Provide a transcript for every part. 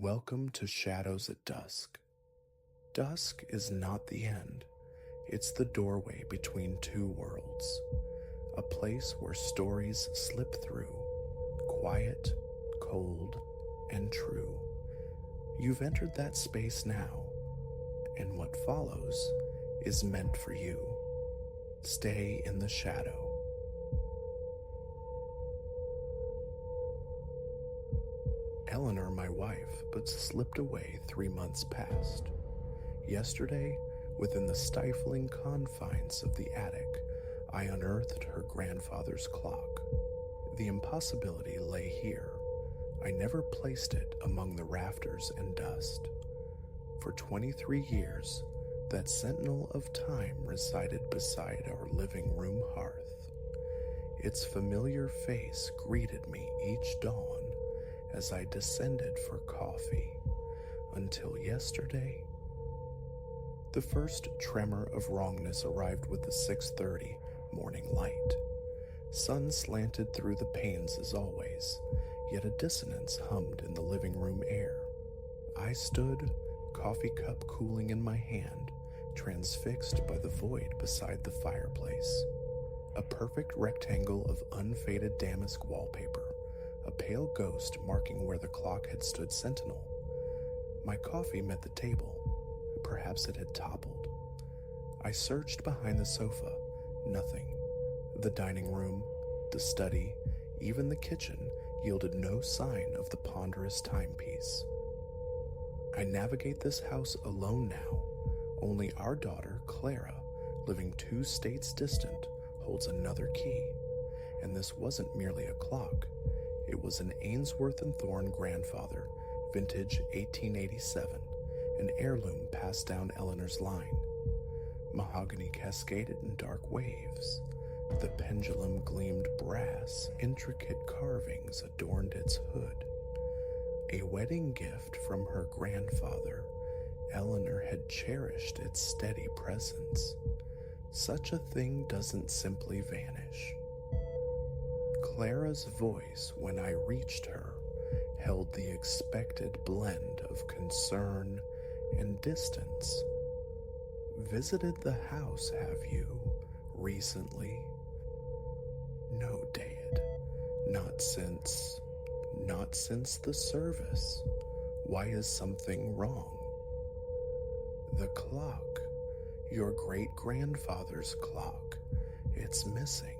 Welcome to Shadows at Dusk. Dusk is not the end. It's the doorway between two worlds. A place where stories slip through, quiet, cold, and true. You've entered that space now, and what follows is meant for you. Stay in the shadow. Eleanor, my wife, but slipped away 3 months past. Yesterday, within the stifling confines of the attic, I unearthed her grandfather's clock. The impossibility lay here. I never placed it among the rafters and dust. For 23 years, that sentinel of time resided beside our living room hearth. Its familiar face greeted me each dawn as I descended for coffee, until yesterday. The first tremor of wrongness arrived with the 6:30 morning light. Sun slanted through the panes as always, yet a dissonance hummed in the living room air. I stood, coffee cup cooling in my hand, transfixed by the void beside the fireplace. A perfect rectangle of unfaded damask wallpaper, a pale ghost marking where the clock had stood sentinel. My coffee met the table. Perhaps it had toppled. I searched behind the sofa. Nothing. The dining room, the study, even the kitchen yielded no sign of the ponderous timepiece. I navigate this house alone now. Only our daughter, Clara, living 2 states distant, holds another key. And this wasn't merely a clock. It was an Ainsworth and Thorne grandfather, vintage 1887, an heirloom passed down Eleanor's line. Mahogany cascaded in dark waves. The pendulum gleamed brass, intricate carvings adorned its hood. A wedding gift from her grandfather, Eleanor had cherished its steady presence. Such a thing doesn't simply vanish. Clara's voice, when I reached her, held the expected blend of concern and distance. Visited the house, have you, recently? No, Dad. Not since the service. Why is something wrong? The clock. Your great-grandfather's clock. It's missing.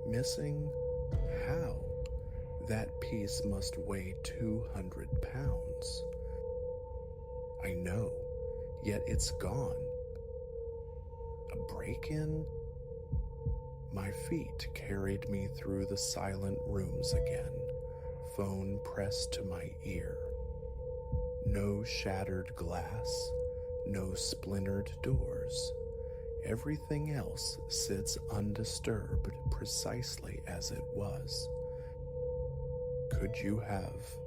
Missing? How? That piece must weigh 200 pounds. I know, yet it's gone. A break-in? My feet carried me through the silent rooms again, phone pressed to my ear. No shattered glass, no splintered doors. Everything else sits undisturbed precisely as it was. Could you have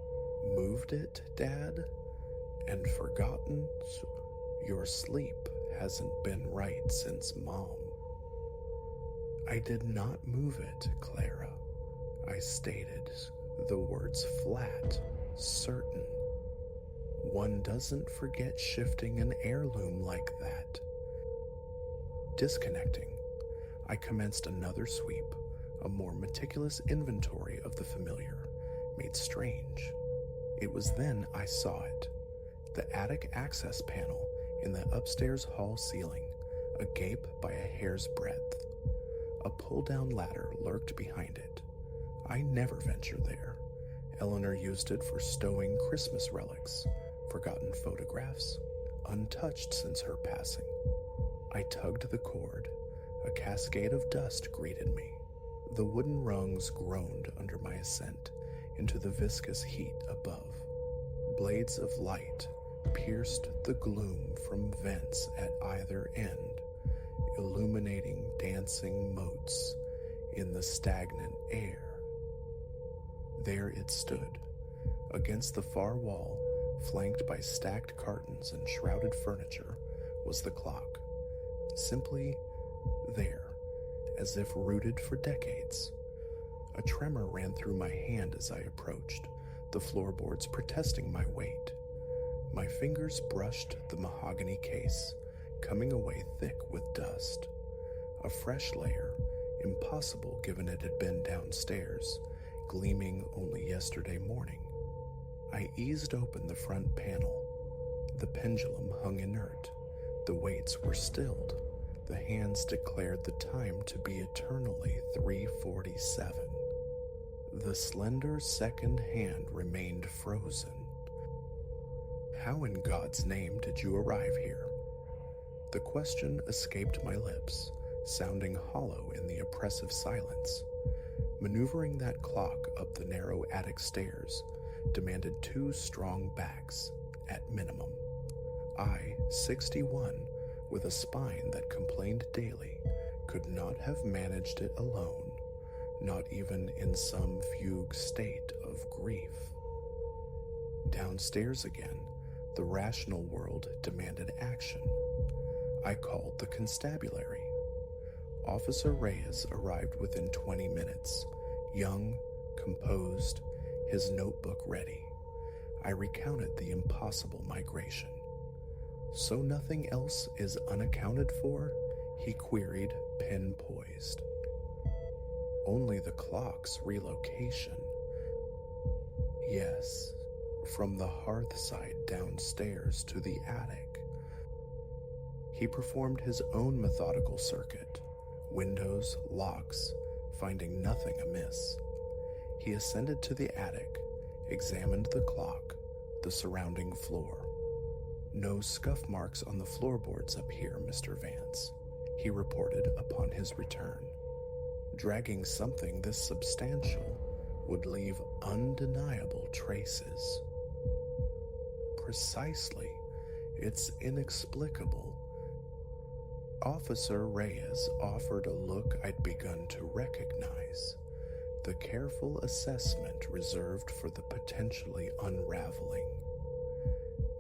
moved it, Dad, and forgotten? Your sleep hasn't been right since Mom. I did not move it, Clara. I stated, the words flat, certain. One doesn't forget shifting an heirloom like that. Disconnecting, I commenced another sweep, a more meticulous inventory of the familiar, made strange. It was then I saw it. The attic access panel in the upstairs hall ceiling, agape by a hair's breadth. A pull-down ladder lurked behind it. I never venture there. Eleanor used it for stowing Christmas relics, forgotten photographs, untouched since her passing. I tugged the cord. A cascade of dust greeted me. The wooden rungs groaned under my ascent into the viscous heat above. Blades of light pierced the gloom from vents at either end, illuminating dancing motes in the stagnant air. There it stood, against the far wall, flanked by stacked cartons and shrouded furniture, was the clock. Simply there, as if rooted for decades. A tremor ran through my hand as I approached, the floorboards protesting my weight. My fingers brushed the mahogany case, coming away thick with dust. A fresh layer, impossible given it had been downstairs, gleaming only yesterday morning. I eased open the front panel. The pendulum hung inert. The weights were stilled. The hands declared the time to be eternally 3:47. The slender second hand remained frozen. How in God's name did you arrive here? The question escaped my lips, sounding hollow in the oppressive silence. Maneuvering that clock up the narrow attic stairs demanded 2 strong backs, at minimum. I, 61, with a spine that complained daily, could not have managed it alone, not even in some fugue state of grief. Downstairs again, the rational world demanded action. I called the constabulary. Officer Reyes arrived within 20 minutes, young, composed, his notebook ready. I recounted the impossible migration. So nothing else is unaccounted for? He queried, pen poised. Only the clock's relocation. Yes, from the hearthside downstairs to the attic. He performed his own methodical circuit, windows, locks, finding nothing amiss. He ascended to the attic, examined the clock, the surrounding floor. No scuff marks on the floorboards up here, Mr. Vance, he reported upon his return. Dragging something this substantial would leave undeniable traces. Precisely, it's inexplicable. Officer Reyes offered a look I'd begun to recognize, the careful assessment reserved for the potentially unraveling.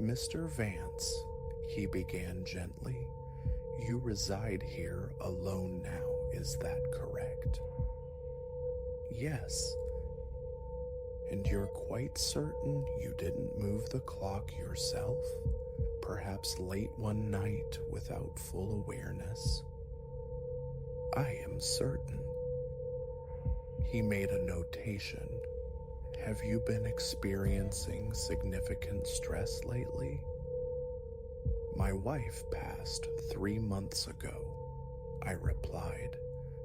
Mr. Vance, he began gently, you reside here alone now, is that correct? Yes. And you're quite certain you didn't move the clock yourself? Perhaps late one night without full awareness? I am certain. He made a notation. Have you been experiencing significant stress lately? My wife passed 3 months ago, I replied,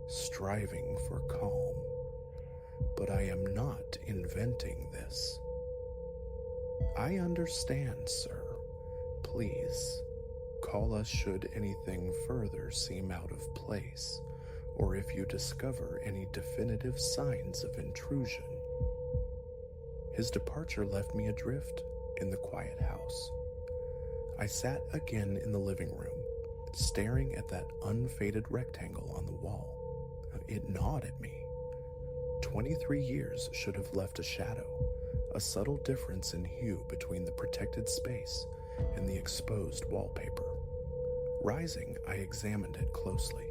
striving for calm. But I am not inventing this. I understand, sir. Please, call us should anything further seem out of place, or if you discover any definitive signs of intrusion. His departure left me adrift in the quiet house. I sat again in the living room, staring at that unfaded rectangle on the wall. It gnawed at me. 23 years should have left a shadow, a subtle difference in hue between the protected space and the exposed wallpaper. Rising, I examined it closely.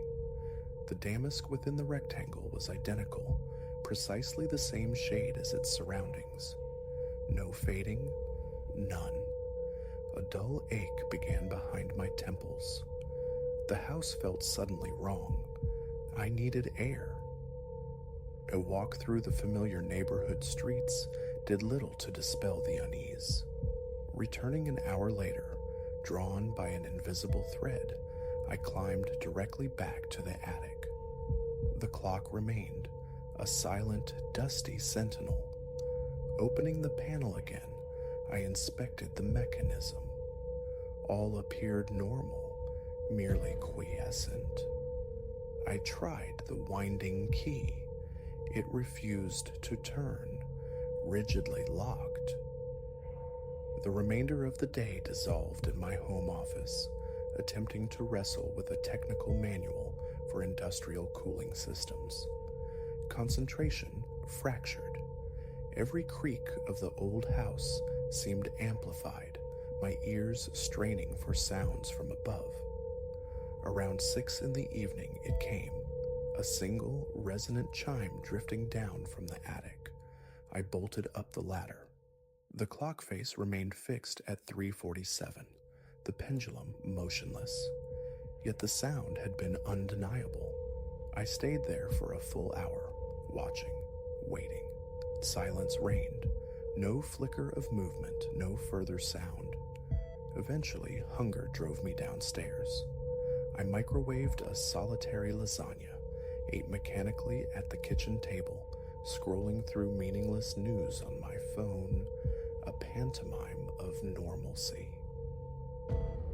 The damask within the rectangle was identical, precisely the same shade as its surroundings. No fading, none. A dull ache began behind my temples. The house felt suddenly wrong. I needed air. A walk through the familiar neighborhood streets did little to dispel the unease. Returning an hour later, drawn by an invisible thread, I climbed directly back to the attic. The clock remained, a silent, dusty sentinel. Opening the panel again, I inspected the mechanism. All appeared normal, merely quiescent. I tried the winding key. It refused to turn, rigidly locked. The remainder of the day dissolved in my home office, attempting to wrestle with a technical manual for industrial cooling systems. Concentration fractured. Every creak of the old house seemed amplified, my ears straining for sounds from above. Around 6 in the evening it came, a single resonant chime drifting down from the attic. I bolted up the ladder. The clock face remained fixed at 3:47, the pendulum motionless. Yet the sound had been undeniable. I stayed there for a full hour, watching, waiting. Silence reigned. No flicker of movement, no further sound. Eventually, hunger drove me downstairs. I microwaved a solitary lasagna, ate mechanically at the kitchen table, scrolling through meaningless news on my phone, a pantomime of normalcy.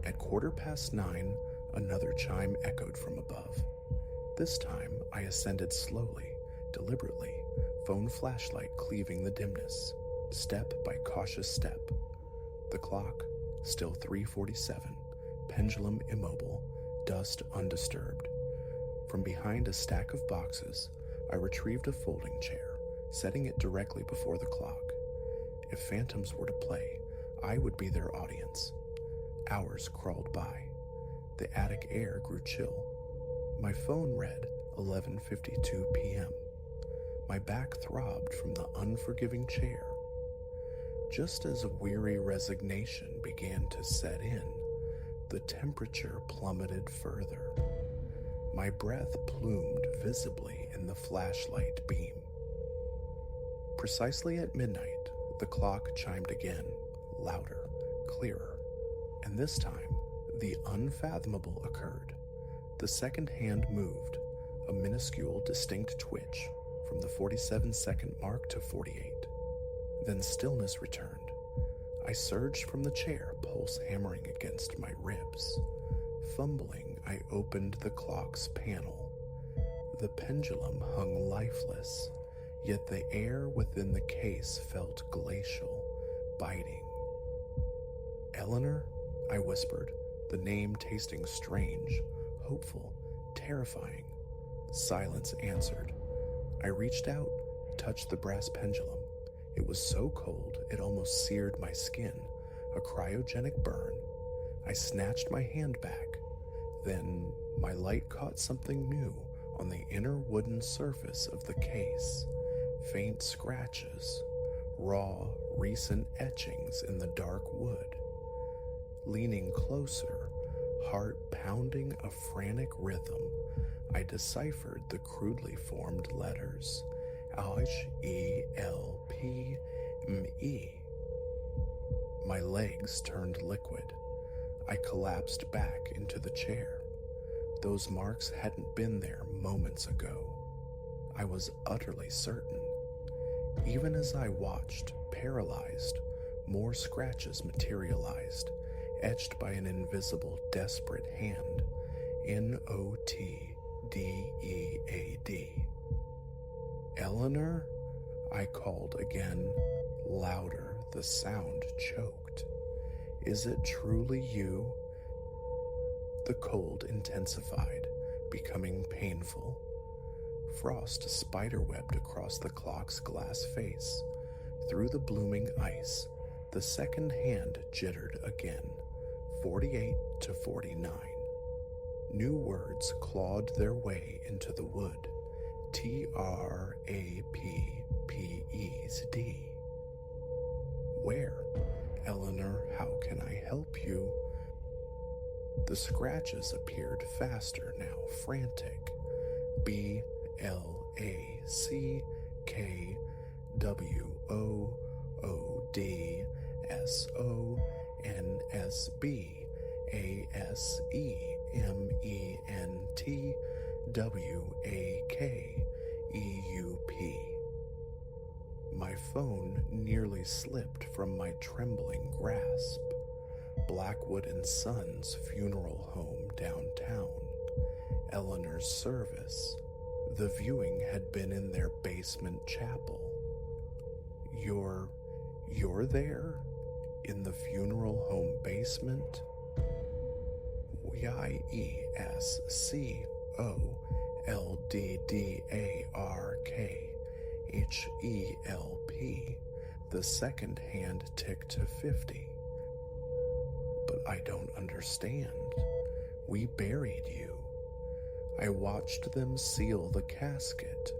At 9:15, another chime echoed from above. This time, I ascended slowly, deliberately, phone flashlight cleaving the dimness, step by cautious step. The clock, still 3:47, pendulum immobile, dust undisturbed. From behind a stack of boxes, I retrieved a folding chair, setting it directly before the clock. If phantoms were to play, I would be their audience. Hours crawled by. The attic air grew chill. My phone read 11:52 p.m. My back throbbed from the unforgiving chair. Just as a weary resignation began to set in, the temperature plummeted further. My breath plumed visibly in the flashlight beam. Precisely at midnight, the clock chimed again, louder, clearer, and this time, the unfathomable occurred. The second hand moved, a minuscule, distinct twitch, from the 47-second mark to 48. Then stillness returned. I surged from the chair, pulse hammering against my ribs. Fumbling, I opened the clock's panel. The pendulum hung lifeless, yet the air within the case felt glacial, biting. "Eleanor?" I whispered, the name tasting strange, hopeful, terrifying. Silence answered. I reached out, touched the brass pendulum. It was so cold it almost seared my skin, a cryogenic burn. I snatched my hand back. Then my light caught something new on the inner wooden surface of the case. Faint scratches, raw, recent etchings in the dark wood. Leaning closer, heart pounding a frantic rhythm, I deciphered the crudely formed letters, H-E-L-P-M-E. My legs turned liquid. I collapsed back into the chair. Those marks hadn't been there moments ago. I was utterly certain. Even as I watched, paralyzed, more scratches materialized, etched by an invisible, desperate hand. N-O-T-D-E-A-D. "Eleanor?" I called again, louder, the sound choked. "Is it truly you?" The cold intensified, becoming painful. Frost spiderwebbed across the clock's glass face. Through the blooming ice, the second hand jittered again, 48 to 49. New words clawed their way into the wood. T-R-A-P-P-E-S-D. "Where? Eleanor, how can I help you?" The scratches appeared faster now, frantic. BLACKWOODASONSBASEMENTWAKEUP. My phone nearly slipped from my trembling grasp. Blackwood and Sons Funeral Home downtown. Eleanor's service. The viewing had been in their basement chapel. You're there? In the funeral home basement? YESCOLDDARKHELP. The second hand ticked to 50. But I don't understand. We buried you. I watched them seal the casket.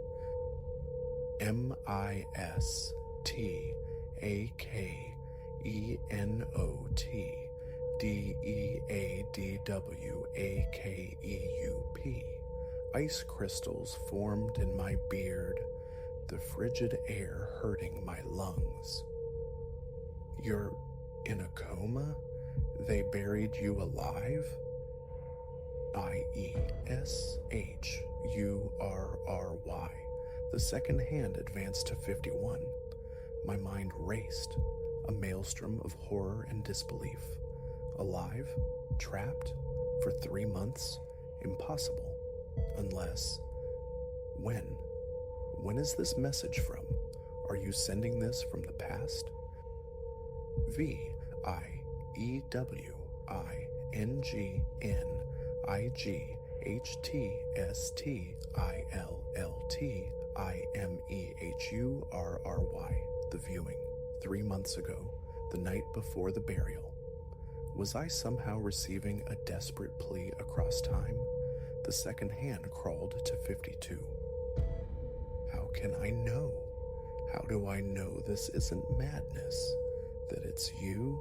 AKENOTDEADWAKEUP. Ice crystals formed in my beard, the frigid air hurting my lungs. You're in a coma? They buried you alive? IESHURRY. The second hand advanced to 51. My mind raced, a maelstrom of horror and disbelief. Alive? Trapped? For 3 months? Impossible. Unless... When? When is this message from? Are you sending this from the past? VIEWINGHTSTILLTIMEHURRY. The viewing. 3 months ago, the night before the burial. Was I somehow receiving a desperate plea across time? The second hand crawled to 52. How can I know? How do I know this isn't madness? That it's you?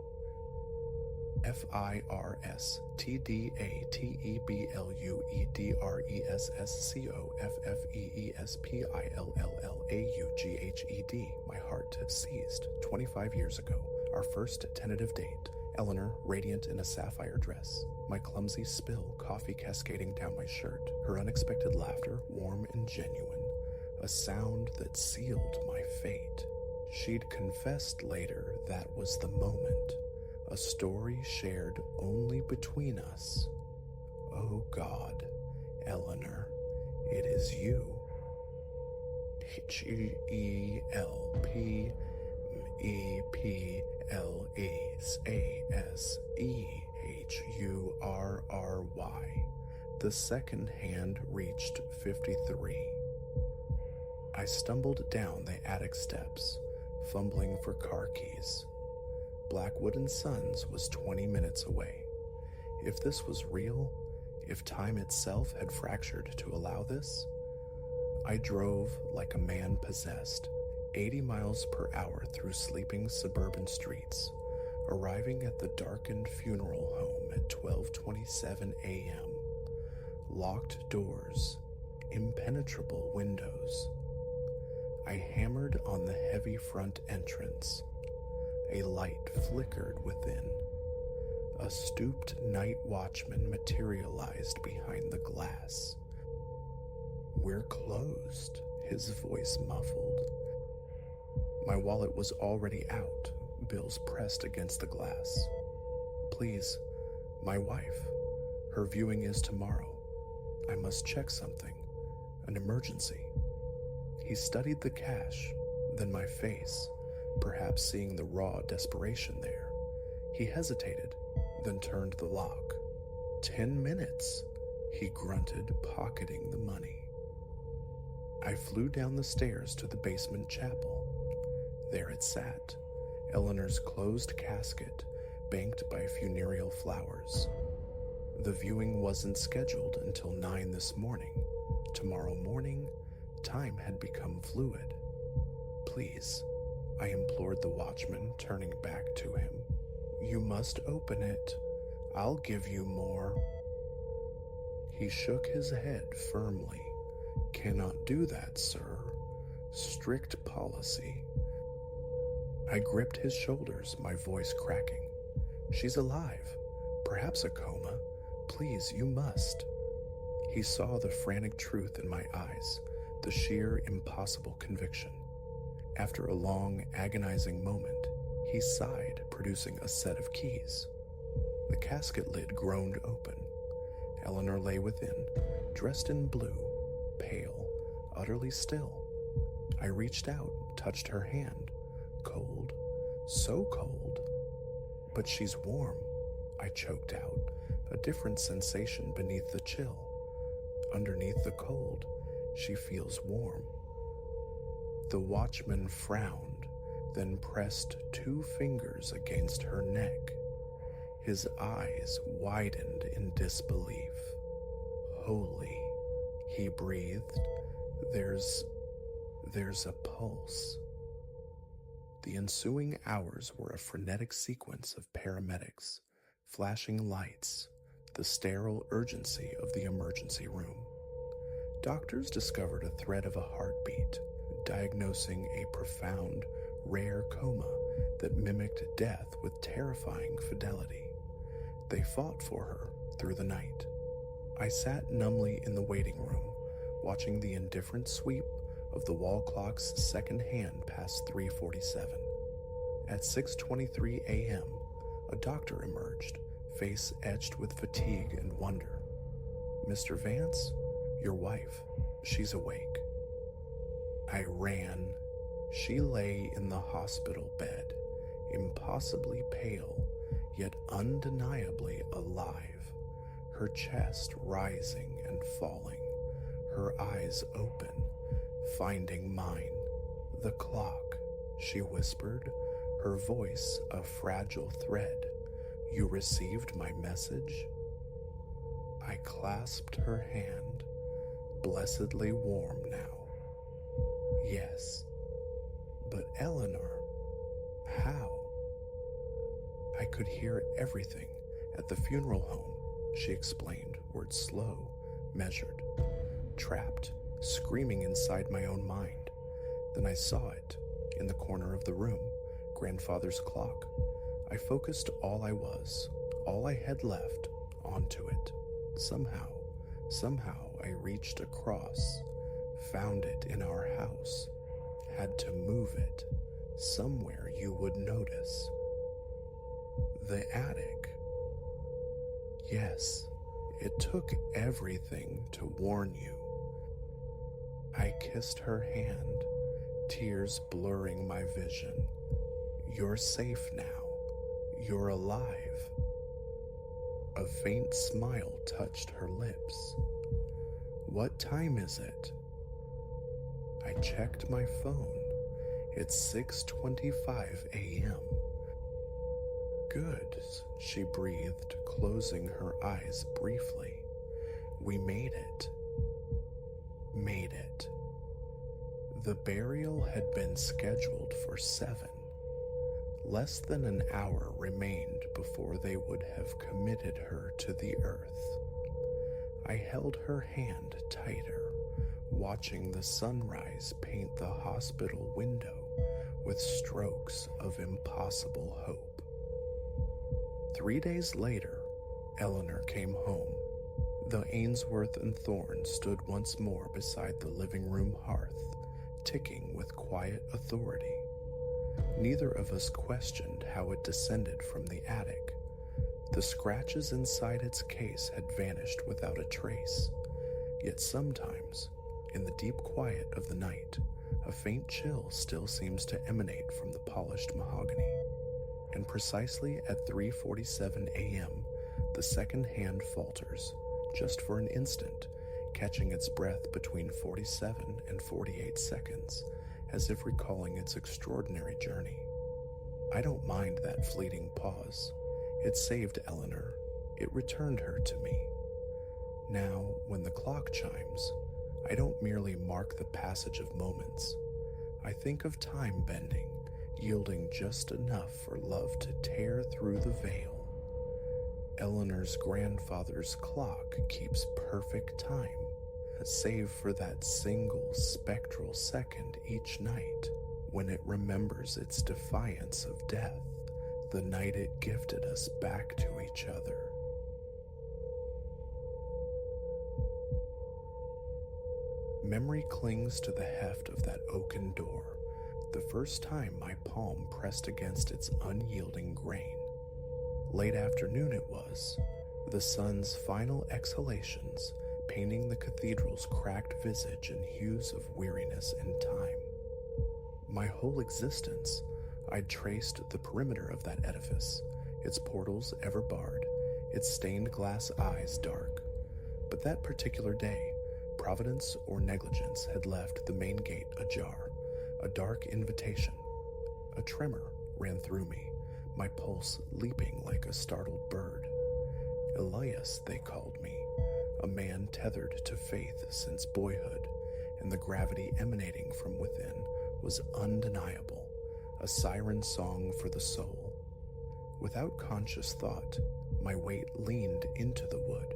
FIRSTDATEBLUEDRESSCOFFEESPILLAUGHED. My heart had seized 25 years ago. Our first tentative date. Eleanor, radiant in a sapphire dress. My clumsy spill, coffee cascading down my shirt. Her unexpected laughter, warm and genuine. A sound that sealed my fate. She'd confessed later that was the moment. A story shared only between us. Oh God, Eleanor, it is you. HELPMEPLESASEHURRY. The second hand reached 53. I stumbled down the attic steps, fumbling for car keys. Blackwood and Sons was 20 minutes away. If this was real, if time itself had fractured to allow this, I drove like a man possessed, 80 miles per hour through sleeping suburban streets, arriving at the darkened funeral home at 12:27 a.m. Locked doors, impenetrable windows. I hammered on the heavy front entrance. A light flickered within. A stooped night watchman materialized behind the glass. "We're closed," his voice muffled. My wallet was already out, bills pressed against the glass. "Please, my wife. Her viewing is tomorrow. I must check something. An emergency." He studied the cash, then my face, perhaps seeing the raw desperation there. He hesitated, then turned the lock. 10 minutes, he grunted, pocketing the money. I flew down the stairs to the basement chapel. There it sat, Eleanor's closed casket, banked by funereal flowers. The viewing wasn't scheduled until 9 this morning. Tomorrow morning, time had become fluid. "Please," I implored the watchman, turning back to him. "You must open it. I'll give you more." He shook his head firmly. "Cannot do that, sir. Strict policy." I gripped his shoulders, my voice cracking. "She's alive. Perhaps a coma. Please, you must." He saw the frantic truth in my eyes, the sheer impossible conviction. After a long, agonizing moment, he sighed, producing a set of keys. The casket lid groaned open. Eleanor lay within, dressed in blue, pale, utterly still. I reached out, touched her hand. Cold, so cold. "But she's warm," I choked out, a different sensation beneath the chill. Underneath the cold, she feels warm. The watchman frowned, then pressed 2 fingers against her neck. His eyes widened in disbelief. "Holy," he breathed. There's a pulse." The ensuing hours were a frenetic sequence of paramedics, flashing lights, the sterile urgency of the emergency room. Doctors discovered a thread of a heartbeat, diagnosing a profound, rare coma that mimicked death with terrifying fidelity. They fought for her through the night. I sat numbly in the waiting room, watching the indifferent sweep of the wall clock's second hand past 3:47. At 6:23 a.m., a doctor emerged, face etched with fatigue and wonder. "Mr. Vance, your wife, she's awake." I ran. She lay in the hospital bed, impossibly pale, yet undeniably alive, her chest rising and falling, her eyes open, finding mine. "The clock," she whispered, her voice a fragile thread. "You received my message?" I clasped her hand, blessedly warm now. "Yes. But Eleanor, how?" "I could hear everything at the funeral home," she explained, words slow, measured. "Trapped, screaming inside my own mind. Then I saw it, in the corner of the room, grandfather's clock. I focused all I was, all I had left, onto it. Somehow I reached across, found it in our house, had to move it, somewhere you would notice." "The attic." "Yes, it took everything to warn you." I kissed her hand, tears blurring my vision. "You're safe now. You're alive." A faint smile touched her lips. "What time is it?" I checked my phone. It's 6:25 a.m. "Good," she breathed, closing her eyes briefly. "We made it." Made it. The burial had been scheduled for 7. Less than an hour remained before they would have committed her to the earth. I held her hand tighter, watching the sunrise paint the hospital window with strokes of impossible hope. 3 days later, Eleanor came home. The Ainsworth and Thorne stood once more beside the living room hearth, ticking with quiet authority. Neither of us questioned how it descended from the attic. The scratches inside its case had vanished without a trace. Yet sometimes, in the deep quiet of the night, a faint chill still seems to emanate from the polished mahogany. And precisely at 3:47 a.m., the second hand falters, just for an instant, catching its breath between 47 and 48 seconds, as if recalling its extraordinary journey. I don't mind that fleeting pause. It saved Eleanor. It returned her to me. Now, when the clock chimes, I don't merely mark the passage of moments. I think of time bending, yielding just enough for love to tear through the veil. Eleanor's grandfather's clock keeps perfect time, save for that single spectral second each night when it remembers its defiance of death, the night it gifted us back to each other. Memory clings to the heft of that oaken door, the first time my palm pressed against its unyielding grain. Late afternoon it was, the sun's final exhalations painting the cathedral's cracked visage in hues of weariness and time. My whole existence, I'd traced the perimeter of that edifice, its portals ever barred, its stained glass eyes dark. But that particular day, providence or negligence had left the main gate ajar, a dark invitation. A tremor ran through me, my pulse leaping like a startled bird. Elias, they called me, a man tethered to faith since boyhood, and the gravity emanating from within was undeniable, a siren song for the soul. Without conscious thought, my weight leaned into the wood.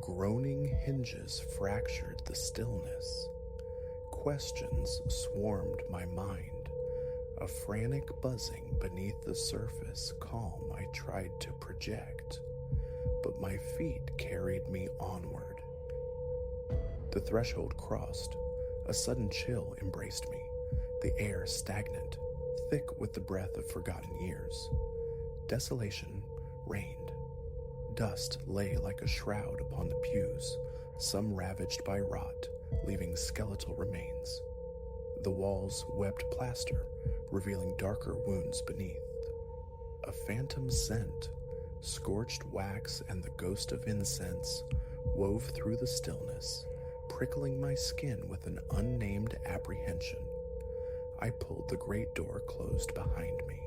Groaning hinges fractured the stillness. Questions swarmed my mind, a frantic buzzing beneath the surface calm I tried to project, but my feet carried me onward. The threshold crossed. A sudden chill embraced me, the air stagnant, thick with the breath of forgotten years. Desolation reigned. Dust lay like a shroud upon the pews, some ravaged by rot, leaving skeletal remains. The walls wept plaster, revealing darker wounds beneath. A phantom scent, scorched wax and the ghost of incense, wove through the stillness, prickling my skin with an unnamed apprehension. I pulled the great door closed behind me.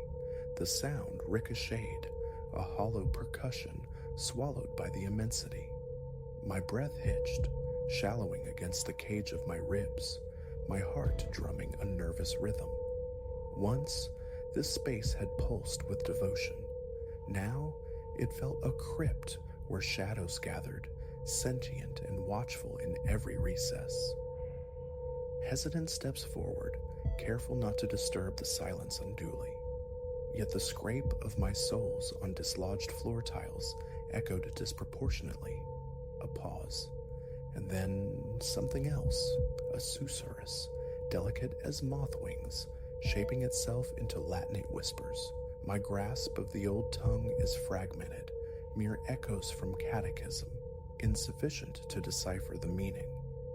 The sound ricocheted, a hollow percussion swallowed by the immensity. My breath hitched, shallowing against the cage of my ribs, my heart drumming a nervous rhythm. Once, this space had pulsed with devotion. Now, it felt a crypt where shadows gathered, sentient and watchful in every recess. Hesitant steps forward, careful not to disturb the silence unduly. Yet the scrape of my soles on dislodged floor tiles echoed disproportionately. A pause, and then something else, a susurrus, delicate as moth wings, shaping itself into latinate whispers. My grasp of the old tongue is fragmented, mere echoes from catechism, insufficient to decipher the meaning.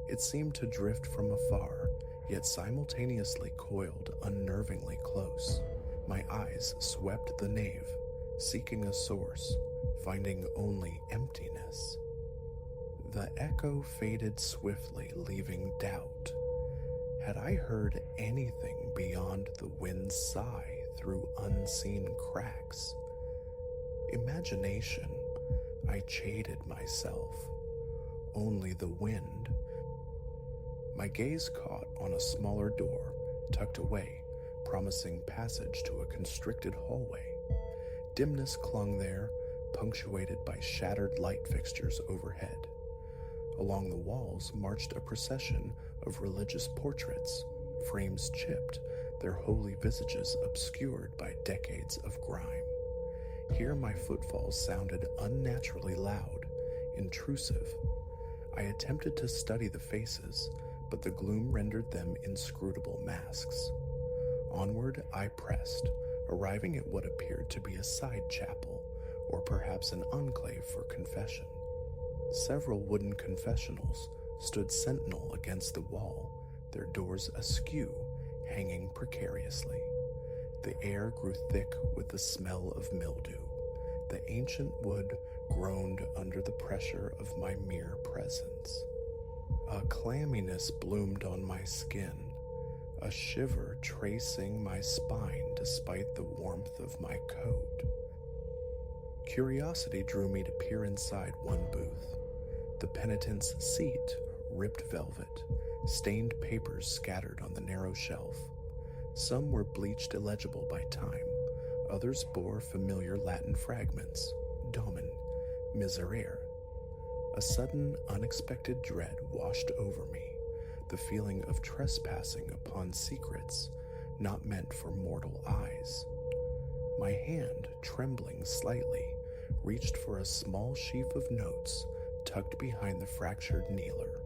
It seemed to drift from afar, yet simultaneously coiled unnervingly close. My eyes swept the nave, seeking a source, finding only emptiness. The echo faded swiftly, leaving doubt. Had I heard anything beyond the wind's sigh through unseen cracks? Imagination, I chided myself. Only the wind. My gaze caught on a smaller door, tucked away, promising passage to a constricted hallway. Dimness clung there, punctuated by shattered light fixtures overhead. Along the walls marched a procession of religious portraits, frames chipped, their holy visages obscured by decades of grime. Here my footfalls sounded unnaturally loud, intrusive. I attempted to study the faces, but the gloom rendered them inscrutable masks. Onward I pressed, arriving at what appeared to be a side chapel, or perhaps an enclave for confession. Several wooden confessionals stood sentinel against the wall, their doors askew, hanging precariously. The air grew thick with the smell of mildew. The ancient wood groaned under the pressure of my mere presence. A clamminess bloomed on my skin, a shiver tracing my spine despite the warmth of my coat. Curiosity drew me to peer inside one booth. The penitent's seat, ripped velvet, stained papers scattered on the narrow shelf. Some were bleached illegible by time, others bore familiar Latin fragments, Domen, Miserere. A sudden, unexpected dread washed over me, the feeling of trespassing upon secrets not meant for mortal eyes. My hand, trembling slightly, reached for a small sheaf of notes tucked behind the fractured kneeler.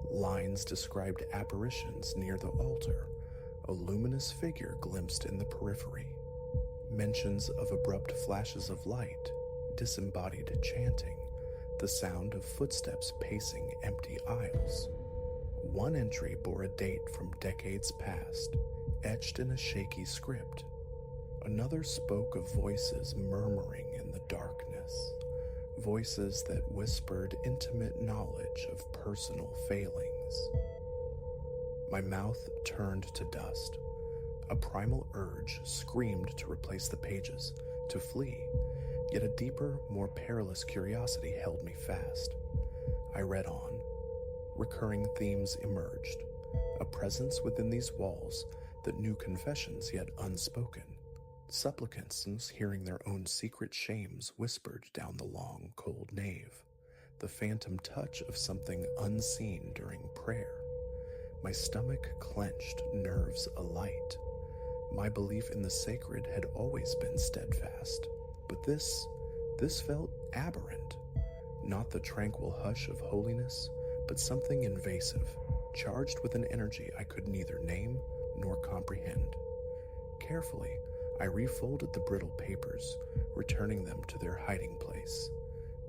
Lines described apparitions near the altar, a luminous figure glimpsed in the periphery. Mentions of abrupt flashes of light, disembodied chanting, the sound of footsteps pacing empty aisles. One entry bore a date from decades past, etched in a shaky script. Another spoke of voices murmuring in the darkness, voices that whispered intimate knowledge of personal failings. My mouth turned to dust. A primal urge screamed to replace the pages, to flee, yet a deeper, more perilous curiosity held me fast. I read on. Recurring themes emerged. A presence within these walls that knew confessions yet unspoken, supplicants hearing their own secret shames whispered down the long, cold nave, the phantom touch of something unseen during prayer. My stomach clenched, nerves alight. My belief in the sacred had always been steadfast, but this felt aberrant. Not the tranquil hush of holiness, but something invasive, charged with an energy I could neither name nor comprehend. Carefully, I refolded the brittle papers, returning them to their hiding place.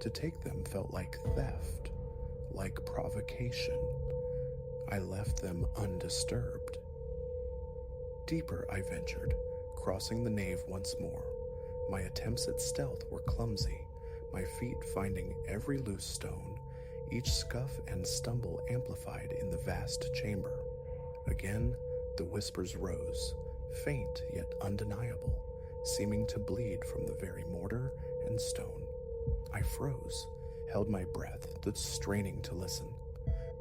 To take them felt like theft, like provocation. I left them undisturbed. Deeper I ventured, crossing the nave once more. My attempts at stealth were clumsy, my feet finding every loose stone, each scuff and stumble amplified in the vast chamber. Again, the whispers rose, faint yet undeniable, seeming to bleed from the very mortar and stone. I froze, held my breath, straining to listen.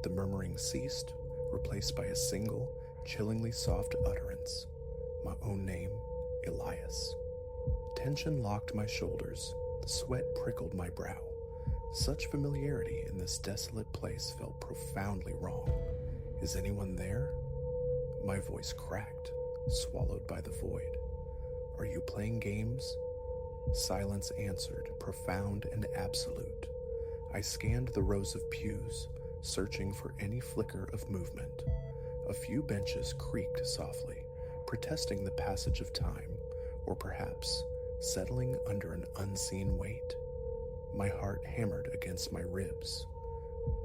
The murmuring ceased, replaced by a single, chillingly soft utterance. My own name, Elias. Tension locked my shoulders, sweat prickled my brow. Such familiarity in this desolate place felt profoundly wrong. Is anyone there? My voice cracked, swallowed by the void. Are you playing games? Silence answered, profound and absolute. I scanned the rows of pews, searching for any flicker of movement. A few benches creaked softly, protesting the passage of time, or perhaps settling under an unseen weight. My heart hammered against my ribs.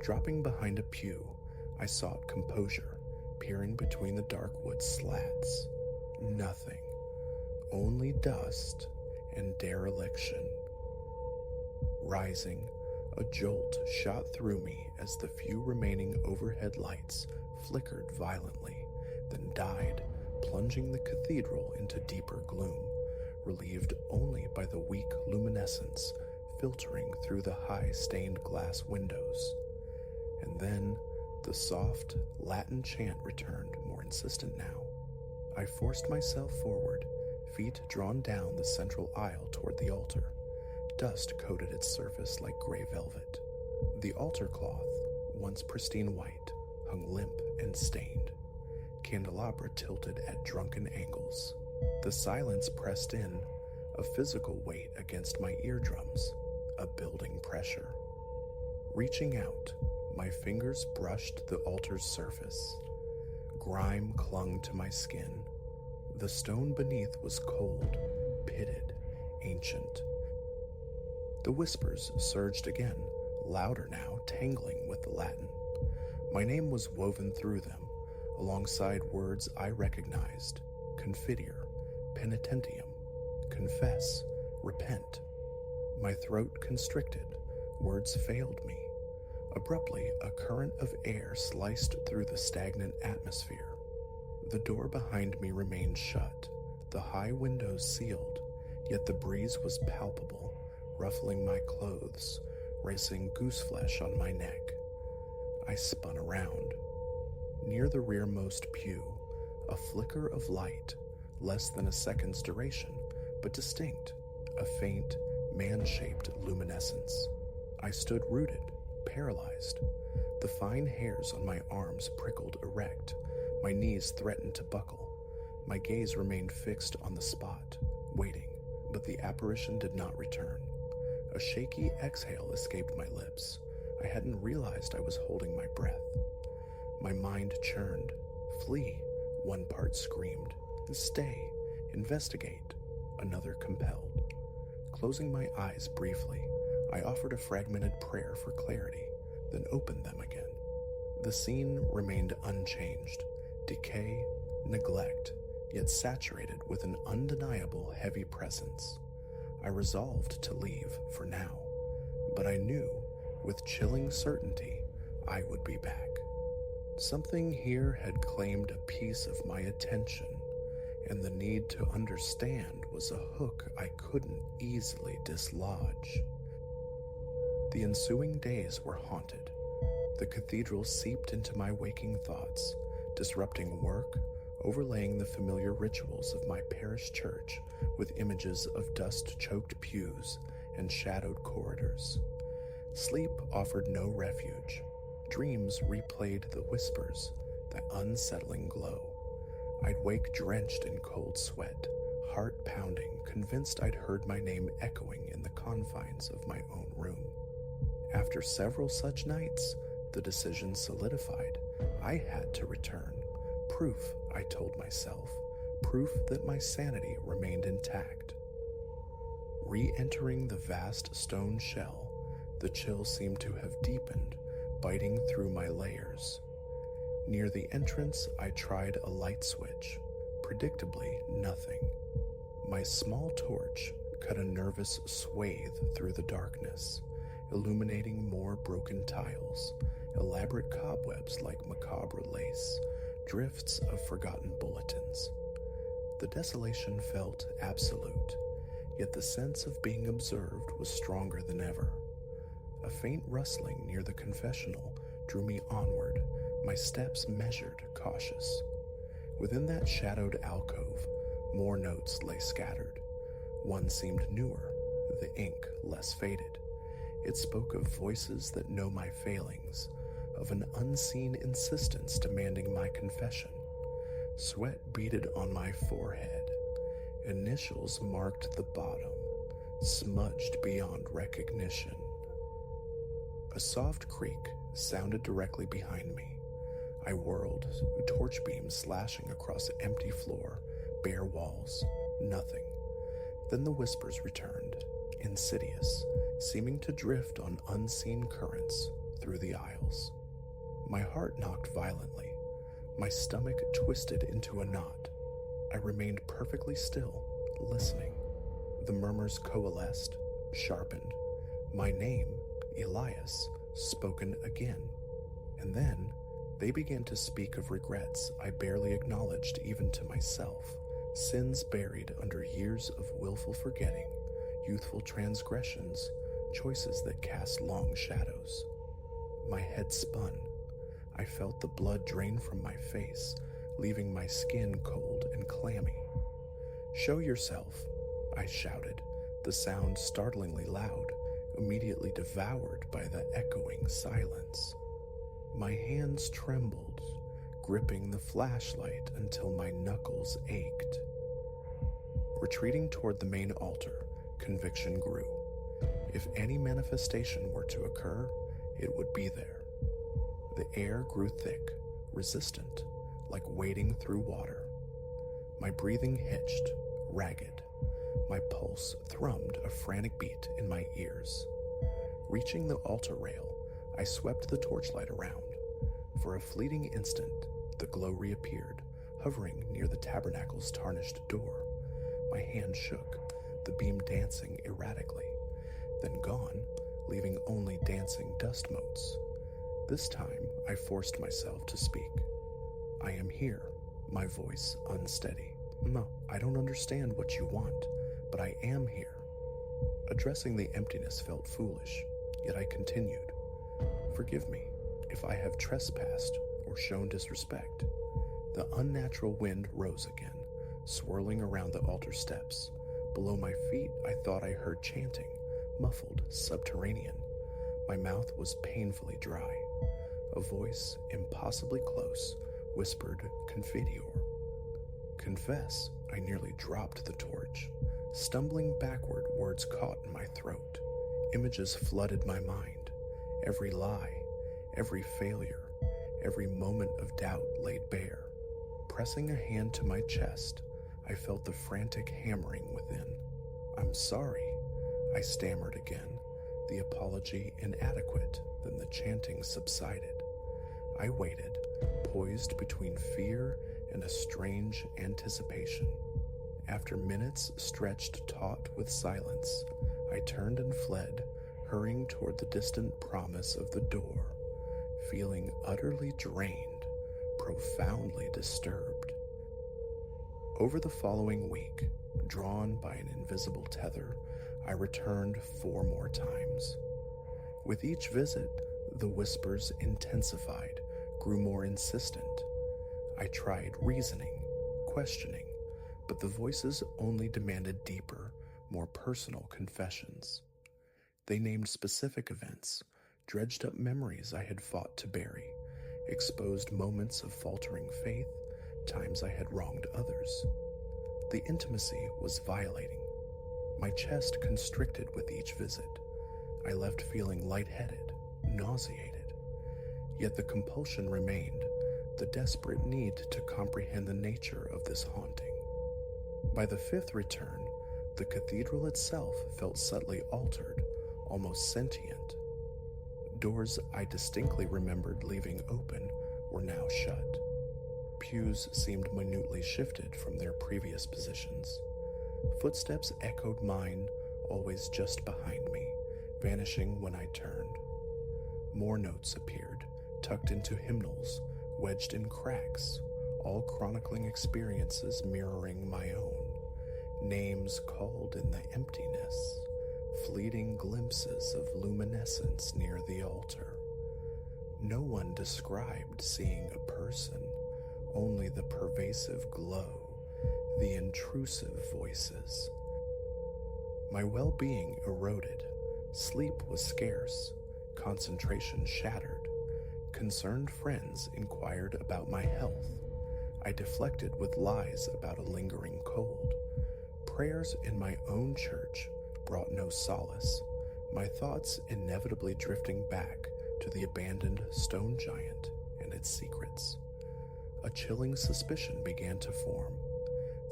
Dropping behind a pew, I sought composure, peering between the dark wood slats. Nothing. Only dust and dereliction. Rising, a jolt shot through me as the few remaining overhead lights flickered violently, then died, plunging the cathedral into deeper gloom, relieved only by the weak luminescence filtering through the high stained glass windows. And then the soft Latin chant returned, more insistent now. I forced myself forward, feet drawn down the central aisle toward the altar. Dust coated its surface like gray velvet. The altar cloth, once pristine white, hung limp and stained. Candelabra tilted at drunken angles. The silence pressed in, a physical weight against my eardrums, a building pressure. Reaching out, my fingers brushed the altar's surface. Grime clung to my skin. The stone beneath was cold, pitted, ancient. The whispers surged again, louder now, tangling with the Latin. My name was woven through them, alongside words I recognized: confiteor, penitentium, confess, repent. My throat constricted, words failed me. Abruptly, a current of air sliced through the stagnant atmosphere. The door behind me remained shut, the high windows sealed, yet the breeze was palpable, ruffling my clothes, racing gooseflesh on my neck. I spun around. Near the rearmost pew, a flicker of light, less than a second's duration, but distinct, a faint, man-shaped luminescence. I stood rooted, paralyzed. The fine hairs on my arms prickled erect. My knees threatened to buckle. My gaze remained fixed on the spot, waiting, but the apparition did not return. A shaky exhale escaped my lips. I hadn't realized I was holding my breath. My mind churned. Flee, one part screamed. Stay, investigate, another compelled. Closing my eyes briefly, I offered a fragmented prayer for clarity, then opened them again. The scene remained unchanged. Decay, neglect, yet saturated with an undeniable heavy presence. I resolved to leave for now, but I knew, with chilling certainty, I would be back. Something here had claimed a piece of my attention, and the need to understand was a hook I couldn't easily dislodge. The ensuing days were haunted. The cathedral seeped into my waking thoughts, disrupting work, overlaying the familiar rituals of my parish church with images of dust-choked pews and shadowed corridors. Sleep offered no refuge. Dreams replayed the whispers, that unsettling glow. I'd wake drenched in cold sweat, heart pounding, convinced I'd heard my name echoing in the confines of my own room. After several such nights, the decision solidified. I had to return. Proof, I told myself, proof that my sanity remained intact. Re-entering the vast stone shell, the chill seemed to have deepened, biting through my layers. Near the entrance, I tried a light switch. Predictably, nothing. My small torch cut a nervous swathe through the darkness, illuminating more broken tiles, elaborate cobwebs like macabre lace, drifts of forgotten bulletins. The desolation felt absolute, yet the sense of being observed was stronger than ever. A faint rustling near the confessional drew me onward, my steps measured, cautious. Within that shadowed alcove, more notes lay scattered. One seemed newer, the ink less faded. It spoke of voices that know my failings, of an unseen insistence demanding my confession. Sweat beaded on my forehead. Initials marked the bottom, smudged beyond recognition. A soft creak sounded directly behind me. I whirled, torch beams slashing across empty floor, bare walls, nothing. Then the whispers returned, insidious, seeming to drift on unseen currents through the aisles. My heart knocked violently. My stomach twisted into a knot. I remained perfectly still, listening. The murmurs coalesced, sharpened. My name, Elias, spoken again. And then they began to speak of regrets I barely acknowledged even to myself, sins buried under years of willful forgetting, youthful transgressions, choices that cast long shadows. My head spun. I felt the blood drain from my face, leaving my skin cold and clammy. "Show yourself," I shouted, the sound startlingly loud, immediately devoured by the echoing silence. My hands trembled, gripping the flashlight until my knuckles ached. Retreating toward the main altar, conviction grew. If any manifestation were to occur, it would be there. The air grew thick, resistant, like wading through water. My breathing hitched, ragged. My pulse thrummed a frantic beat in my ears. Reaching the altar rail, I swept the torchlight around. For a fleeting instant, the glow reappeared, hovering near the tabernacle's tarnished door. My hand shook, the beam dancing erratically, then gone, leaving only dancing dust motes. This time, I forced myself to speak. "I am here," my voice unsteady. "No, I don't understand what you want, but I am here." Addressing the emptiness felt foolish, yet I continued. "Forgive me if I have trespassed or shown disrespect." The unnatural wind rose again, swirling around the altar steps. Below my feet, I thought I heard chanting, muffled, subterranean. My mouth was painfully dry. A voice, impossibly close, whispered Confiteor. "Confess," I nearly dropped the torch. Stumbling backward, words caught in my throat. Images flooded my mind. Every lie, every failure, every moment of doubt laid bare. Pressing a hand to my chest, I felt the frantic hammering within. "I'm sorry," I stammered again, the apology inadequate. Then the chanting subsided. I waited, poised between fear and a strange anticipation. After minutes stretched taut with silence, I turned and fled, hurrying toward the distant promise of the door, feeling utterly drained, profoundly disturbed. Over the following week, drawn by an invisible tether, I returned 4 more times. With each visit, the whispers intensified, grew more insistent. I tried reasoning, questioning, but the voices only demanded deeper, more personal confessions. They named specific events, dredged up memories I had fought to bury, exposed moments of faltering faith, times I had wronged others. The intimacy was violating. My chest constricted with each visit. I left feeling lightheaded, nauseated. Yet the compulsion remained, the desperate need to comprehend the nature of this haunting. By the fifth return, the cathedral itself felt subtly altered, almost sentient. Doors I distinctly remembered leaving open were now shut. Pews seemed minutely shifted from their previous positions. Footsteps echoed mine, always just behind me, vanishing when I turned. More notes appeared, tucked into hymnals, wedged in cracks, all chronicling experiences mirroring my own. Names called in the emptiness, fleeting glimpses of luminescence near the altar. No one described seeing a person, only the pervasive glow, the intrusive voices. My well-being eroded. Sleep was scarce, concentration shattered. Concerned friends inquired about my health. I deflected with lies about a lingering cold. Prayers in my own church brought no solace, my thoughts inevitably drifting back to the abandoned stone giant and its secrets. A chilling suspicion began to form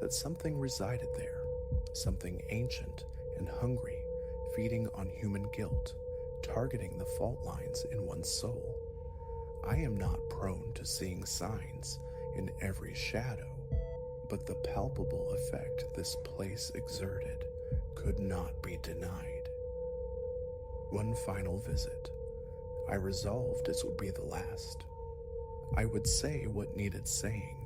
that something resided there, something ancient and hungry, feeding on human guilt, targeting the fault lines in one's soul. I am not prone to seeing signs in every shadow, but the palpable effect this place exerted could not be denied. One final visit. I resolved it would be the last. I would say what needed saying,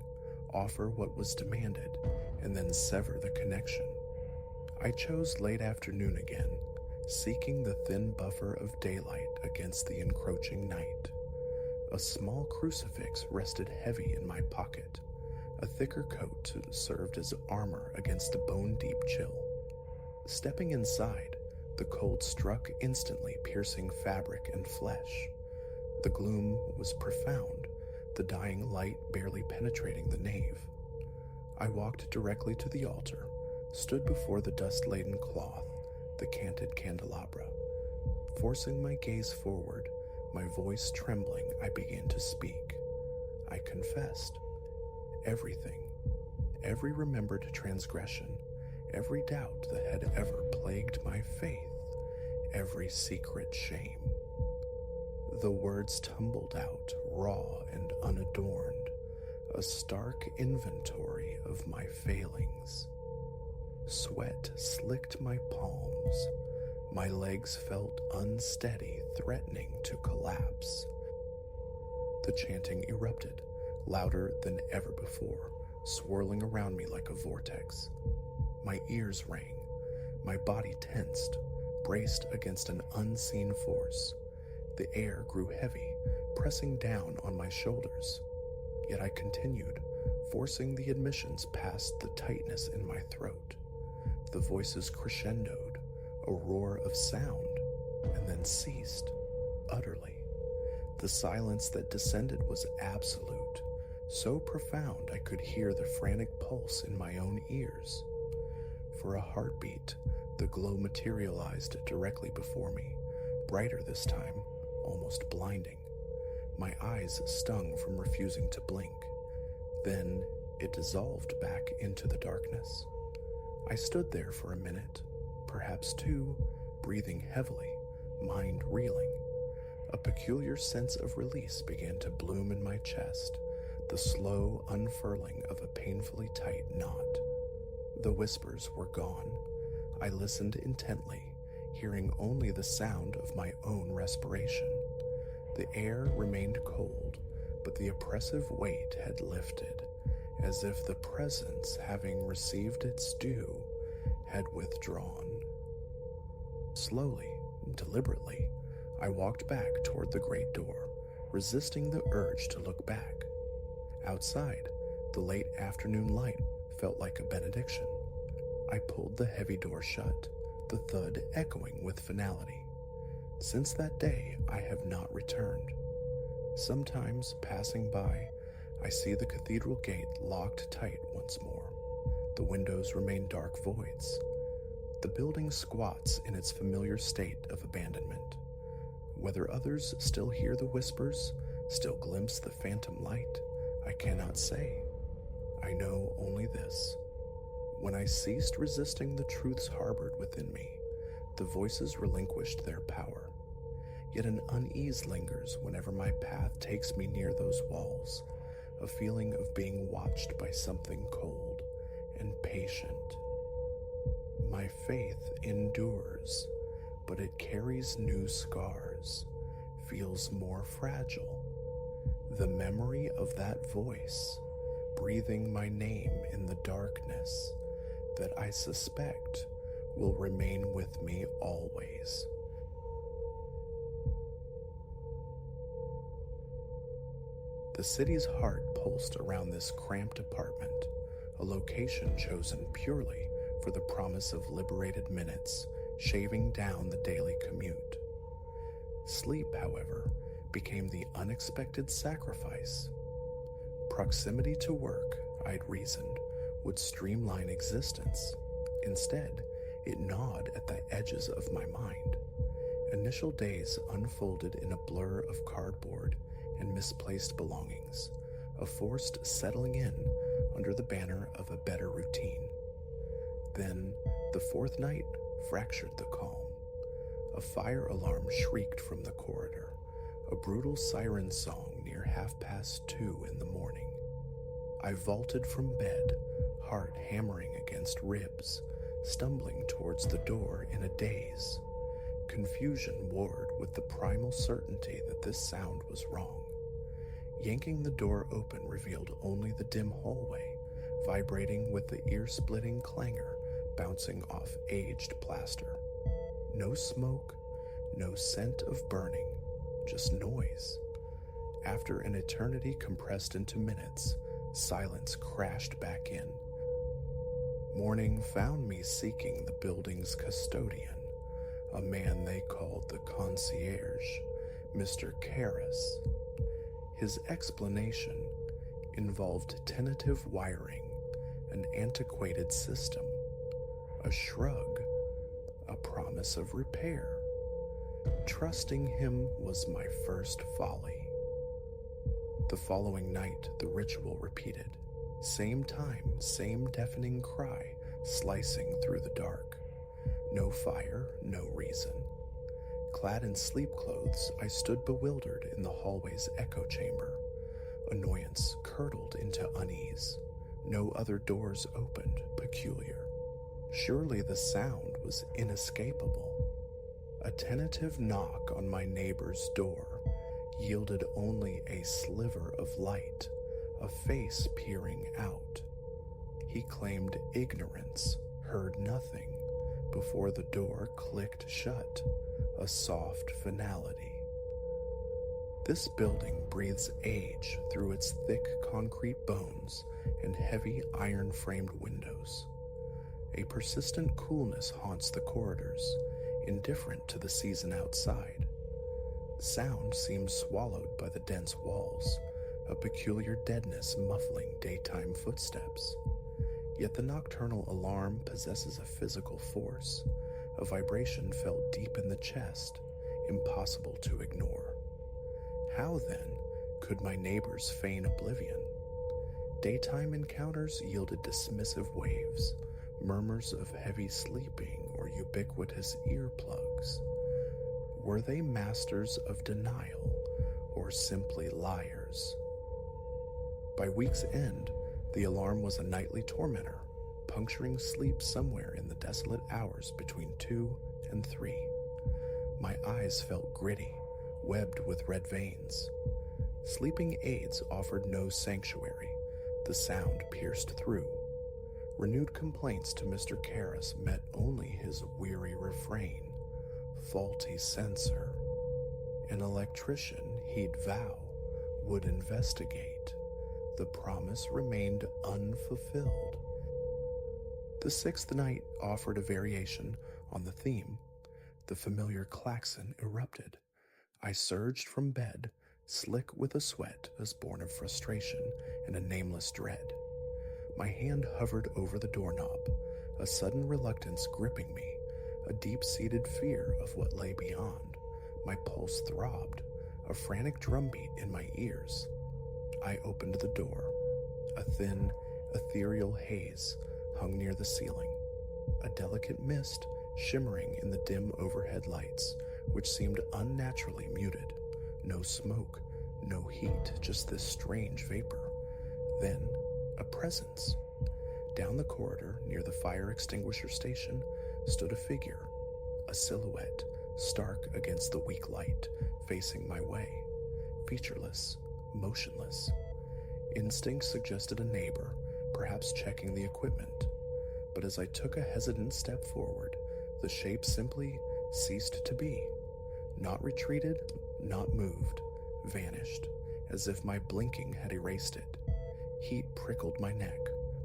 offer what was demanded, and then sever the connection. I chose late afternoon again, seeking the thin buffer of daylight against the encroaching night. A small crucifix rested heavy in my pocket. A thicker coat served as armor against a bone-deep chill. Stepping inside, the cold struck instantly, piercing fabric and flesh. The gloom was profound, the dying light barely penetrating the nave. I walked directly to the altar, stood before the dust-laden cloth, the canted candelabra. Forcing my gaze forward, my voice trembling, I began to speak. I confessed. Everything, every remembered transgression, every doubt that had ever plagued my faith, every secret shame. The words tumbled out, raw and unadorned, a stark inventory of my failings. Sweat slicked my palms. My legs felt unsteady, threatening to collapse. The chanting erupted, louder than ever before, swirling around me like a vortex. My ears rang, my body tensed, braced against an unseen force. The air grew heavy, pressing down on my shoulders. Yet I continued, forcing the admissions past the tightness in my throat. The voices crescendoed, a roar of sound, and then ceased, utterly. The silence that descended was absolute, so profound I could hear the frantic pulse in my own ears. For a heartbeat, the glow materialized directly before me, brighter this time, almost blinding. My eyes stung from refusing to blink. Then it dissolved back into the darkness. I stood there for a minute, perhaps two, breathing heavily, mind reeling. A peculiar sense of release began to bloom in my chest, the slow unfurling of a painfully tight knot. The whispers were gone. I listened intently, hearing only the sound of my own respiration. The air remained cold, but the oppressive weight had lifted, as if the presence, having received its due, had withdrawn. Slowly, deliberately, I walked back toward the great door, resisting the urge to look back. Outside, the late afternoon light felt like a benediction. I pulled the heavy door shut, the thud echoing with finality. Since that day, I have not returned. Sometimes, passing by, I see the cathedral gate locked tight once more. The windows remain dark voids. The building squats in its familiar state of abandonment. Whether others still hear the whispers, still glimpse the phantom light, I cannot say. I know only this. When I ceased resisting the truths harbored within me, the voices relinquished their power. Yet an unease lingers whenever my path takes me near those walls, a feeling of being watched by something cold and patient. My faith endures, but it carries new scars, feels more fragile. The memory of that voice, breathing my name in the darkness, that I suspect will remain with me always. The city's heart pulsed around this cramped apartment, a location chosen purely for the promise of liberated minutes, shaving down the daily commute. Sleep, however, became the unexpected sacrifice. Proximity to work, I'd reasoned, would streamline existence. Instead, it gnawed at the edges of my mind. Initial days unfolded in a blur of cardboard and misplaced belongings, a forced settling in under the banner of a better routine. Then, the fourth night fractured the calm. A fire alarm shrieked from the corridor, a brutal siren song near 2:30 in the morning. I vaulted from bed, heart hammering against ribs, stumbling towards the door in a daze. Confusion warred with the primal certainty that this sound was wrong. Yanking the door open revealed only the dim hallway, vibrating with the ear-splitting clangor bouncing off aged plaster. No smoke, no scent of burning, just noise. After an eternity compressed into minutes, silence crashed back in. Morning found me seeking the building's custodian, a man they called the concierge, Mr. Karras. His explanation involved tentative wiring, an antiquated system, a shrug, a promise of repair. Trusting him was my first folly. The following night, the ritual repeated. Same time, same deafening cry, slicing through the dark. No fire, no reason. Clad in sleep clothes, I stood bewildered in the hallway's echo chamber. Annoyance curdled into unease. No other doors opened, peculiar. Surely the sound was inescapable. A tentative knock on my neighbor's door yielded only a sliver of light, a face peering out. He claimed ignorance, heard nothing, before the door clicked shut, a soft finality. This building breathes age through its thick concrete bones and heavy iron-framed windows. A persistent coolness haunts the corridors, indifferent to the season outside. Sound seems swallowed by the dense walls, a peculiar deadness muffling daytime footsteps. Yet the nocturnal alarm possesses a physical force, a vibration felt deep in the chest, impossible to ignore. How, then, could my neighbors feign oblivion? Daytime encounters yielded dismissive waves, murmurs of heavy sleeping or ubiquitous earplugs. Were they masters of denial or simply liars? By week's end, the alarm was a nightly tormentor, puncturing sleep somewhere in the desolate hours between 2 and 3. My eyes felt gritty, webbed with red veins. Sleeping aids offered no sanctuary. The sound pierced through. Renewed complaints to Mr. Karras met only his weary refrain. Faulty sensor. An electrician, he'd vow, would investigate. The promise remained unfulfilled, The sixth night offered a variation on the theme. The familiar klaxon erupted. I surged from bed, slick with a sweat as born of frustration and a nameless dread. My hand hovered over the doorknob, a sudden reluctance gripping me, a deep-seated fear of what lay beyond. My pulse throbbed, a frantic drumbeat in my ears. I opened the door. A thin, ethereal haze hung near the ceiling, a delicate mist shimmering in the dim overhead lights, which seemed unnaturally muted. No smoke, no heat, just this strange vapor. Then, a presence. Down the corridor, near the fire extinguisher station, stood a figure, a silhouette, stark against the weak light, facing my way. Featureless, motionless. Instinct suggested a neighbor, perhaps checking the equipment. But as I took a hesitant step forward, the shape simply ceased to be. Not retreated, not moved, vanished, as if my blinking had erased it. Heat prickled my neck,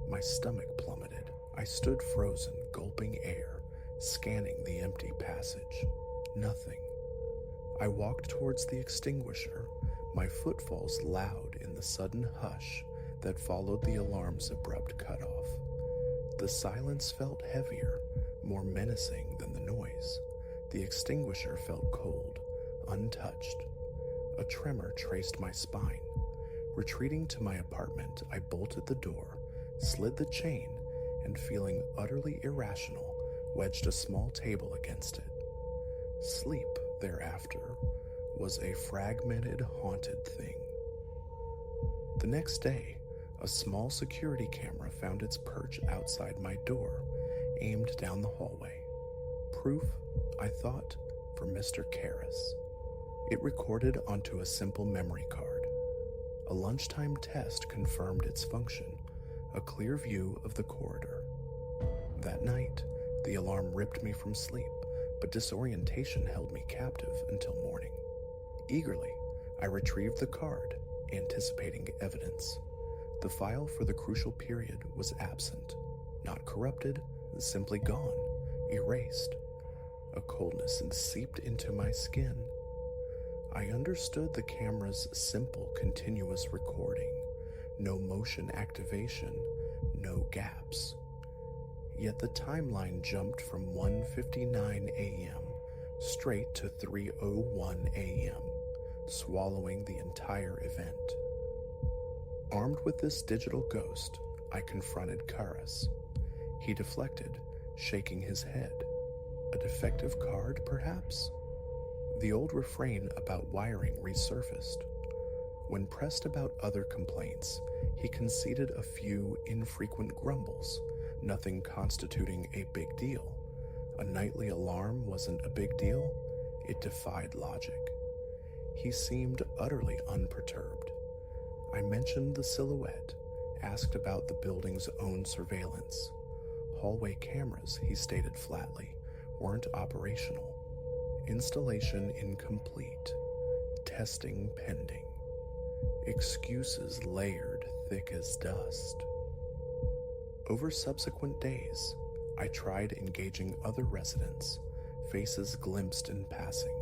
my stomach plummeted. I stood frozen, gulping air, scanning the empty passage. Nothing. I walked towards the extinguisher, my footfalls loud in the sudden hush that followed the alarm's abrupt cutoff. The silence felt heavier, more menacing than the noise. The extinguisher felt cold, untouched. A tremor traced my spine. Retreating to my apartment, I bolted the door, slid the chain, and feeling utterly irrational, wedged a small table against it. Sleep, thereafter, was a fragmented, haunted thing. The next day, a small security camera found its perch outside my door, aimed down the hallway. Proof, I thought, for Mr. Karras. It recorded onto a simple memory card. A lunchtime test confirmed its function, a clear view of the corridor. That night, the alarm ripped me from sleep, but disorientation held me captive until morning. Eagerly, I retrieved the card, anticipating evidence. The file for the crucial period was absent, not corrupted, simply gone, erased. A coldness seeped into my skin. I understood the camera's simple, continuous recording. No motion activation, no gaps. Yet the timeline jumped from 1:59 a.m. straight to 3:01 a.m., swallowing the entire event. Armed with this digital ghost, I confronted Karras. He deflected, shaking his head. A defective card, perhaps? The old refrain about wiring resurfaced. When pressed about other complaints, he conceded a few infrequent grumbles, nothing constituting a big deal. A nightly alarm wasn't a big deal. It defied logic. He seemed utterly unperturbed. I mentioned the silhouette, asked about the building's own surveillance. Hallway cameras, he stated flatly, weren't operational. Installation incomplete. Testing pending. Excuses layered thick as dust. Over subsequent days, I tried engaging other residents, faces glimpsed in passing.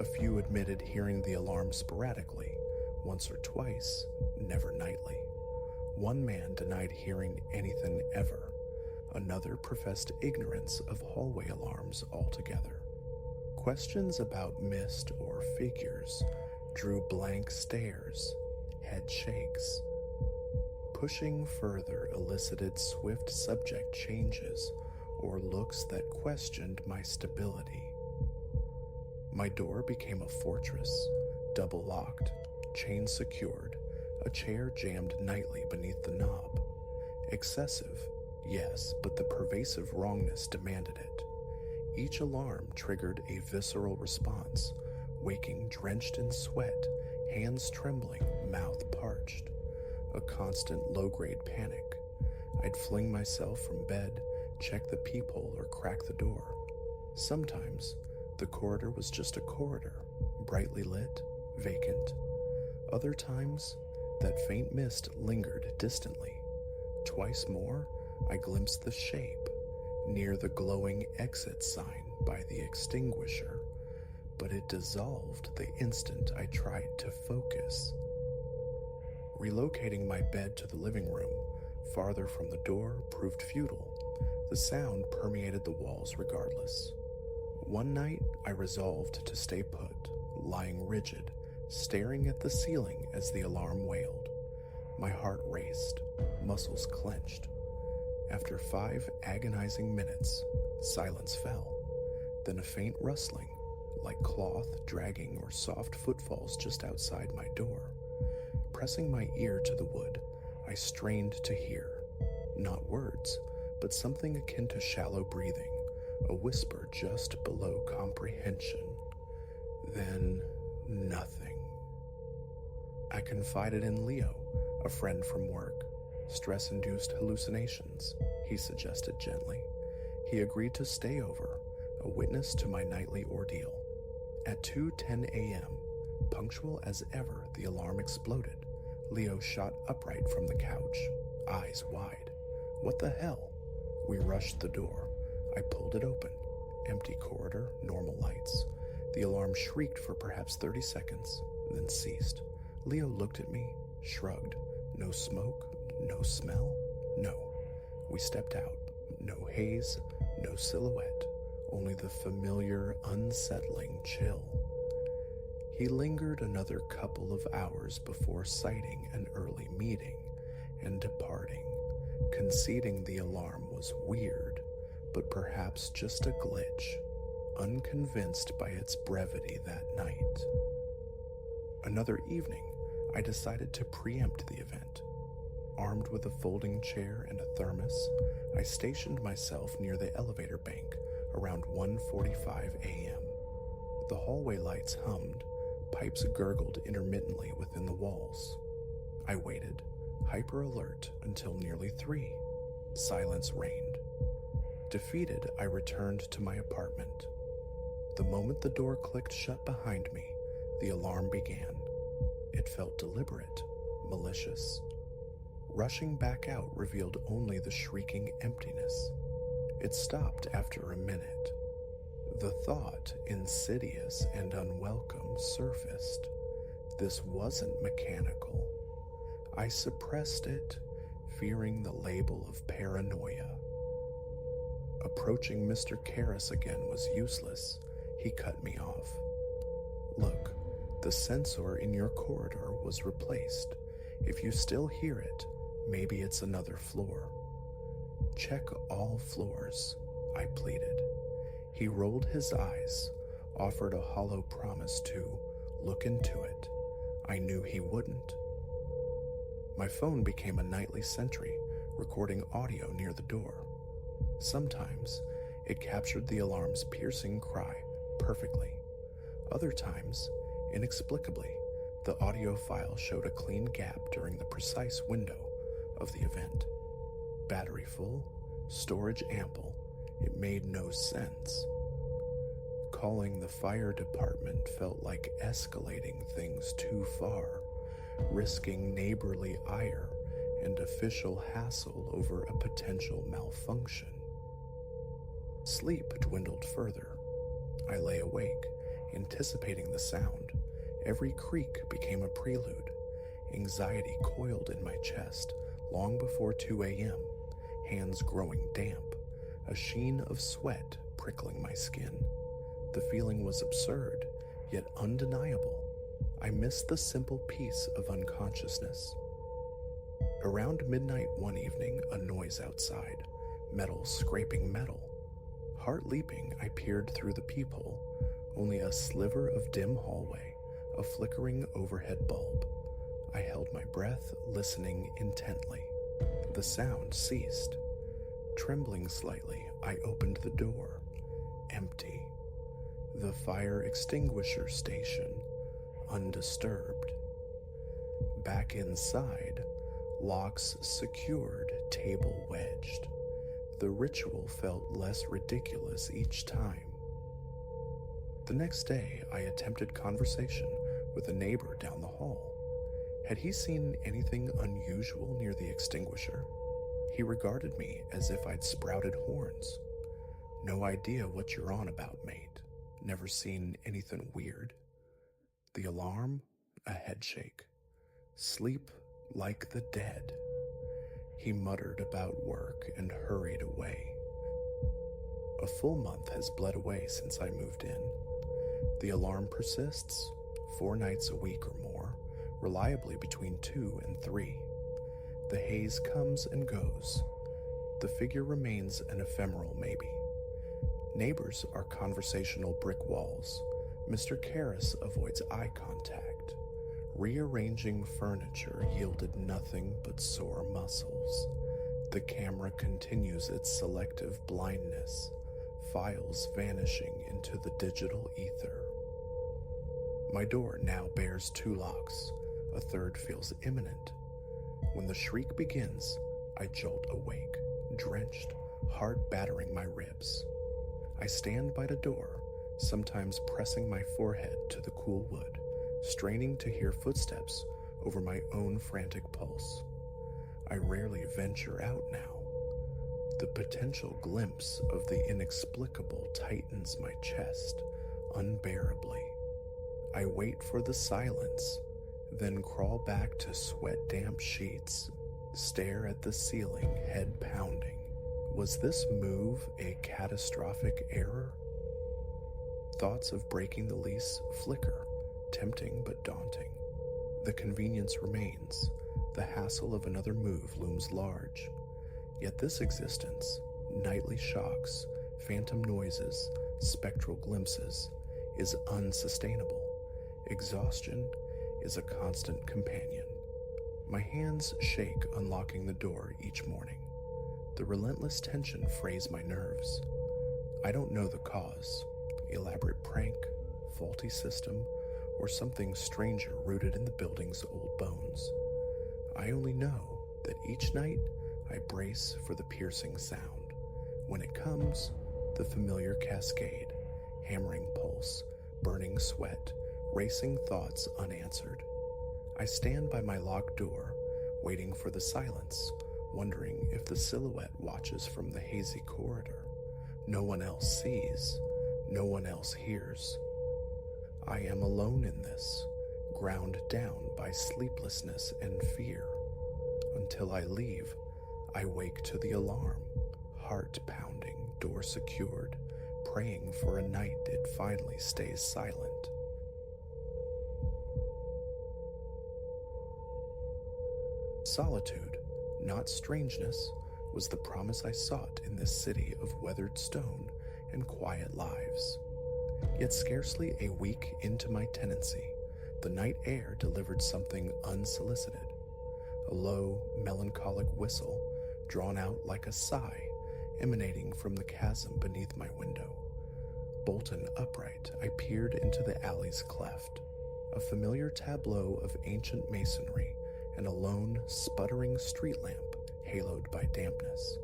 A few admitted hearing the alarm sporadically, once or twice, never nightly. One man denied hearing anything ever. Another professed ignorance of hallway alarms altogether. Questions about mist or figures drew blank stares, head shakes. Pushing further elicited swift subject changes or looks that questioned my stability. My door became a fortress, double locked, chain secured, a chair jammed nightly beneath the knob. Excessive, yes, but the pervasive wrongness demanded it. Each alarm triggered a visceral response, waking drenched in sweat, hands trembling, mouth parched. A constant low-grade panic. I'd fling myself from bed, check the peephole, or crack the door. Sometimes, the corridor was just a corridor, brightly lit, vacant. Other times, that faint mist lingered distantly. Twice more, I glimpsed the shape near the glowing exit sign by the extinguisher, but it dissolved the instant I tried to focus. Relocating my bed to the living room, farther from the door, proved futile. The sound permeated the walls regardless. One night, I resolved to stay put, lying rigid, staring at the ceiling as the alarm wailed. My heart raced, muscles clenched. After 5 agonizing minutes, silence fell. Then a faint rustling, like cloth dragging or soft footfalls just outside my door. Pressing my ear to the wood, I strained to hear. Not words, but something akin to shallow breathing, a whisper just below comprehension. Then, nothing. I confided in Leo, a friend from work. Stress-induced hallucinations, he suggested gently. He agreed to stay over, a witness to my nightly ordeal. At 2:10 a.m., punctual as ever, the alarm exploded. Leo shot upright from the couch, eyes wide. What the hell? We rushed the door. I pulled it open. Empty corridor, normal lights. The alarm shrieked for perhaps 30 seconds, then ceased. Leo looked at me, shrugged. No smoke, no smell, no. We stepped out. No haze, no silhouette, only the familiar, unsettling chill. He lingered another couple of hours before citing an early meeting and departing, conceding the alarm was weird, but perhaps just a glitch, unconvinced by its brevity that night. Another evening, I decided to preempt the event. Armed with a folding chair and a thermos, I stationed myself near the elevator bank around 1:45 a.m. The hallway lights hummed, pipes gurgled intermittently within the walls. I waited, hyper-alert, until nearly 3. Silence reigned. Defeated, I returned to my apartment. The moment the door clicked shut behind me, the alarm began. It felt deliberate, malicious. Rushing back out revealed only the shrieking emptiness. It stopped after a minute. The thought, insidious and unwelcome, surfaced. This wasn't mechanical. I suppressed it, fearing the label of paranoia. Approaching Mr. Karras again was useless. He cut me off. Look, the sensor in your corridor was replaced. If you still hear it, maybe it's another floor. Check all floors, I pleaded. He rolled his eyes, offered a hollow promise to look into it. I knew he wouldn't. My phone became a nightly sentry, recording audio near the door. Sometimes, it captured the alarm's piercing cry perfectly. Other times, inexplicably, the audio file showed a clean gap during the precise window of the event. Battery full, storage ample, it made no sense. Calling the fire department felt like escalating things too far, risking neighborly ire and official hassle over a potential malfunction. Sleep dwindled further. I lay awake, anticipating the sound. Every creak became a prelude. Anxiety coiled in my chest long before 2 a.m., hands growing damp, a sheen of sweat prickling my skin. The feeling was absurd, yet undeniable. I missed the simple peace of unconsciousness. Around midnight one evening, a noise outside, metal scraping metal. Heart leaping, I peered through the peephole, only a sliver of dim hallway, a flickering overhead bulb. I held my breath, listening intently. The sound ceased. Trembling slightly, I opened the door. Empty. The fire extinguisher station, undisturbed. Back inside, locks secured, table wedged. The ritual felt less ridiculous each time. The next day, I attempted conversation with a neighbor down the hall. Had he seen anything unusual near the extinguisher? He regarded me as if I'd sprouted horns. "No idea what you're on about, mate. Never seen anything weird." The alarm? A headshake. "Sleep like the dead." He muttered about work and hurried away. A full month has bled away since I moved in. The alarm persists, 4 nights a week or more, reliably between 2 and 3. The haze comes and goes. The figure remains an ephemeral maybe. Neighbors are conversational brick walls. Mr. Karras avoids eye contact. Rearranging furniture yielded nothing but sore muscles. The camera continues its selective blindness, files vanishing into the digital ether. My door now bears 2 locks. A third feels imminent. When the shriek begins, I jolt awake, drenched, heart battering my ribs. I stand by the door, sometimes pressing my forehead to the cool wood, straining to hear footsteps over my own frantic pulse. I rarely venture out now. The potential glimpse of the inexplicable tightens my chest unbearably. I wait for the silence, then crawl back to sweat-damp sheets, stare at the ceiling, head pounding. Was this move a catastrophic error? Thoughts of breaking the lease flicker, tempting but daunting. The convenience remains. The hassle of another move looms large. Yet this existence, nightly shocks, phantom noises, spectral glimpses, is unsustainable. Exhaustion is a constant companion. My hands shake unlocking the door each morning. The relentless tension frays my nerves. I don't know the cause, elaborate prank, faulty system, or something stranger rooted in the building's old bones. I only know that each night I brace for the piercing sound. When it comes, the familiar cascade, hammering pulse, burning sweat, racing thoughts unanswered. I stand by my locked door, waiting for the silence, wondering if the silhouette watches from the hazy corridor. No one else sees, no one else hears. I am alone in this, ground down by sleeplessness and fear. Until I leave, I wake to the alarm, heart pounding, door secured, praying for a night it finally stays silent. Solitude, not strangeness, was the promise I sought in this city of weathered stone and quiet lives. Yet scarcely a week into my tenancy, the night air delivered something unsolicited. A low, melancholic whistle, drawn out like a sigh, emanating from the chasm beneath my window. Bolted upright, I peered into the alley's cleft. A familiar tableau of ancient masonry and a lone, sputtering street lamp haloed by dampness.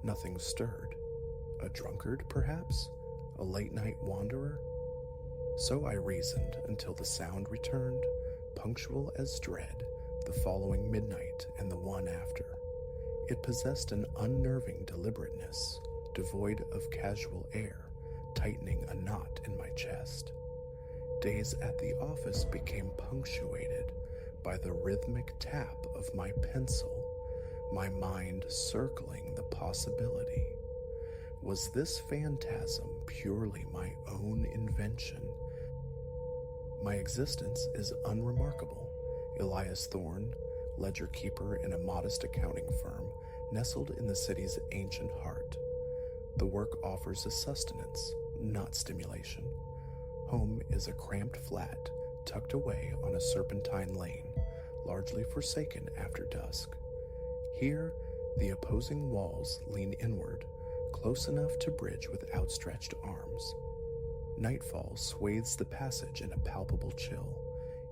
Nothing stirred. A drunkard, perhaps? A late-night wanderer? So I reasoned until the sound returned, punctual as dread, the following midnight and the one after. It possessed an unnerving deliberateness, devoid of casual air, tightening a knot in my chest. Days at the office became punctuated by the rhythmic tap of my pencil, my mind circling the possibility. Was this phantasm purely my own invention? My existence is unremarkable. Elias Thorne, ledger keeper in a modest accounting firm, nestled in the city's ancient heart. The work offers a sustenance, not stimulation. Home is a cramped flat tucked away on a serpentine lane, largely forsaken after dusk. Here, the opposing walls lean inward, close enough to bridge with outstretched arms. Nightfall swathes the passage in a palpable chill,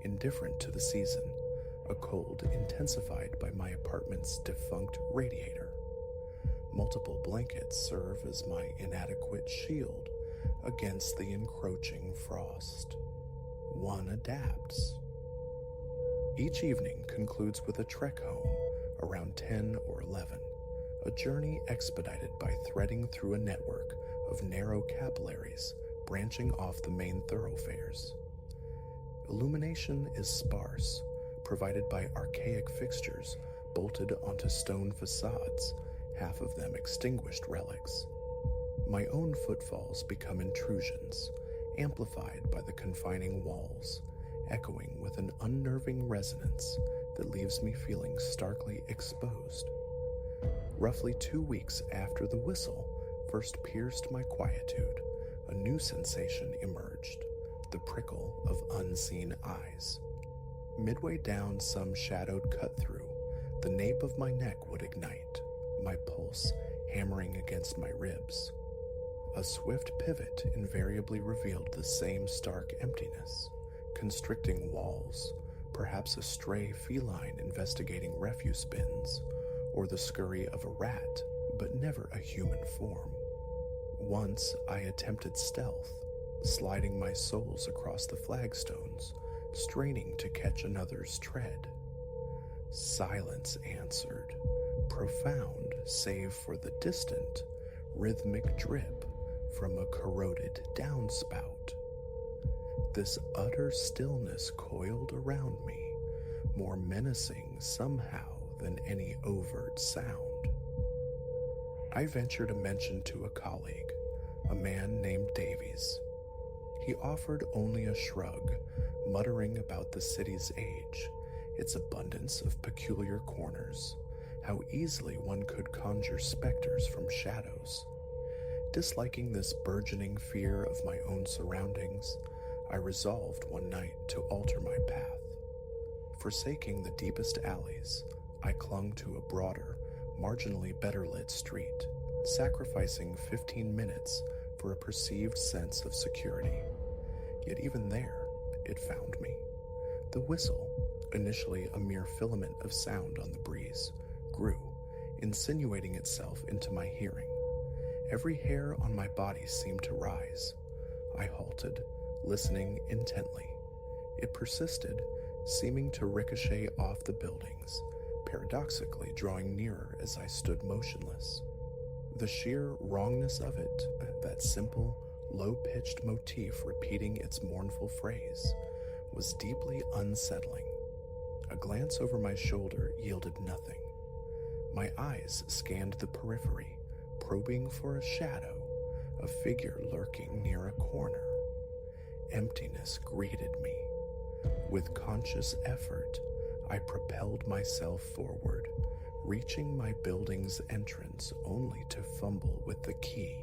indifferent to the season, a cold intensified by my apartment's defunct radiator. Multiple blankets serve as my inadequate shield against the encroaching frost. One adapts. Each evening concludes with a trek home around 10 or 11. a journey expedited by threading through a network of narrow capillaries branching off the main thoroughfares. Illumination is sparse, provided by archaic fixtures bolted onto stone facades, half of them extinguished relics. My own footfalls become intrusions, amplified by the confining walls, echoing with an unnerving resonance that leaves me feeling starkly exposed. Roughly 2 weeks after the whistle first pierced my quietude, a new sensation emerged, the prickle of unseen eyes. Midway down some shadowed cut-through, the nape of my neck would ignite, my pulse hammering against my ribs. A swift pivot invariably revealed the same stark emptiness, constricting walls, perhaps a stray feline investigating refuse bins, or the scurry of a rat, but never a human form. Once I attempted stealth, sliding my soles across the flagstones, straining to catch another's tread. Silence answered, profound save for the distant, rhythmic drip from a corroded downspout. This utter stillness coiled around me, more menacing somehow than any overt sound. I ventured a mention to a colleague, a man named Davies. He offered only a shrug, muttering about the city's age, its abundance of peculiar corners, how easily one could conjure specters from shadows. Disliking this burgeoning fear of my own surroundings, I resolved one night to alter my path. Forsaking the deepest alleys, I clung to a broader, marginally better lit street, sacrificing 15 minutes for a perceived sense of security. Yet even there, it found me. The whistle, initially a mere filament of sound on the breeze, grew, insinuating itself into my hearing. Every hair on my body seemed to rise. I halted, listening intently. It persisted, seeming to ricochet off the buildings, paradoxically drawing nearer as I stood motionless. The sheer wrongness of it, that simple, low-pitched motif repeating its mournful phrase, was deeply unsettling. A glance over my shoulder yielded nothing. My eyes scanned the periphery, probing for a shadow, a figure lurking near a corner. Emptiness greeted me. With conscious effort, I propelled myself forward, reaching my building's entrance only to fumble with the key,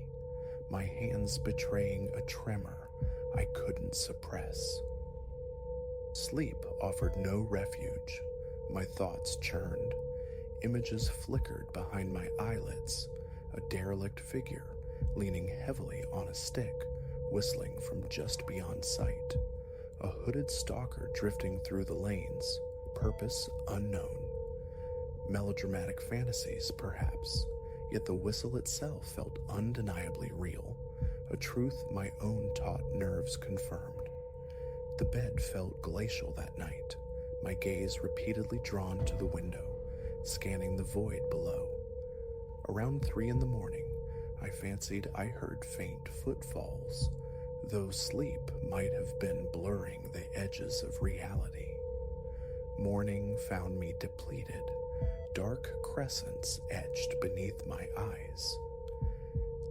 my hands betraying a tremor I couldn't suppress. Sleep offered no refuge. My thoughts churned. Images flickered behind my eyelids, a derelict figure leaning heavily on a stick, whistling from just beyond sight, a hooded stalker drifting through the lanes, purpose unknown. Melodramatic fantasies, perhaps, yet the whistle itself felt undeniably real, a truth my own taut nerves confirmed. The bed felt glacial that night, my gaze repeatedly drawn to the window, scanning the void below. Around 3 a.m, I fancied I heard faint footfalls, though sleep might have been blurring the edges of reality. Morning found me depleted, dark crescents etched beneath my eyes.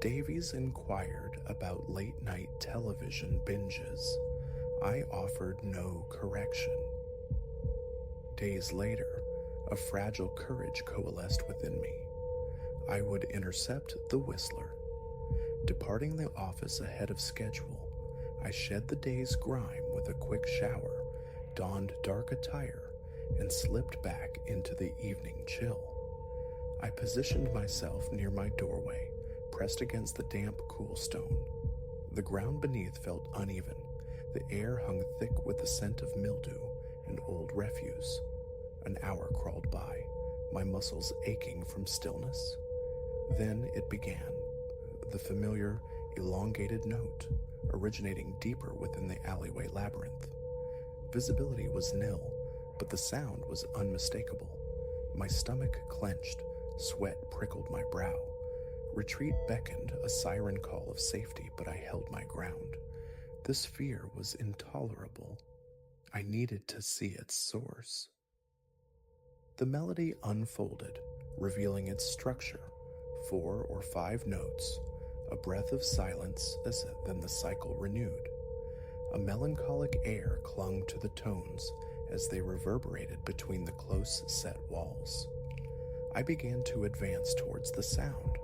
Davies inquired about late-night television binges. I offered no correction. Days later, a fragile courage coalesced within me. I would intercept the whistler. Departing the office ahead of schedule, I shed the day's grime with a quick shower, donned dark attire, and slipped back into the evening chill. I positioned myself near my doorway, pressed against the damp, cool stone. The ground beneath felt uneven. The air hung thick with the scent of mildew and old refuse. An hour crawled by, my muscles aching from stillness. Then it began, the familiar, elongated note, originating deeper within the alleyway labyrinth. Visibility was nil, but the sound was unmistakable. My stomach clenched, Sweat prickled my brow. Retreat beckoned, a siren call of safety, but I held my ground. This fear was intolerable. I needed to see its source. The melody unfolded, revealing its structure: 4 or 5 notes, a breath of silence, then the cycle renewed. A melancholic air clung to the tones as they reverberated between the close-set walls. I began to advance towards the sound,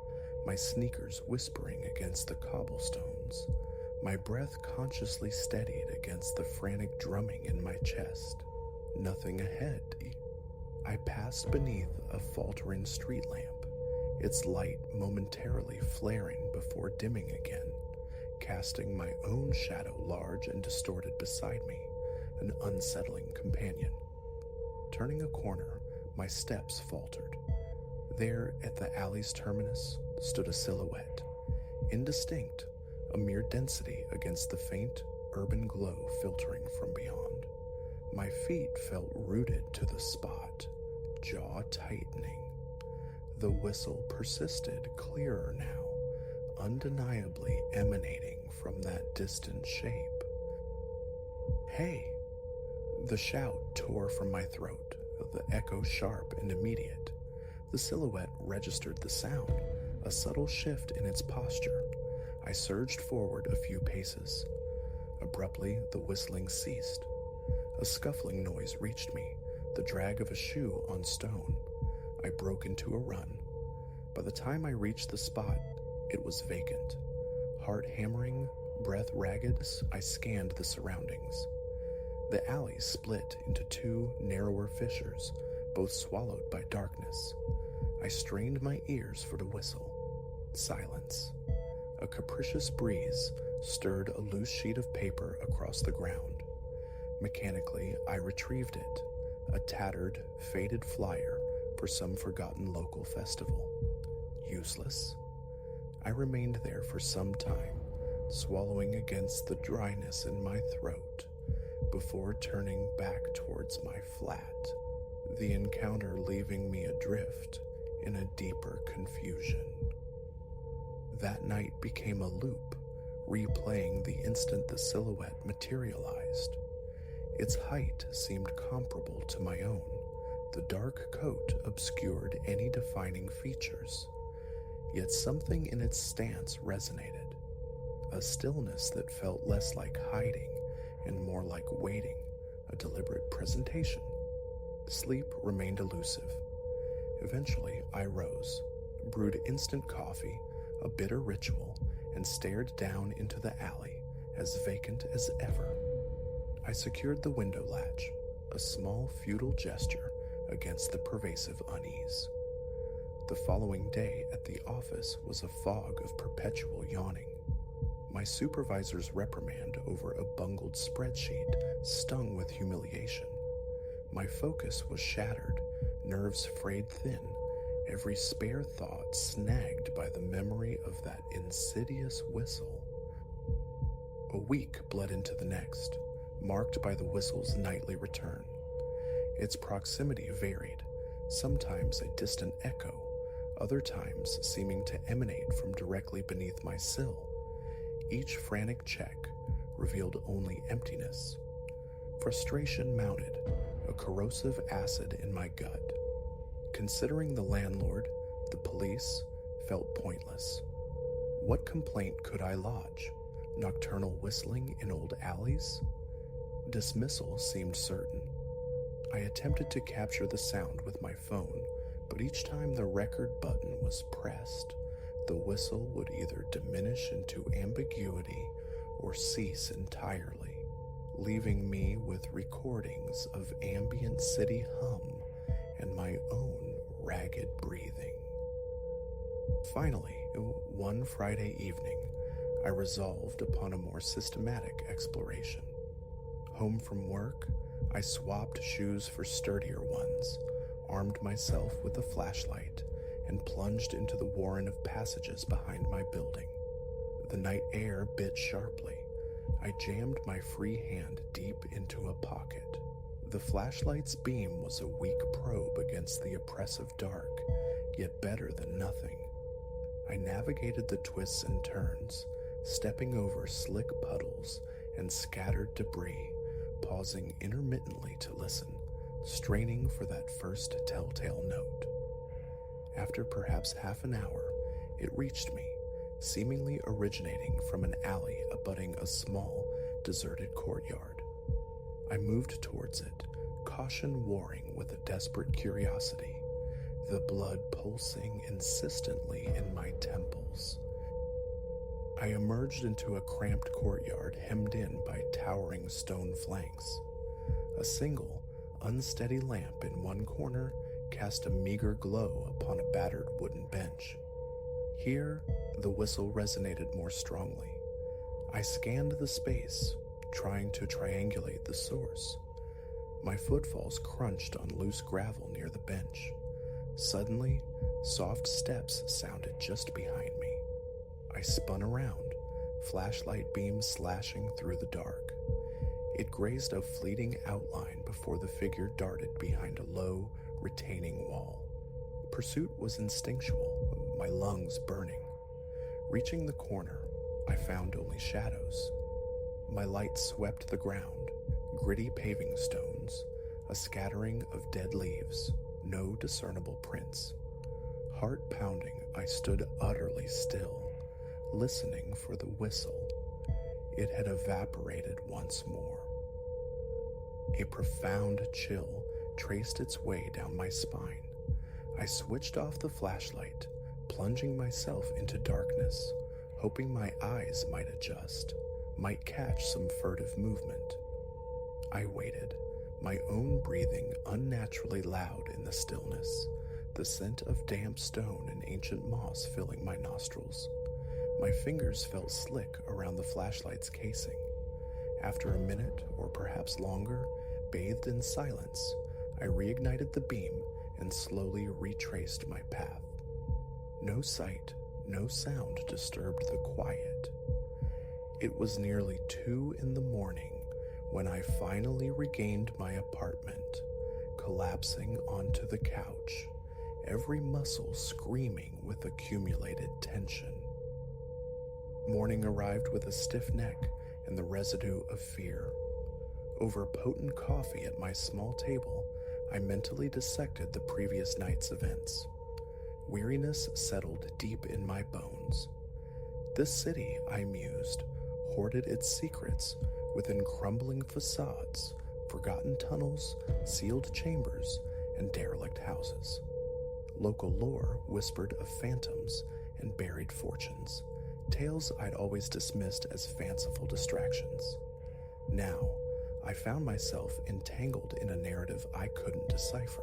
my sneakers whispering against the cobblestones, my breath consciously steadied against the frantic drumming in my chest. Nothing ahead. I passed beneath a faltering street lamp, its light momentarily flaring before dimming again, casting my own shadow large and distorted beside me, an unsettling companion. Turning a corner, my steps faltered. There, at the alley's terminus, stood a silhouette, indistinct, a mere density against the faint, urban glow filtering from beyond. My feet felt rooted to the spot, jaw tightening. The whistle persisted, clearer now, undeniably emanating from that distant shape. "Hey!" The shout tore from my throat, the echo sharp and immediate. The silhouette registered the sound, a subtle shift in its posture. I surged forward a few paces. Abruptly, the whistling ceased. A scuffling noise reached me, the drag of a shoe on stone. I broke into a run. By the time I reached the spot, it was vacant. Heart hammering, breath ragged, I scanned the surroundings. The alley split into 2 narrower fissures, both swallowed by darkness. I strained my ears for the whistle. Silence. A capricious breeze stirred a loose sheet of paper across the ground. Mechanically, I retrieved it, a tattered, faded flyer for some forgotten local festival. Useless. I remained there for some time, swallowing against the dryness in my throat, before turning back towards my flat, the encounter leaving me adrift in a deeper confusion. That night became a loop, replaying the instant the silhouette materialized. Its height seemed comparable to my own. The dark coat obscured any defining features, yet something in its stance resonated, a stillness that felt less like hiding and more like waiting, a deliberate presentation. Sleep remained elusive. Eventually, I rose, brewed instant coffee, a bitter ritual, and stared down into the alley, as vacant as ever. I secured the window latch, a small futile gesture against the pervasive unease. The following day at the office was a fog of perpetual yawning. My supervisor's reprimand over a bungled spreadsheet stung with humiliation. My focus was shattered, nerves frayed thin, every spare thought snagged by the memory of that insidious whistle. A week bled into the next, marked by the whistle's nightly return. Its proximity varied, sometimes a distant echo, other times seeming to emanate from directly beneath my sill. Each frantic check revealed only emptiness. Frustration mounted, a corrosive acid in my gut. Considering the landlord, the police, felt pointless. What complaint could I lodge? Nocturnal whistling in old alleys? Dismissal seemed certain. I attempted to capture the sound with my phone, but each time the record button was pressed, the whistle would either diminish into ambiguity or cease entirely, leaving me with recordings of ambient city hum and my own ragged breathing. Finally, one Friday evening, I resolved upon a more systematic exploration. Home from work, I swapped shoes for sturdier ones, armed myself with a flashlight, and plunged into the warren of passages behind my building. The night air bit sharply. I jammed my free hand deep into a pocket. The flashlight's beam was a weak probe against the oppressive dark, yet better than nothing. I navigated the twists and turns, stepping over slick puddles and scattered debris, pausing intermittently to listen, straining for that first telltale note. After perhaps half an hour, it reached me, seemingly originating from an alley abutting a small, deserted courtyard. I moved towards it, caution warring with a desperate curiosity, the blood pulsing insistently in my temples. I emerged into a cramped courtyard hemmed in by towering stone flanks. A single, unsteady lamp in one corner cast a meager glow upon a battered wooden bench. Here, the whistle resonated more strongly. I scanned the space, trying to triangulate the source. My footfalls crunched on loose gravel near the bench. Suddenly, soft steps sounded just behind me. I spun around, flashlight beams slashing through the dark. It grazed a fleeting outline before the figure darted behind a low, retaining wall. Pursuit was instinctual, my lungs burning. Reaching the corner, I found only shadows. My light swept the ground, gritty paving stones, a scattering of dead leaves, no discernible prints. Heart pounding, I stood utterly still, listening for the whistle. It had evaporated once more. A profound chill traced its way down my spine. I switched off the flashlight, plunging myself into darkness, hoping my eyes might adjust, might catch some furtive movement. I waited, my own breathing unnaturally loud in the stillness, the scent of damp stone and ancient moss filling my nostrils. My fingers felt slick around the flashlight's casing. After a minute, or perhaps longer, bathed in silence, I reignited the beam and slowly retraced my path. No sight, no sound disturbed the quiet. It was nearly 2 a.m. when I finally regained my apartment, collapsing onto the couch, every muscle screaming with accumulated tension. Morning arrived with a stiff neck and the residue of fear. Over potent coffee at my small table, I mentally dissected the previous night's events. Weariness settled deep in my bones. This city, I mused, hoarded its secrets within crumbling facades, forgotten tunnels, sealed chambers, and derelict houses. Local lore whispered of phantoms and buried fortunes, tales I'd always dismissed as fanciful distractions. Now, I found myself entangled in a narrative I couldn't decipher.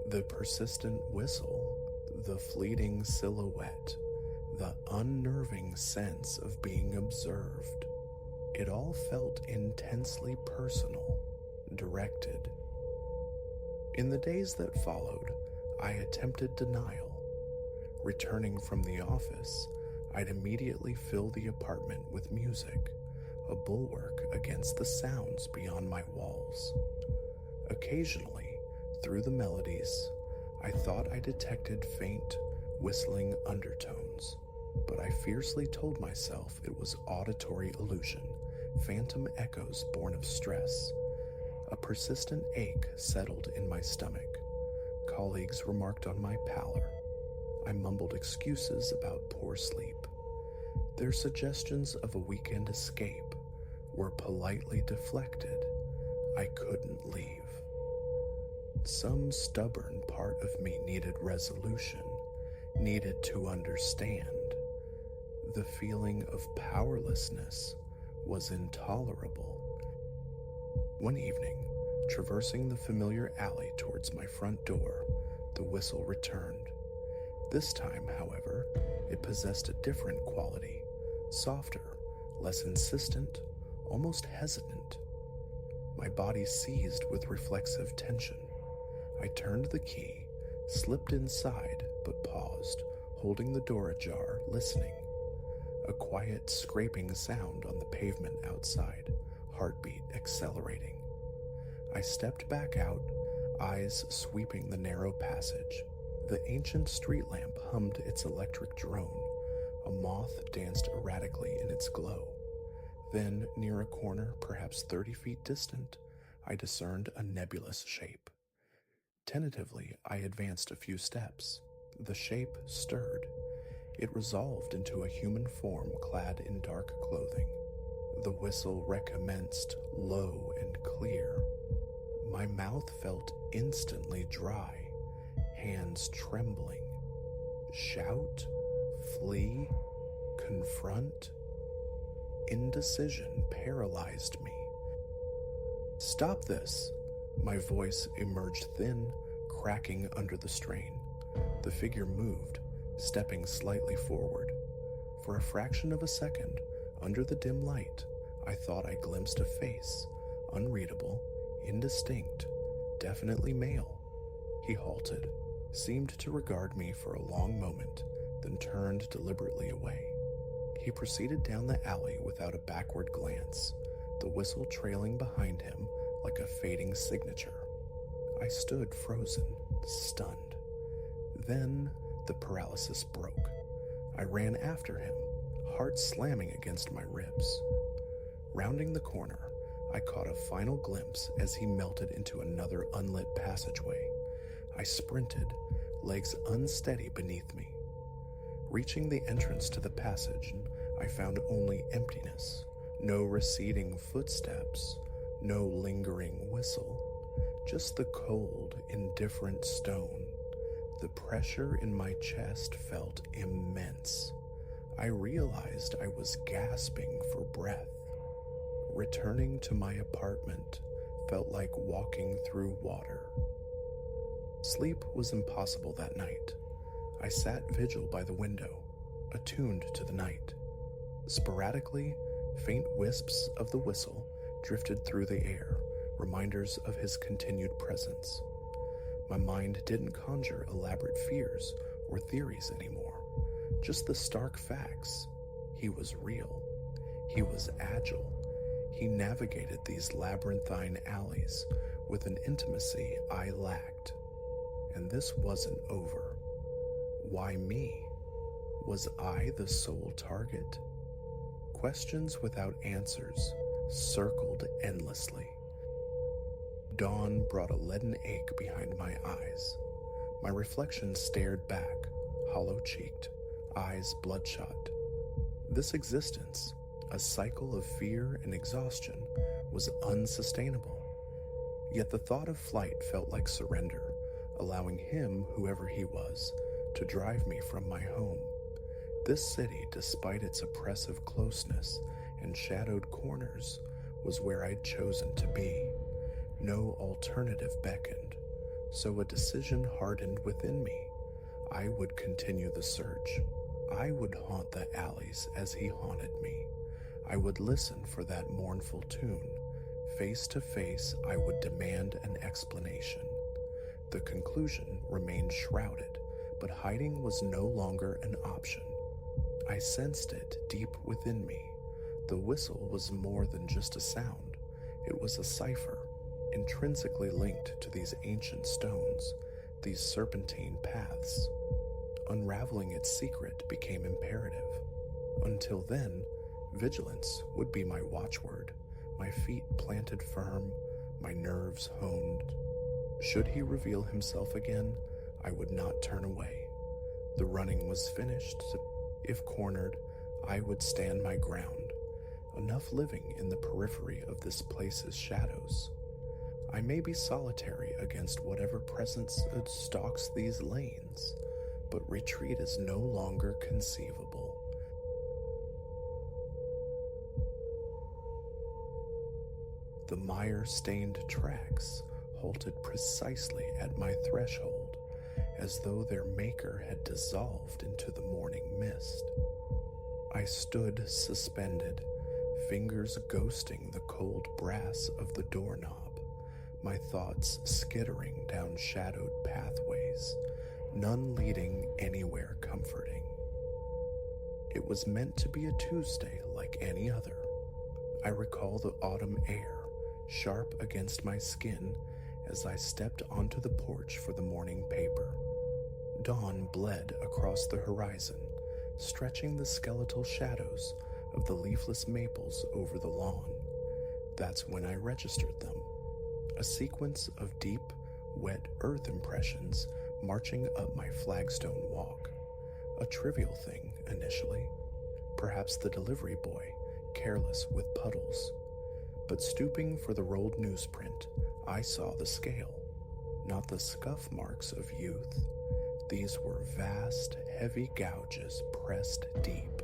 The persistent whistle, the fleeting silhouette, the unnerving sense of being observed. It all felt intensely personal, directed. In the days that followed, I attempted denial. Returning from the office, I'd immediately fill the apartment with music, a bulwark against the sounds beyond my walls. Occasionally, through the melodies, I thought I detected faint, whistling undertones, but I fiercely told myself it was auditory illusion, phantom echoes born of stress. A persistent ache settled in my stomach. Colleagues remarked on my pallor. I mumbled excuses about poor sleep. Their suggestions of a weekend escape were politely deflected. I couldn't leave. Some stubborn part of me needed resolution, needed to understand. The feeling of powerlessness was intolerable. One evening, traversing the familiar alley towards my front door, the whistle returned. This time, however, it possessed a different quality, softer, less insistent, almost hesitant. My body seized with reflexive tension. I turned the key, slipped inside, but paused, holding the door ajar, listening. A quiet scraping sound on the pavement outside, heartbeat accelerating. I stepped back out, eyes sweeping the narrow passage. The ancient street lamp hummed its electric drone. A moth danced erratically in its glow. Then, near a corner, perhaps 30 feet distant, I discerned a nebulous shape. Tentatively, I advanced a few steps. The shape stirred. It resolved into a human form clad in dark clothing. The whistle recommenced, low and clear. My mouth felt instantly dry, hands trembling. Shout? Flee? Confront? Indecision paralyzed me. "Stop this!" My voice emerged thin, cracking under the strain. The figure moved, stepping slightly forward. For a fraction of a second, under the dim light, I thought I glimpsed a face, unreadable, indistinct, definitely male. He halted, seemed to regard me for a long moment, then turned deliberately away. He proceeded down the alley without a backward glance, the whistle trailing behind him like a fading signature. I stood frozen, stunned. Then the paralysis broke. I ran after him, heart slamming against my ribs. Rounding the corner, I caught a final glimpse as he melted into another unlit passageway. I sprinted, legs unsteady beneath me. Reaching the entrance to the passage, I found only emptiness. No receding footsteps, no lingering whistle, just the cold, indifferent stone. The pressure in my chest felt immense. I realized I was gasping for breath. Returning to my apartment felt like walking through water. Sleep was impossible that night. I sat vigil by the window, attuned to the night. Sporadically, faint wisps of the whistle drifted through the air, reminders of his continued presence. My mind didn't conjure elaborate fears or theories anymore, just the stark facts. He was real. He was agile. He navigated these labyrinthine alleys with an intimacy I lacked. And this wasn't over. Why me? Was I the sole target? Questions without answers circled endlessly. Dawn brought a leaden ache behind my eyes. My reflection stared back, hollow-cheeked, eyes bloodshot. This existence, a cycle of fear and exhaustion, was unsustainable. Yet the thought of flight felt like surrender, allowing him, whoever he was, to drive me from my home. This city, despite its oppressive closeness and shadowed corners, was where I'd chosen to be. No alternative beckoned, so a decision hardened within me. I would continue the search. I would haunt the alleys as he haunted me. I would listen for that mournful tune. Face to face, I would demand an explanation. The conclusion remained shrouded, but hiding was no longer an option. I sensed it deep within me. The whistle was more than just a sound. It was a cipher, intrinsically linked to these ancient stones, these serpentine paths. Unraveling its secret became imperative. Until then, vigilance would be my watchword, my feet planted firm, my nerves honed. Should he reveal himself again, I would not turn away. The running was finished. If cornered, I would stand my ground. Enough living in the periphery of this place's shadows. I may be solitary against whatever presence stalks these lanes, but retreat is no longer conceivable. The mire-stained tracks halted precisely at my threshold, as though their maker had dissolved into the morning mist. I stood suspended, fingers ghosting the cold brass of the doorknob, my thoughts skittering down shadowed pathways, none leading anywhere comforting. It was meant to be a Tuesday like any other. I recall the autumn air, sharp against my skin, as I stepped onto the porch for the morning paper. Dawn bled across the horizon, stretching the skeletal shadows of the leafless maples over the lawn. That's when I registered them. A sequence of deep, wet earth impressions marching up my flagstone walk. A trivial thing, initially. Perhaps the delivery boy, careless with puddles. But stooping for the rolled newsprint, I saw the scale. Not the scuff marks of youth. These were vast, heavy gouges pressed deep,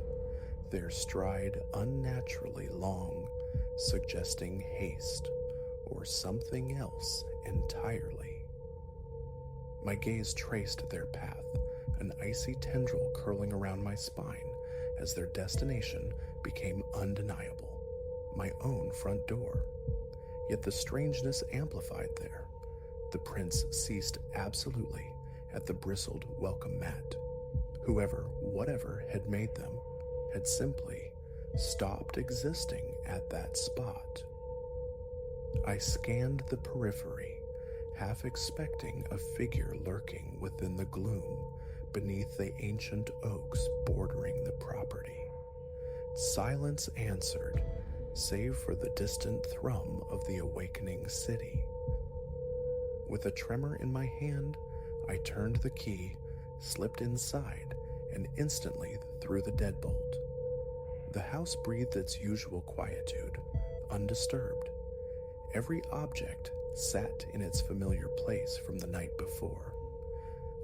their stride unnaturally long, suggesting haste or something else entirely. My gaze traced their path, an icy tendril curling around my spine as their destination became undeniable, my own front door. Yet the strangeness amplified there. The prints ceased absolutely at the bristled welcome mat. Whoever, whatever had made them, had simply stopped existing at that spot. I scanned the periphery, half expecting a figure lurking within the gloom beneath the ancient oaks bordering the property. Silence answered, save for the distant thrum of the awakening city. With a tremor in my hand, I turned the key, slipped inside, and instantly threw the deadbolt. The house breathed its usual quietude, undisturbed. Every object sat in its familiar place from the night before.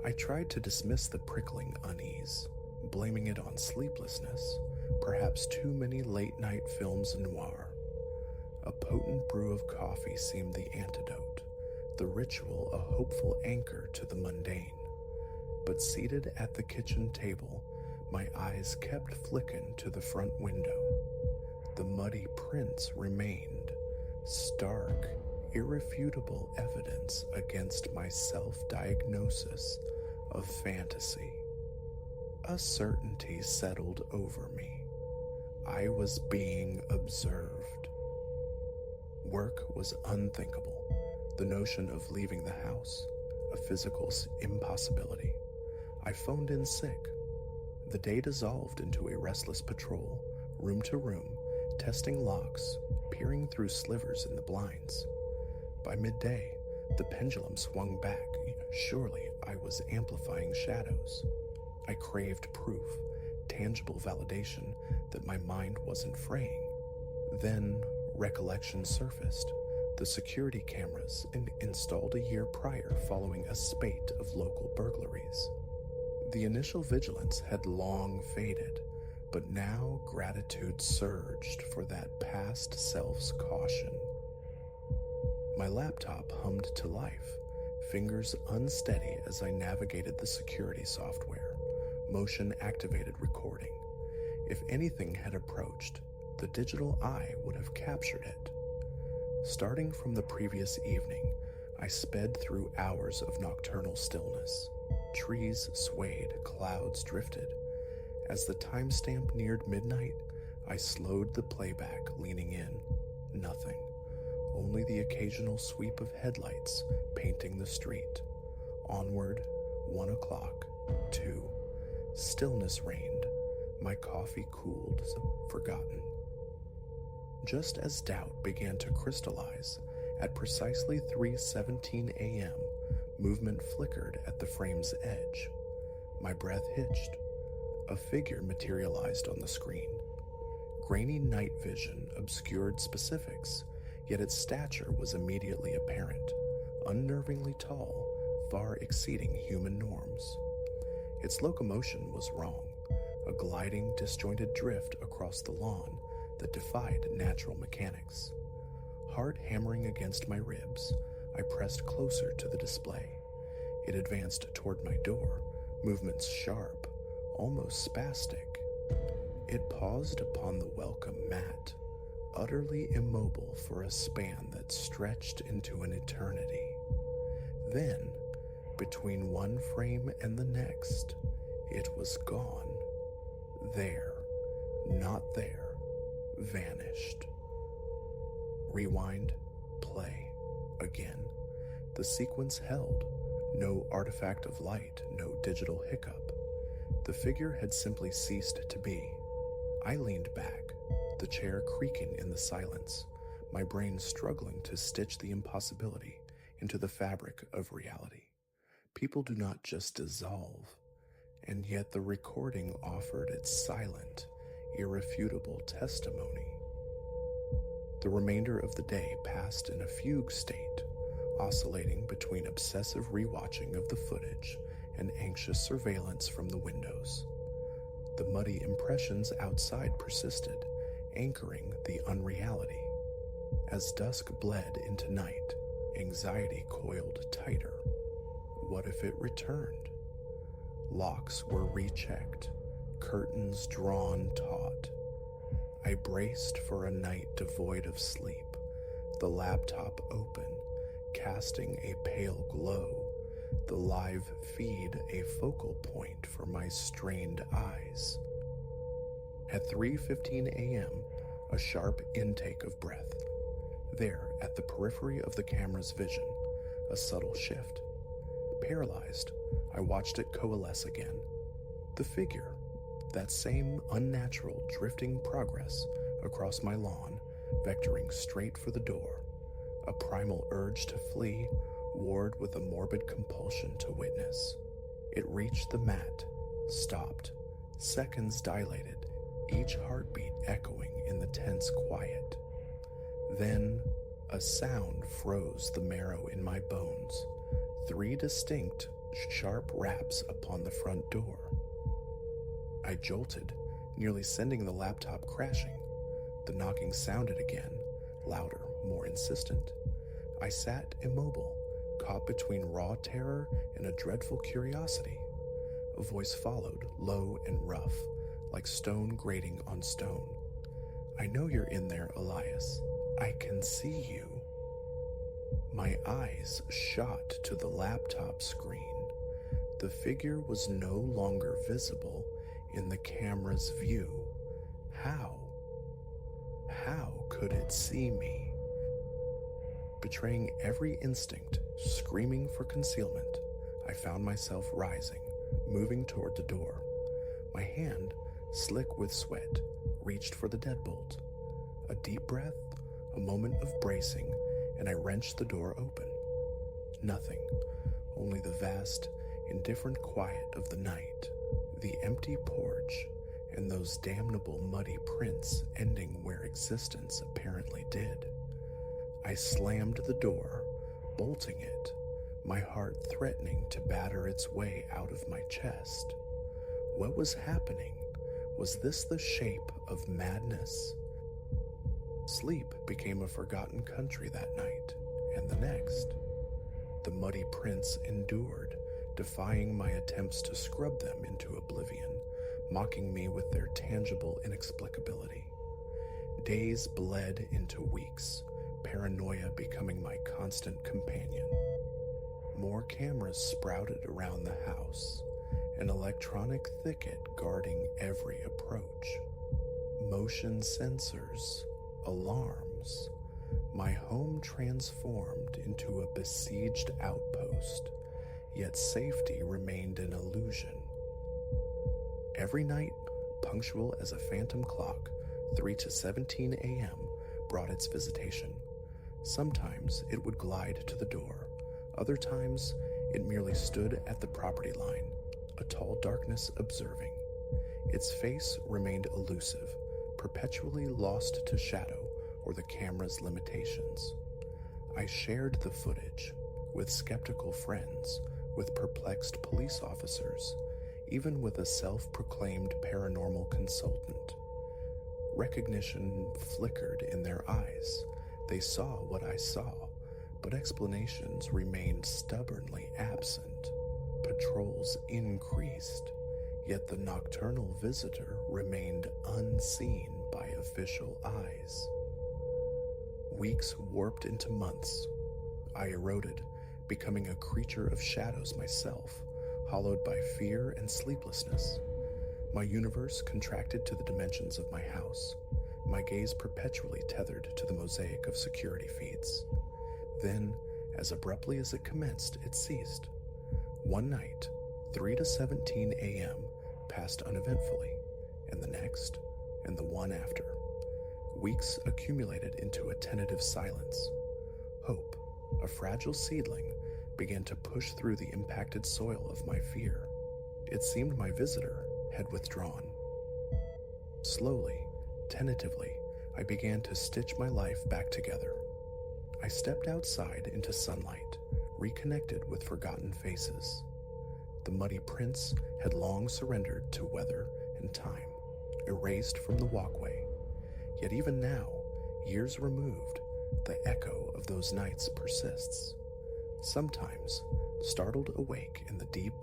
I tried to dismiss the prickling unease, blaming it on sleeplessness, perhaps too many late-night films noir. A potent brew of coffee seemed the antidote, the ritual a hopeful anchor to the mundane. But seated at the kitchen table, my eyes kept flicking to the front window. The muddy prints remained, stark, irrefutable evidence against my self-diagnosis of fantasy. A certainty settled over me. I was being observed. Work was unthinkable. The notion of leaving the house, a physical impossibility. I phoned in sick. The day dissolved into a restless patrol, room to room, testing locks, peering through slivers in the blinds. By midday, the pendulum swung back. Surely I was amplifying shadows. I craved proof, tangible validation that my mind wasn't fraying. Then recollection surfaced. The security cameras installed a year prior following a spate of local burglaries. The initial vigilance had long faded, but now gratitude surged for that past self's caution. My laptop hummed to life, fingers unsteady as I navigated the security software, motion-activated recording. If anything had approached, the digital eye would have captured it. Starting from the previous evening, I sped through hours of nocturnal stillness. Trees swayed, clouds drifted. As the timestamp neared midnight, I slowed the playback, leaning in. Nothing. Only the occasional sweep of headlights painting the street. Onward, 1 o'clock, 2. Stillness reigned. My coffee cooled, forgotten. Just as doubt began to crystallize, at precisely 3:17 a.m., movement flickered at the frame's edge. My breath hitched. A figure materialized on the screen. Grainy night vision obscured specifics, yet its stature was immediately apparent, unnervingly tall, far exceeding human norms. Its locomotion was wrong, a gliding, disjointed drift across the lawn that defied natural mechanics. Heart hammering against my ribs, I pressed closer to the display. It advanced toward my door, movements sharp, almost spastic. It paused upon the welcome mat, utterly immobile for a span that stretched into an eternity. Then, between one frame and the next, it was gone. There, not there, vanished. Rewind, play, again. The sequence held. No artifact of light, no digital hiccup. The figure had simply ceased to be. I leaned back, the chair creaking in the silence, my brain struggling to stitch the impossibility into the fabric of reality. People do not just dissolve, and yet the recording offered its silent, irrefutable testimony. The remainder of the day passed in a fugue state, oscillating between obsessive rewatching of the footage and anxious surveillance from the windows. The muddy impressions outside persisted, anchoring the unreality. As dusk bled into night, anxiety coiled tighter. What if it returned? Locks were rechecked, curtains drawn taut. I braced for a night devoid of sleep, the laptop open, casting a pale glow, the live feed a focal point for my strained eyes. At 3:15 a.m., a sharp intake of breath. There, at the periphery of the camera's vision, a subtle shift. Paralyzed, I watched it coalesce again. The figure, that same unnatural drifting progress across my lawn, vectoring straight for the door, a primal urge to flee, warred with a morbid compulsion to witness. It reached the mat, stopped, seconds dilated, each heartbeat echoing in the tense quiet. Then, a sound froze the marrow in my bones. 3 distinct, sharp raps upon the front door. I jolted, nearly sending the laptop crashing. The knocking sounded again, louder, more insistent. I sat immobile, caught between raw terror and a dreadful curiosity. A voice followed, low and rough, like stone grating on stone. "I know you're in there, Elias. I can see you." My eyes shot to the laptop screen. The figure was no longer visible in the camera's view. How could it see me? Betraying every instinct, screaming for concealment, I found myself rising, moving toward the door. My hand, slick with sweat, reached for the deadbolt. A deep breath, a moment of bracing, and I wrenched the door open. Nothing, only the vast, indifferent quiet of the night, the empty porch, and those damnable muddy prints ending where existence apparently did. I slammed the door, bolting it, my heart threatening to batter its way out of my chest. What was happening? Was this the shape of madness? Sleep became a forgotten country that night, and the next. The muddy prints endured, defying my attempts to scrub them into oblivion, mocking me with their tangible inexplicability. Days bled into weeks, paranoia becoming my constant companion. More cameras sprouted around the house, an electronic thicket guarding every approach. Motion sensors, alarms. My home transformed into a besieged outpost, yet safety remained an illusion. Every night, punctual as a phantom clock, 3 to 17 a.m. brought its visitation. Sometimes it would glide to the door. Other times, it merely stood at the property line, a tall darkness observing. Its face remained elusive, perpetually lost to shadow or the camera's limitations. I shared the footage with skeptical friends, with perplexed police officers, even with a self-proclaimed paranormal consultant. Recognition flickered in their eyes. They saw what I saw, but explanations remained stubbornly absent. Patrols increased, yet the nocturnal visitor remained unseen by official eyes. Weeks warped into months. I eroded, becoming a creature of shadows myself, hollowed by fear and sleeplessness. My universe contracted to the dimensions of my house, my gaze perpetually tethered to the mosaic of security feeds. Then, as abruptly as it commenced, it ceased. One night, 3 to 17 a.m. passed uneventfully, and the next, and the one after. Weeks accumulated into a tentative silence. Hope, a fragile seedling, began to push through the impacted soil of my fear. It seemed my visitor had withdrawn. Slowly, tentatively, I began to stitch my life back together. I stepped outside into sunlight, reconnected with forgotten faces. The muddy prints had long surrendered to weather and time, erased from the walkway. Yet even now, years removed, the echo of those nights persists. Sometimes, startled awake in the deep,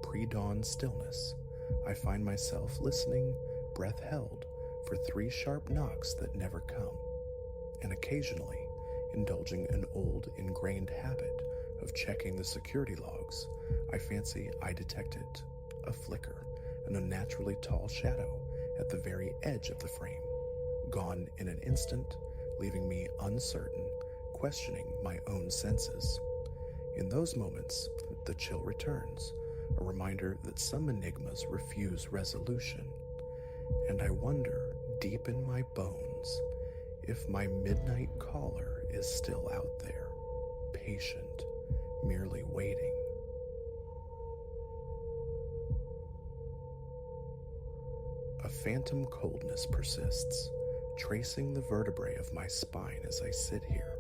pre-dawn stillness, I find myself listening, breath held, for 3 sharp knocks that never come, and occasionally indulging an old, ingrained habit of checking the security logs. I fancy I detected a flicker, an unnaturally tall shadow at the very edge of the frame, gone in an instant, leaving me uncertain, questioning my own senses. In those moments, the chill returns, a reminder that some enigmas refuse resolution, and I wonder, deep in my bones, if my midnight caller is still out there, patient, merely waiting. A phantom coldness persists, tracing the vertebrae of my spine as I sit here,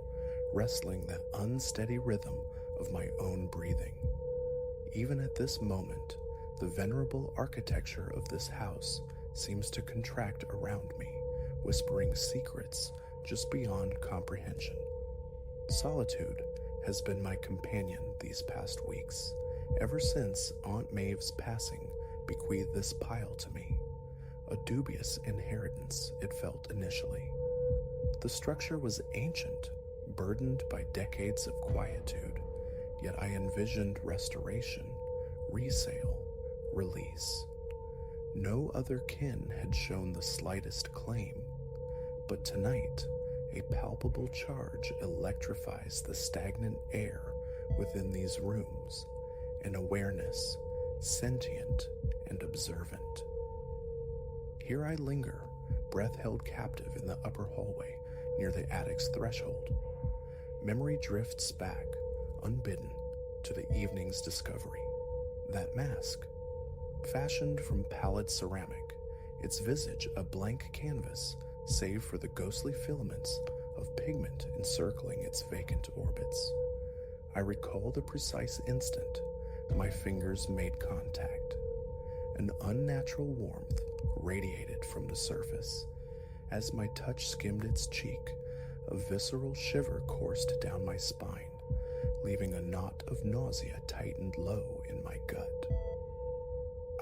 wrestling the unsteady rhythm of my own breathing. Even at this moment, the venerable architecture of this house seems to contract around me, whispering secrets just beyond comprehension. Solitude has been my companion these past weeks, ever since Aunt Maeve's passing bequeathed this pile to me. A dubious inheritance, it felt initially. The structure was ancient, burdened by decades of quietude, yet I envisioned restoration, resale, release. No other kin had shown the slightest claim, but tonight, a palpable charge electrifies the stagnant air within these rooms, an awareness, sentient and observant. Here I linger, breath held captive in the upper hallway near the attic's threshold. Memory drifts back, unbidden, to the evening's discovery. That mask, fashioned from pallid ceramic, its visage a blank canvas save for the ghostly filaments of pigment encircling its vacant orbits. I recall the precise instant my fingers made contact. An unnatural warmth radiated from the surface. As my touch skimmed its cheek, a visceral shiver coursed down my spine, leaving a knot of nausea tightened low in my gut.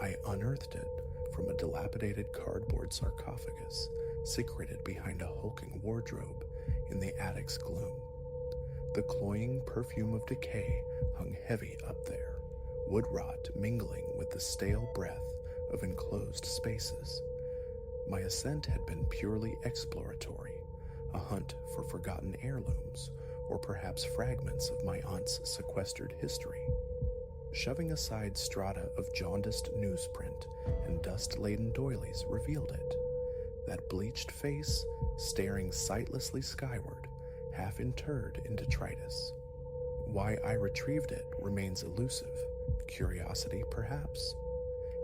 I unearthed it from a dilapidated cardboard sarcophagus secreted behind a hulking wardrobe in the attic's gloom. The cloying perfume of decay hung heavy up there, wood rot mingling with the stale breath of enclosed spaces. My ascent had been purely exploratory, a hunt for forgotten heirlooms, or perhaps fragments of my aunt's sequestered history. Shoving aside strata of jaundiced newsprint and dust-laden doilies revealed it, that bleached face staring sightlessly skyward, half interred in detritus. Why I retrieved it remains elusive, curiosity perhaps.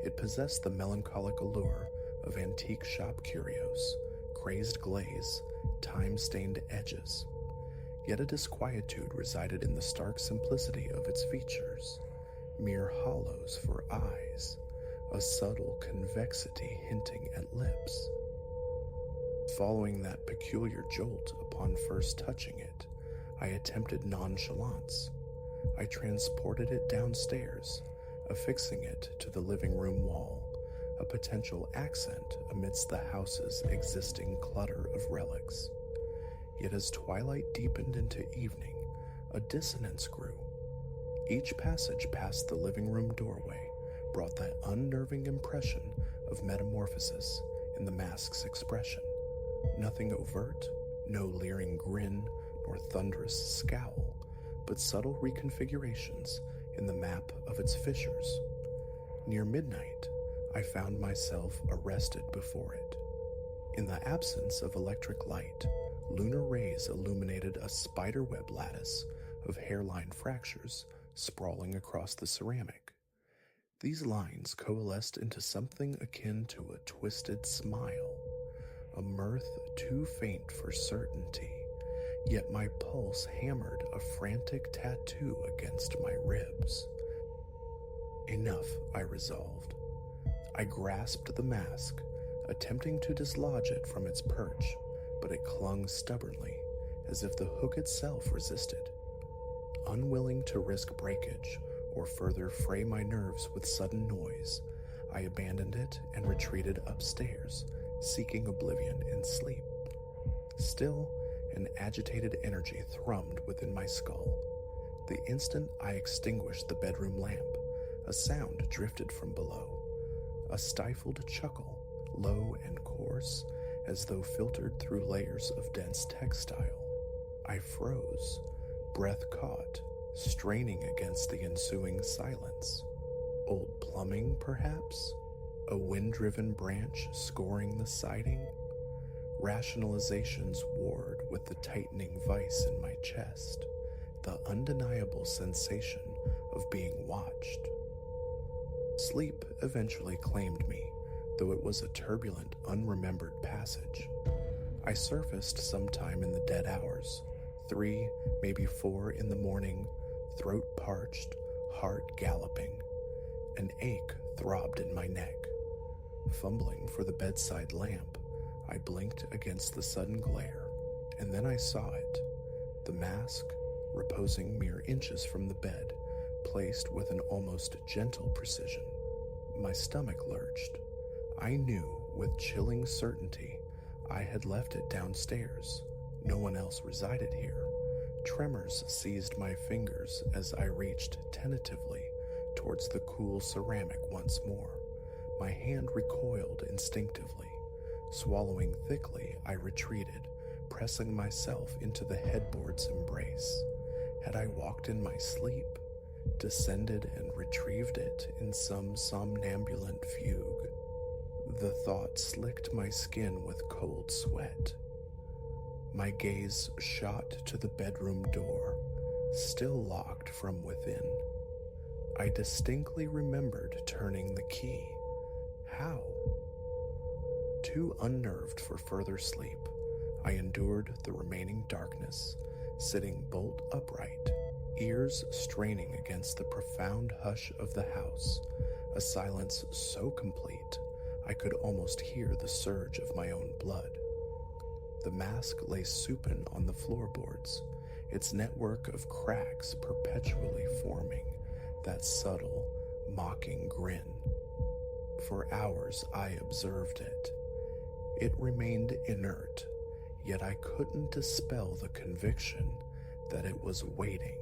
It possessed the melancholic allure of antique shop curios, crazed glaze, time-stained edges. Yet a disquietude resided in the stark simplicity of its features, mere hollows for eyes, a subtle convexity hinting at lips. Following that peculiar jolt upon first touching it, I attempted nonchalance. I transported it downstairs, affixing it to the living room wall, a potential accent amidst the house's existing clutter of relics. Yet as twilight deepened into evening, a dissonance grew. Each passage past the living room doorway brought that unnerving impression of metamorphosis in the mask's expression. Nothing overt, no leering grin nor thunderous scowl, but subtle reconfigurations in the map of its fissures. Near midnight, I found myself arrested before it. In the absence of electric light, lunar rays illuminated a spiderweb lattice of hairline fractures sprawling across the ceramic. These lines coalesced into something akin to a twisted smile, a mirth too faint for certainty, yet my pulse hammered a frantic tattoo against my ribs. Enough, I resolved. I grasped the mask, attempting to dislodge it from its perch, but it clung stubbornly, as if the hook itself resisted. Unwilling to risk breakage or further fray my nerves with sudden noise, I abandoned it and retreated upstairs, seeking oblivion in sleep. Still, an agitated energy thrummed within my skull. The instant I extinguished the bedroom lamp, a sound drifted from below. A stifled chuckle, low and coarse, as though filtered through layers of dense textile. I froze, breath caught, straining against the ensuing silence. Old plumbing, perhaps? A wind-driven branch scoring the siding? Rationalizations warred with the tightening vice in my chest, the undeniable sensation of being watched. Sleep eventually claimed me, though it was a turbulent, unremembered passage. I surfaced sometime in the dead hours, 3, maybe 4 in the morning, throat parched, heart galloping. An ache throbbed in my neck. Fumbling for the bedside lamp, I blinked against the sudden glare, and then I saw it. The mask, reposing mere inches from the bed, placed with an almost gentle precision. My stomach lurched. I knew with chilling certainty I had left it downstairs. No one else resided here. Tremors seized my fingers as I reached tentatively towards the cool ceramic once more. My hand recoiled instinctively. Swallowing thickly, I retreated, pressing myself into the headboard's embrace. Had I walked in my sleep, descended and retrieved it in some somnambulant fugue? The thought slicked my skin with cold sweat. My gaze shot to the bedroom door, still locked from within. I distinctly remembered turning the key. How? Too unnerved for further sleep, I endured the remaining darkness, sitting bolt upright, ears straining against the profound hush of the house, a silence so complete I could almost hear the surge of my own blood. The mask lay supine on the floorboards, its network of cracks perpetually forming that subtle, mocking grin. For hours I observed it. It remained inert, yet I couldn't dispel the conviction that it was waiting.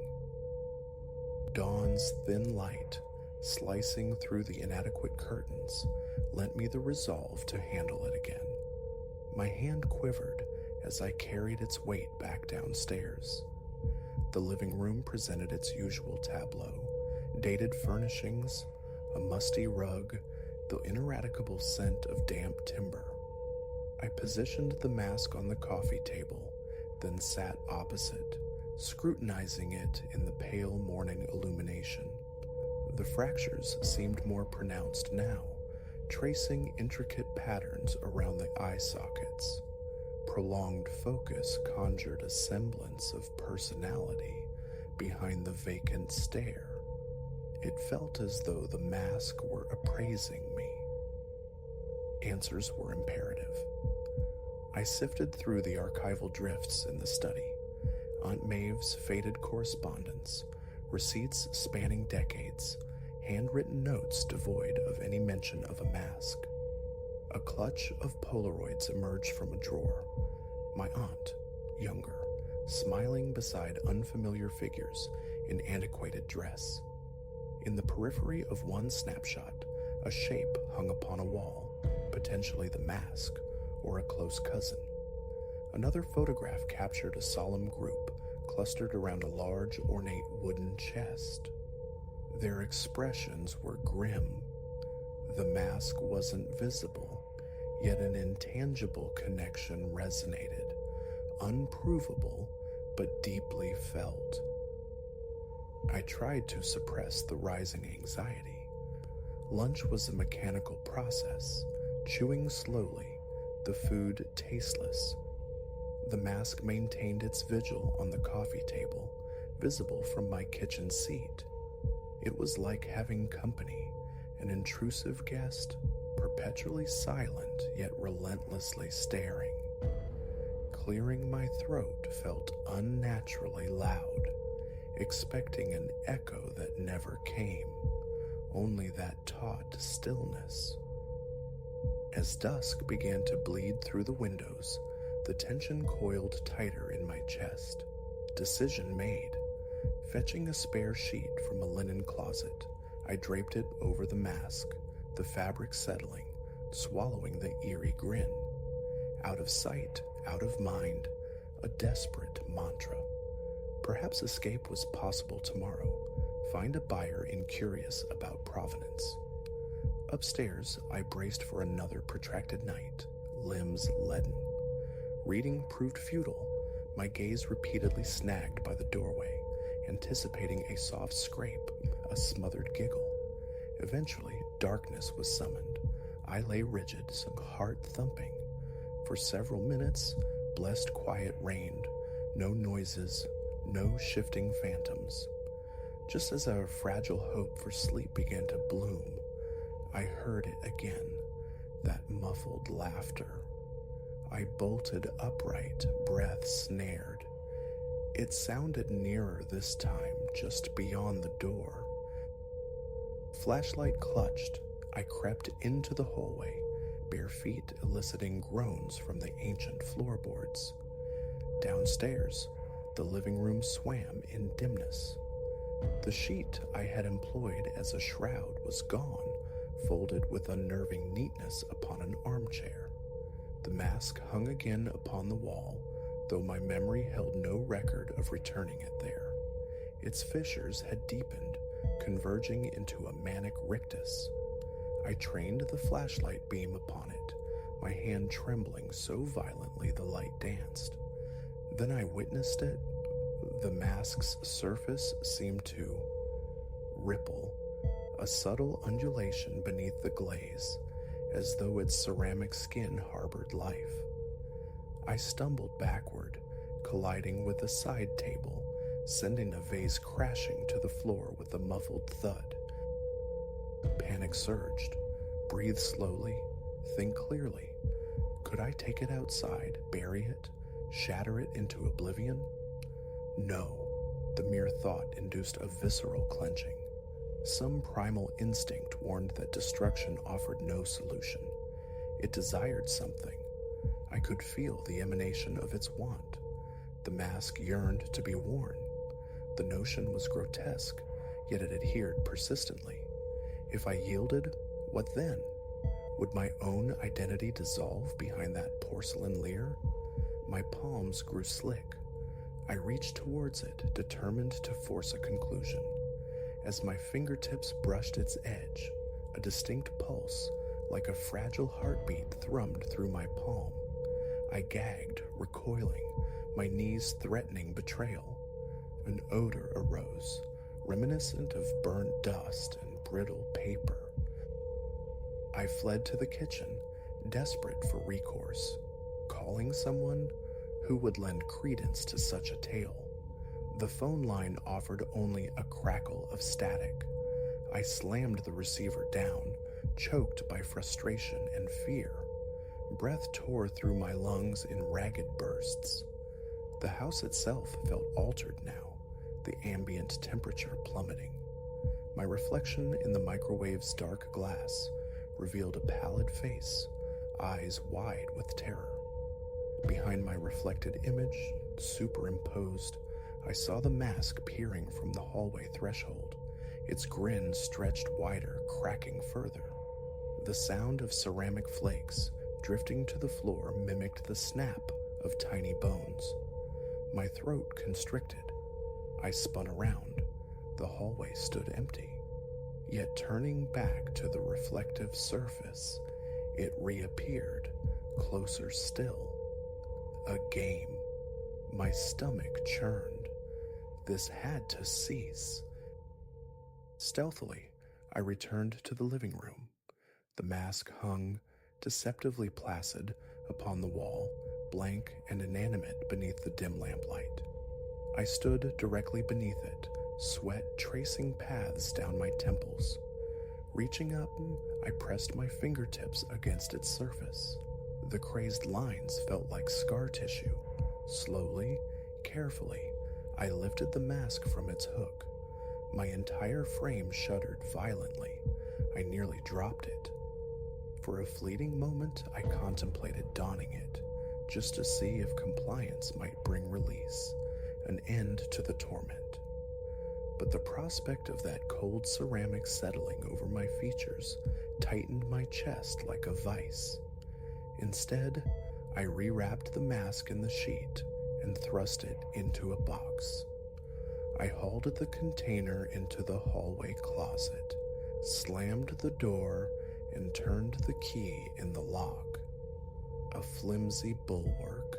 Dawn's thin light, slicing through the inadequate curtains, lent me the resolve to handle it again. My hand quivered as I carried its weight back downstairs. The living room presented its usual tableau: dated furnishings, a musty rug, the ineradicable scent of damp timber. I positioned the mask on the coffee table, then sat opposite, scrutinizing it in the pale morning illumination. The fractures seemed more pronounced now, tracing intricate patterns around the eye sockets. Prolonged focus conjured a semblance of personality behind the vacant stare. It felt as though the mask were appraising me. Answers were imperative. I sifted through the archival drifts in the study. Aunt Maeve's faded correspondence, receipts spanning decades, handwritten notes devoid of any mention of a mask. A clutch of Polaroids emerged from a drawer. My aunt, younger, smiling beside unfamiliar figures in antiquated dress. In the periphery of one snapshot, a shape hung upon a wall, potentially the mask or a close cousin. Another photograph captured a solemn group clustered around a large, ornate wooden chest. Their expressions were grim. The mask wasn't visible, yet an intangible connection resonated, unprovable but deeply felt. I tried to suppress the rising anxiety. Lunch was a mechanical process, chewing slowly, the food tasteless. The mask maintained its vigil on the coffee table, visible from my kitchen seat. It was like having company, an intrusive guest, perpetually silent yet relentlessly staring. Clearing my throat felt unnaturally loud, expecting an echo that never came, only that taut stillness. As dusk began to bleed through the windows, the tension coiled tighter in my chest. Decision made. Fetching a spare sheet from a linen closet, I draped it over the mask, the fabric settling, swallowing the eerie grin. Out of sight, out of mind, a desperate mantra. Perhaps escape was possible tomorrow. Find a buyer incurious about provenance. Upstairs, I braced for another protracted night, limbs leaden. Reading proved futile, my gaze repeatedly snagged by the doorway, anticipating a soft scrape, a smothered giggle. Eventually, darkness was summoned. I lay rigid, some heart thumping. For several minutes, blessed quiet reigned, no noises, no shifting phantoms. Just as a fragile hope for sleep began to bloom, I heard it again, that muffled laughter. I bolted upright, breath snared. It sounded nearer this time, just beyond the door. Flashlight clutched, I crept into the hallway, bare feet eliciting groans from the ancient floorboards. Downstairs, the living room swam in dimness. The sheet I had employed as a shroud was gone, folded with unnerving neatness upon an armchair. The mask hung again upon the wall, though my memory held no record of returning it there. Its fissures had deepened, converging into a manic rictus. I trained the flashlight beam upon it, my hand trembling so violently the light danced. Then I witnessed it. The mask's surface seemed to ripple, a subtle undulation beneath the glaze, as though its ceramic skin harbored life. I stumbled backward, colliding with a side table, sending a vase crashing to the floor with a muffled thud. Panic surged. Breathe slowly, think clearly. Could I take it outside, bury it, shatter it into oblivion? No. The mere thought induced a visceral clenching. Some primal instinct warned that destruction offered no solution. It desired something. I could feel the emanation of its want. The mask yearned to be worn. The notion was grotesque, yet it adhered persistently. If I yielded, what then? Would my own identity dissolve behind that porcelain leer? My palms grew slick. I reached towards it, determined to force a conclusion. As my fingertips brushed its edge, a distinct pulse, like a fragile heartbeat, thrummed through my palm. I gagged, recoiling, my knees threatening betrayal. An odor arose, reminiscent of burnt dust and brittle paper. I fled to the kitchen, desperate for recourse, calling someone who would lend credence to such a tale. The phone line offered only a crackle of static. I slammed the receiver down, choked by frustration and fear. Breath tore through my lungs in ragged bursts. The house itself felt altered now, the ambient temperature plummeting. My reflection in the microwave's dark glass revealed a pallid face, eyes wide with terror. Behind my reflected image, superimposed, I saw the mask peering from the hallway threshold, its grin stretched wider, cracking further. The sound of ceramic flakes drifting to the floor mimicked the snap of tiny bones. My throat constricted. I spun around. The hallway stood empty. Yet turning back to the reflective surface, it reappeared, closer still. A game. My stomach churned. This had to cease. Stealthily, I returned to the living room. The mask hung, deceptively placid, upon the wall, blank and inanimate beneath the dim lamplight. I stood directly beneath it, sweat tracing paths down my temples. Reaching up, I pressed my fingertips against its surface. The crazed lines felt like scar tissue. Slowly, carefully, I lifted the mask from its hook. My entire frame shuddered violently. I nearly dropped it. For a fleeting moment, I contemplated donning it, just to see if compliance might bring release, an end to the torment. But the prospect of that cold ceramic settling over my features tightened my chest like a vice. Instead, I rewrapped the mask in the sheet and thrust it into a box. I hauled the container into the hallway closet, slammed the door, and turned the key in the lock. A flimsy bulwark,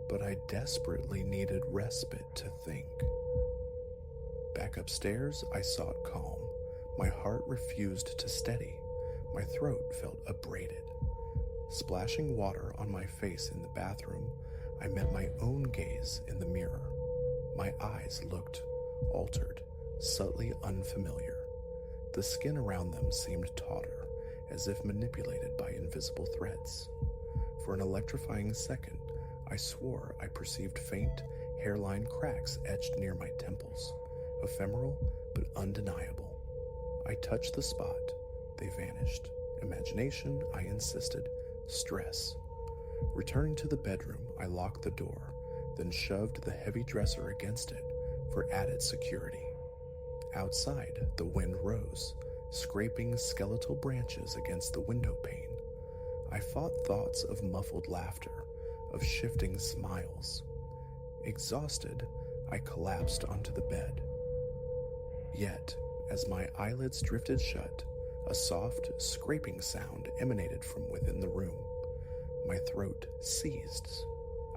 but I desperately needed respite to think. Back upstairs, I sought calm. My heart refused to steady. My throat felt abraded. Splashing water on my face in the bathroom, I met my own gaze in the mirror. My eyes looked altered, subtly unfamiliar. The skin around them seemed tauter, as if manipulated by invisible threads. For an electrifying second, I swore I perceived faint, hairline cracks etched near my temples, ephemeral but undeniable. I touched the spot. They vanished. Imagination, I insisted. Stress. Returning to the bedroom, I locked the door, then shoved the heavy dresser against it for added security. Outside, the wind rose, scraping skeletal branches against the window pane. I fought thoughts of muffled laughter, of shifting smiles. Exhausted, I collapsed onto the bed. Yet, as my eyelids drifted shut, a soft, scraping sound emanated from within the room. My throat seized.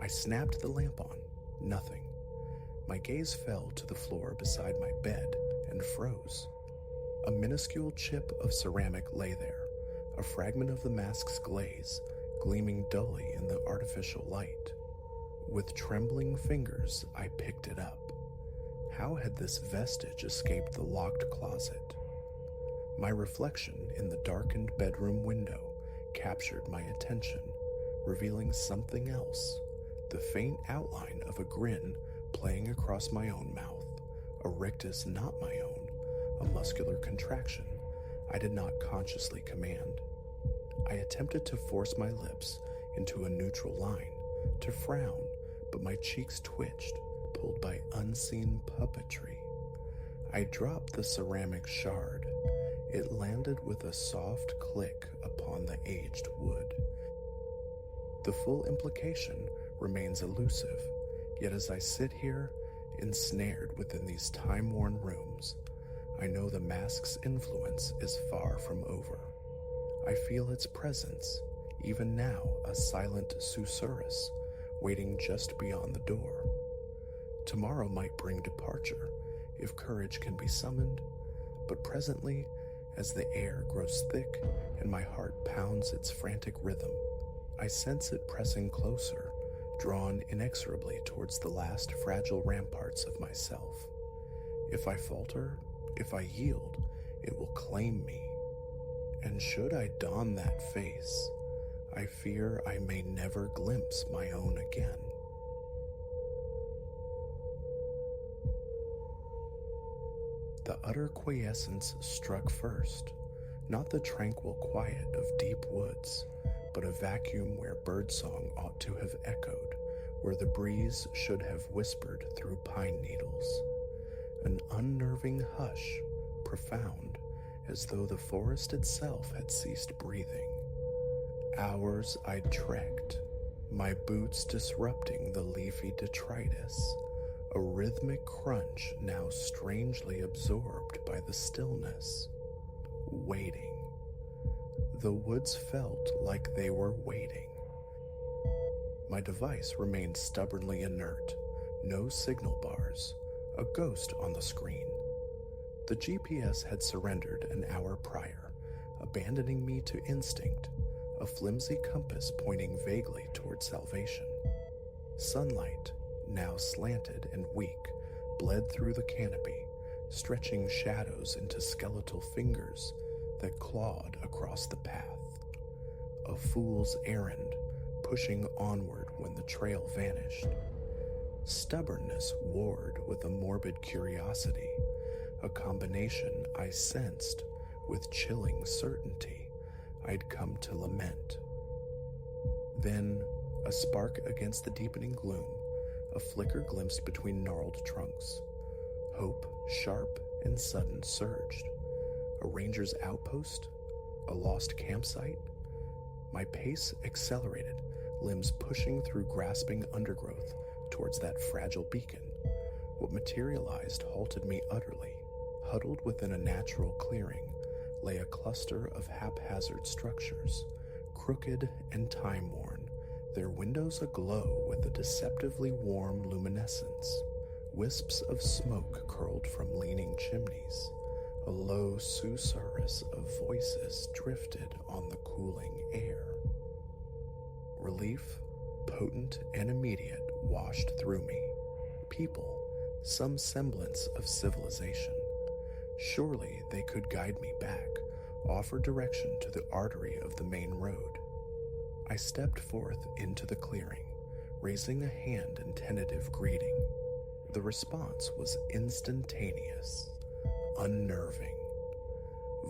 I snapped the lamp on. Nothing. My gaze fell to the floor beside my bed and froze. A minuscule chip of ceramic lay there, a fragment of the mask's glaze, gleaming dully in the artificial light. With trembling fingers, I picked it up. How had this vestige escaped the locked closet? My reflection in the darkened bedroom window captured my attention, revealing something else, the faint outline of a grin playing across my own mouth, a rictus not my own, a muscular contraction I did not consciously command. I attempted to force my lips into a neutral line, to frown, but my cheeks twitched, pulled by unseen puppetry. I dropped the ceramic shard. It landed with a soft click upon the aged wood. The full implication remains elusive, yet as I sit here, ensnared within these time-worn rooms, I know the mask's influence is far from over. I feel its presence, even now a silent susurrus, waiting just beyond the door. Tomorrow might bring departure, if courage can be summoned, but presently, as the air grows thick and my heart pounds its frantic rhythm, I sense it pressing closer, drawn inexorably towards the last fragile ramparts of myself. If I falter, if I yield, it will claim me. And should I don that face, I fear I may never glimpse my own again. The utter quiescence struck first, not the tranquil quiet of deep woods, but a vacuum where birdsong ought to have echoed, where the breeze should have whispered through pine needles. An unnerving hush, profound, as though the forest itself had ceased breathing. Hours I trekked, my boots disrupting the leafy detritus, a rhythmic crunch now strangely absorbed by the stillness. waiting. The woods felt like they were waiting. My device remained stubbornly inert, no signal bars, a ghost on the screen. The GPS had surrendered an hour prior, abandoning me to instinct, a flimsy compass pointing vaguely toward salvation. Sunlight, now slanted and weak, bled through the canopy, stretching shadows into skeletal fingers that clawed across the path. A fool's errand, pushing onward when the trail vanished. Stubbornness warred with a morbid curiosity, a combination I sensed with chilling certainty I'd come to lament. Then, a spark against the deepening gloom, a flicker glimpsed between gnarled trunks. Hope, sharp and sudden, surged. A ranger's outpost? A lost campsite? My pace accelerated, limbs pushing through grasping undergrowth towards that fragile beacon. What materialized halted me utterly. Huddled within a natural clearing lay a cluster of haphazard structures, crooked and time-worn, their windows aglow with a deceptively warm luminescence. Wisps of smoke curled from leaning chimneys. A low susurrus of voices drifted on the cooling air. Relief, potent and immediate, washed through me. People, some semblance of civilization. Surely they could guide me back, offer direction to the artery of the main road. I stepped forth into the clearing, raising a hand in tentative greeting. The response was instantaneous, unnerving.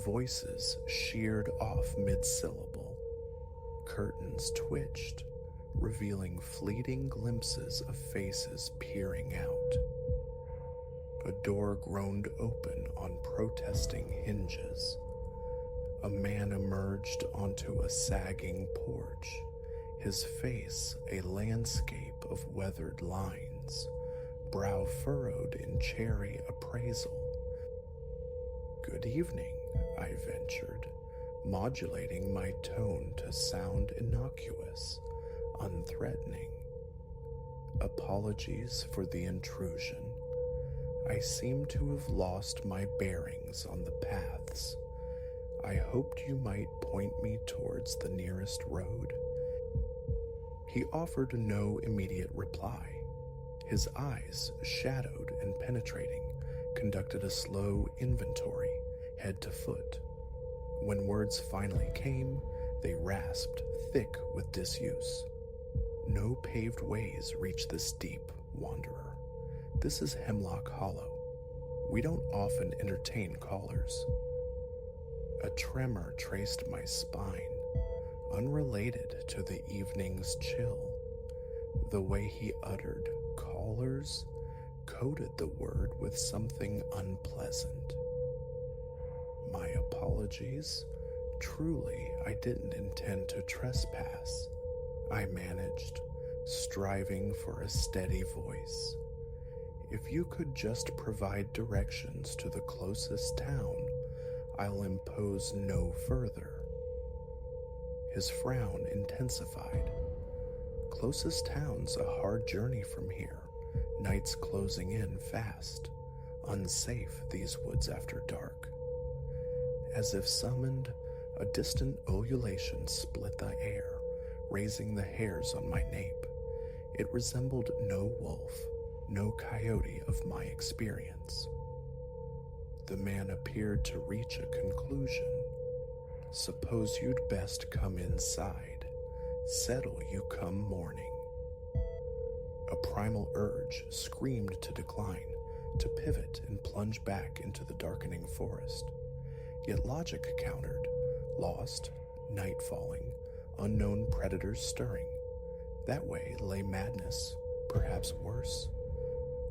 Voices sheared off mid-syllable. Curtains twitched, revealing fleeting glimpses of faces peering out. A door groaned open on protesting hinges. A man emerged onto a sagging porch, his face a landscape of weathered lines, brow furrowed in chary appraisal. "Good evening," I ventured, modulating my tone to sound innocuous, unthreatening. "Apologies for the intrusion. I seem to have lost my bearings on the paths. I hoped you might point me towards the nearest road." He offered no immediate reply. His eyes, shadowed and penetrating, conducted a slow inventory, head to foot. When words finally came, they rasped, thick with disuse. "No paved ways reach this deep, wanderer. This is Hemlock Hollow. We don't often entertain callers." A tremor traced my spine, unrelated to the evening's chill. The way he uttered "callers" coated the word with something unpleasant. "My apologies. Truly, I didn't intend to trespass," I managed, striving for a steady voice. "If you could just provide directions to the closest town, I'll impose no further." His frown intensified. "Closest town's a hard journey from here, nights closing in fast. Unsafe, these woods after dark." As if summoned, a distant ululation split the air, raising the hairs on my nape. It resembled no wolf, no coyote of my experience. The man appeared to reach a conclusion. "Suppose you'd best come inside. Settle you come morning." A primal urge screamed to decline, to pivot and plunge back into the darkening forest. Yet logic countered. Lost, night falling, unknown predators stirring. That way lay madness, perhaps worse.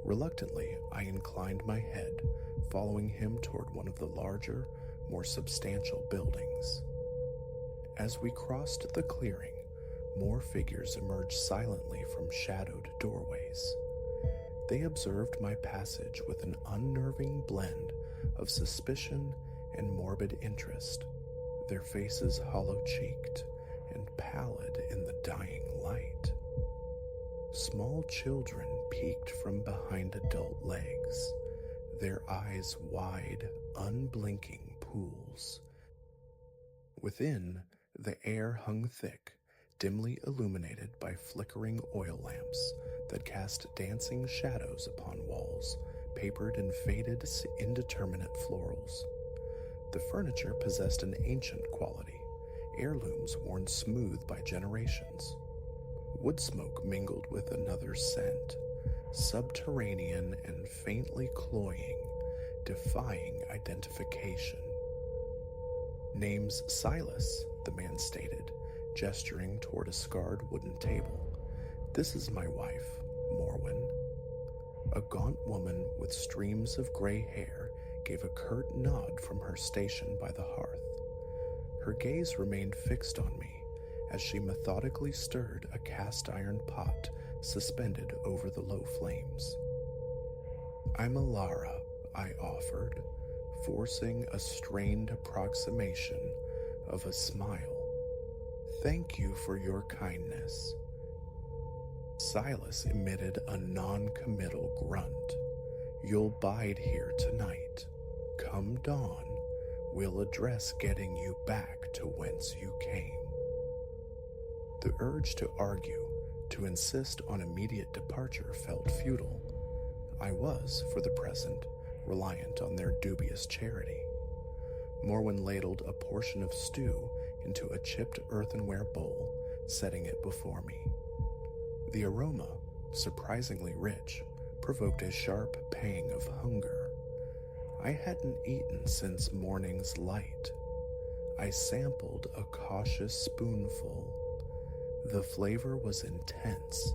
Reluctantly, I inclined my head, following him toward one of the larger, more substantial buildings. As we crossed the clearing, more figures emerged silently from shadowed doorways. They observed my passage with an unnerving blend of suspicion and morbid interest, their faces hollow-cheeked and pallid in the dying light. Small children peeked from behind adult legs, their eyes wide, unblinking pools. Within, the air hung thick, dimly illuminated by flickering oil lamps that cast dancing shadows upon walls papered in faded, indeterminate florals. The furniture possessed an ancient quality, heirlooms worn smooth by generations. Wood smoke mingled with another scent, subterranean and faintly cloying, defying identification. "Name's Silas," the man stated, gesturing toward a scarred wooden table. "This is my wife, Morwen." A gaunt woman with streams of gray hair gave a curt nod from her station by the hearth. Her gaze remained fixed on me as she methodically stirred a cast-iron pot suspended over the low flames. "I'm Alara," I offered, forcing a strained approximation of a smile. "Thank you for your kindness." Silas emitted a non-committal grunt. "You'll bide here tonight. Come dawn, we'll address getting you back to whence you came." The urge to argue, to insist on immediate departure felt futile. I was, for the present, reliant on their dubious charity. Morwen ladled a portion of stew into a chipped earthenware bowl, setting it before me. The aroma, surprisingly rich, provoked a sharp pang of hunger. I hadn't eaten since morning's light. I sampled a cautious spoonful. The flavor was intense,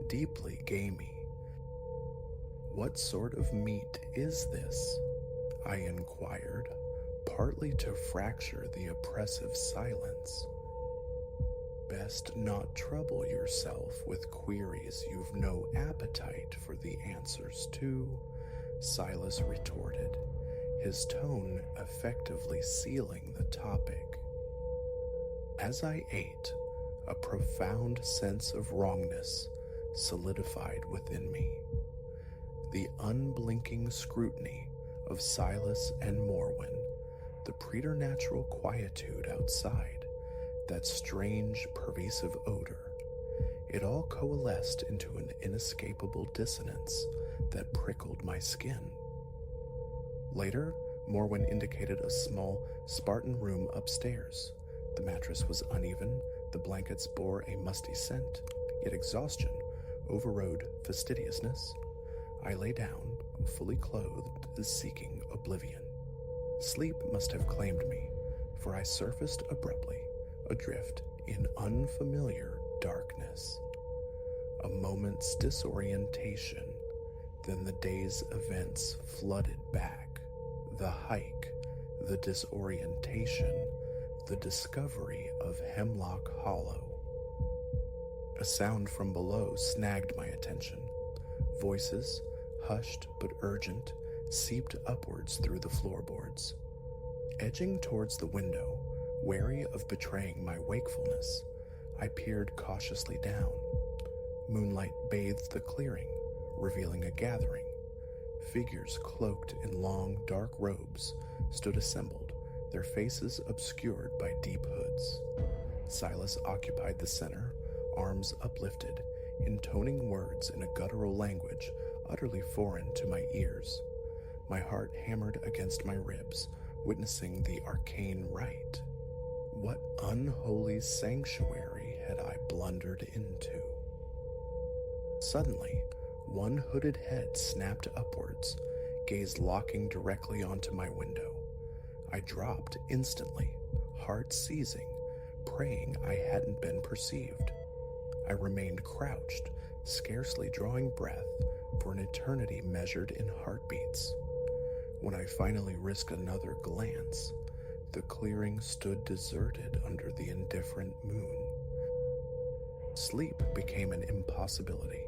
deeply gamey. "What sort of meat is this?" I inquired, partly to fracture the oppressive silence. "Best not trouble yourself with queries you've no appetite for the answers to," Silas retorted, his tone effectively sealing the topic. As I ate, a profound sense of wrongness solidified within me. The unblinking scrutiny of Silas and Morwen, the preternatural quietude outside, that strange, pervasive odor, it all coalesced into an inescapable dissonance that prickled my skin. Later, Morwen indicated a small, Spartan room upstairs. The mattress was uneven, the blankets bore a musty scent, yet exhaustion overrode fastidiousness. I lay down, fully clothed, seeking oblivion. Sleep must have claimed me, for I surfaced abruptly, adrift in unfamiliar darkness. A moment's disorientation, then the day's events flooded back. The hike, the disorientation, the discovery of Hemlock Hollow. A sound from below snagged my attention. Voices, hushed but urgent, seeped upwards through the floorboards. Edging towards the window, wary of betraying my wakefulness, I peered cautiously down. Moonlight bathed the clearing, revealing a gathering. Figures cloaked in long, dark robes stood assembled, their faces obscured by deep hoods. Silas occupied the center, arms uplifted, intoning words in a guttural language utterly foreign to my ears. My heart hammered against my ribs, witnessing the arcane rite. What unholy sanctuary had I blundered into? Suddenly, one hooded head snapped upwards, gaze locking directly onto my window. I dropped instantly, heart seizing, praying I hadn't been perceived. I remained crouched, scarcely drawing breath, for an eternity measured in heartbeats. When I finally risked another glance, the clearing stood deserted under the indifferent moon. Sleep became an impossibility.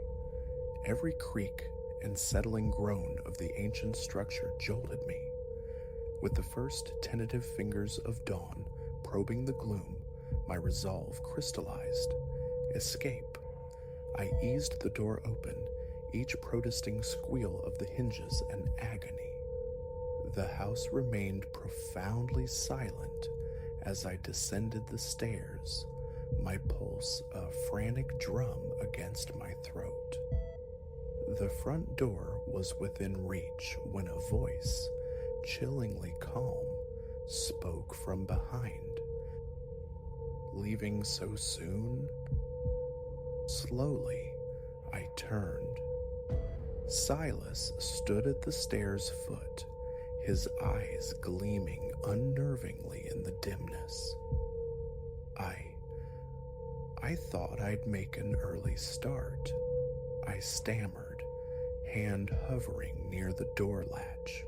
Every creak and settling groan of the ancient structure jolted me. With the first tentative fingers of dawn probing the gloom, my resolve crystallized. Escape. I eased the door open, each protesting squeal of the hinges an agony. The house remained profoundly silent as I descended the stairs, my pulse a frantic drum against my throat. The front door was within reach when a voice, chillingly calm, spoke from behind. Leaving so soon? Slowly, I turned. Silas stood at the stairs' foot, his eyes gleaming unnervingly in the dimness. I thought I'd make an early start, I stammered, hand hovering near the door latch.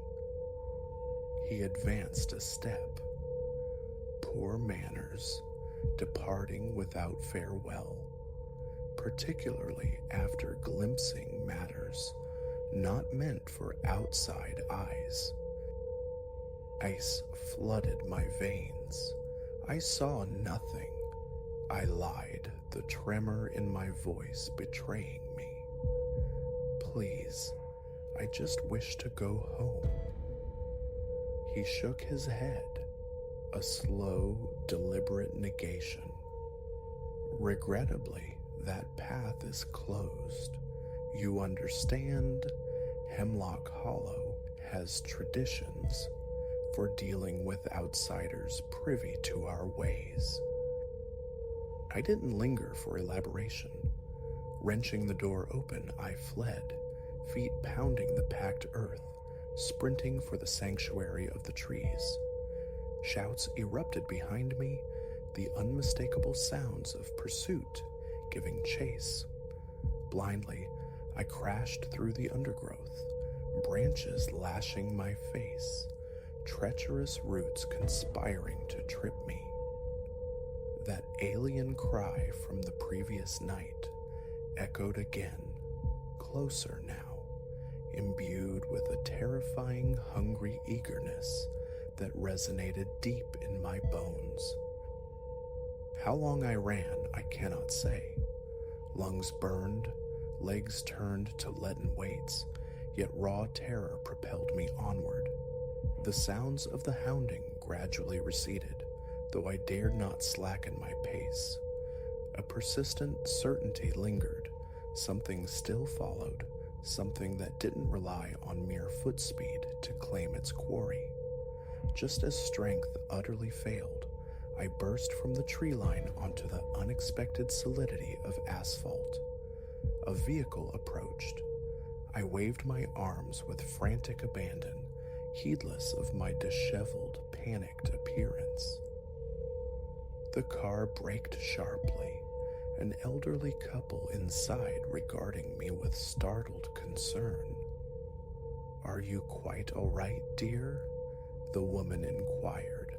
He advanced a step. Poor manners, departing without farewell, particularly after glimpsing matters not meant for outside eyes. Ice flooded my veins. I saw nothing. I lied, the tremor in my voice betraying me. Please, I just wish to go home. He shook his head, a slow, deliberate negation. Regrettably, that path is closed. You understand, Hemlock Hollow has traditions for dealing with outsiders privy to our ways. I didn't linger for elaboration. Wrenching the door open, I fled, feet pounding the packed earth, sprinting for the sanctuary of the trees. Shouts erupted behind me, the unmistakable sounds of pursuit giving chase. Blindly, I crashed through the undergrowth, branches lashing my face, treacherous roots conspiring to trip me. That alien cry from the previous night echoed again, closer now, imbued with a terrifying, hungry eagerness that resonated deep in my bones. How long I ran, I cannot say. Lungs burned, legs turned to leaden weights, yet raw terror propelled me onward. The sounds of the hounding gradually receded, though I dared not slacken my pace. A persistent certainty lingered. Something still followed, something that didn't rely on mere foot speed to claim its quarry. Just as strength utterly failed, I burst from the tree line onto the unexpected solidity of asphalt. A vehicle approached. I waved my arms with frantic abandon, heedless of my disheveled, panicked appearance. The car braked sharply, an elderly couple inside regarding me with startled concern. "Are you quite all right, dear?" the woman inquired,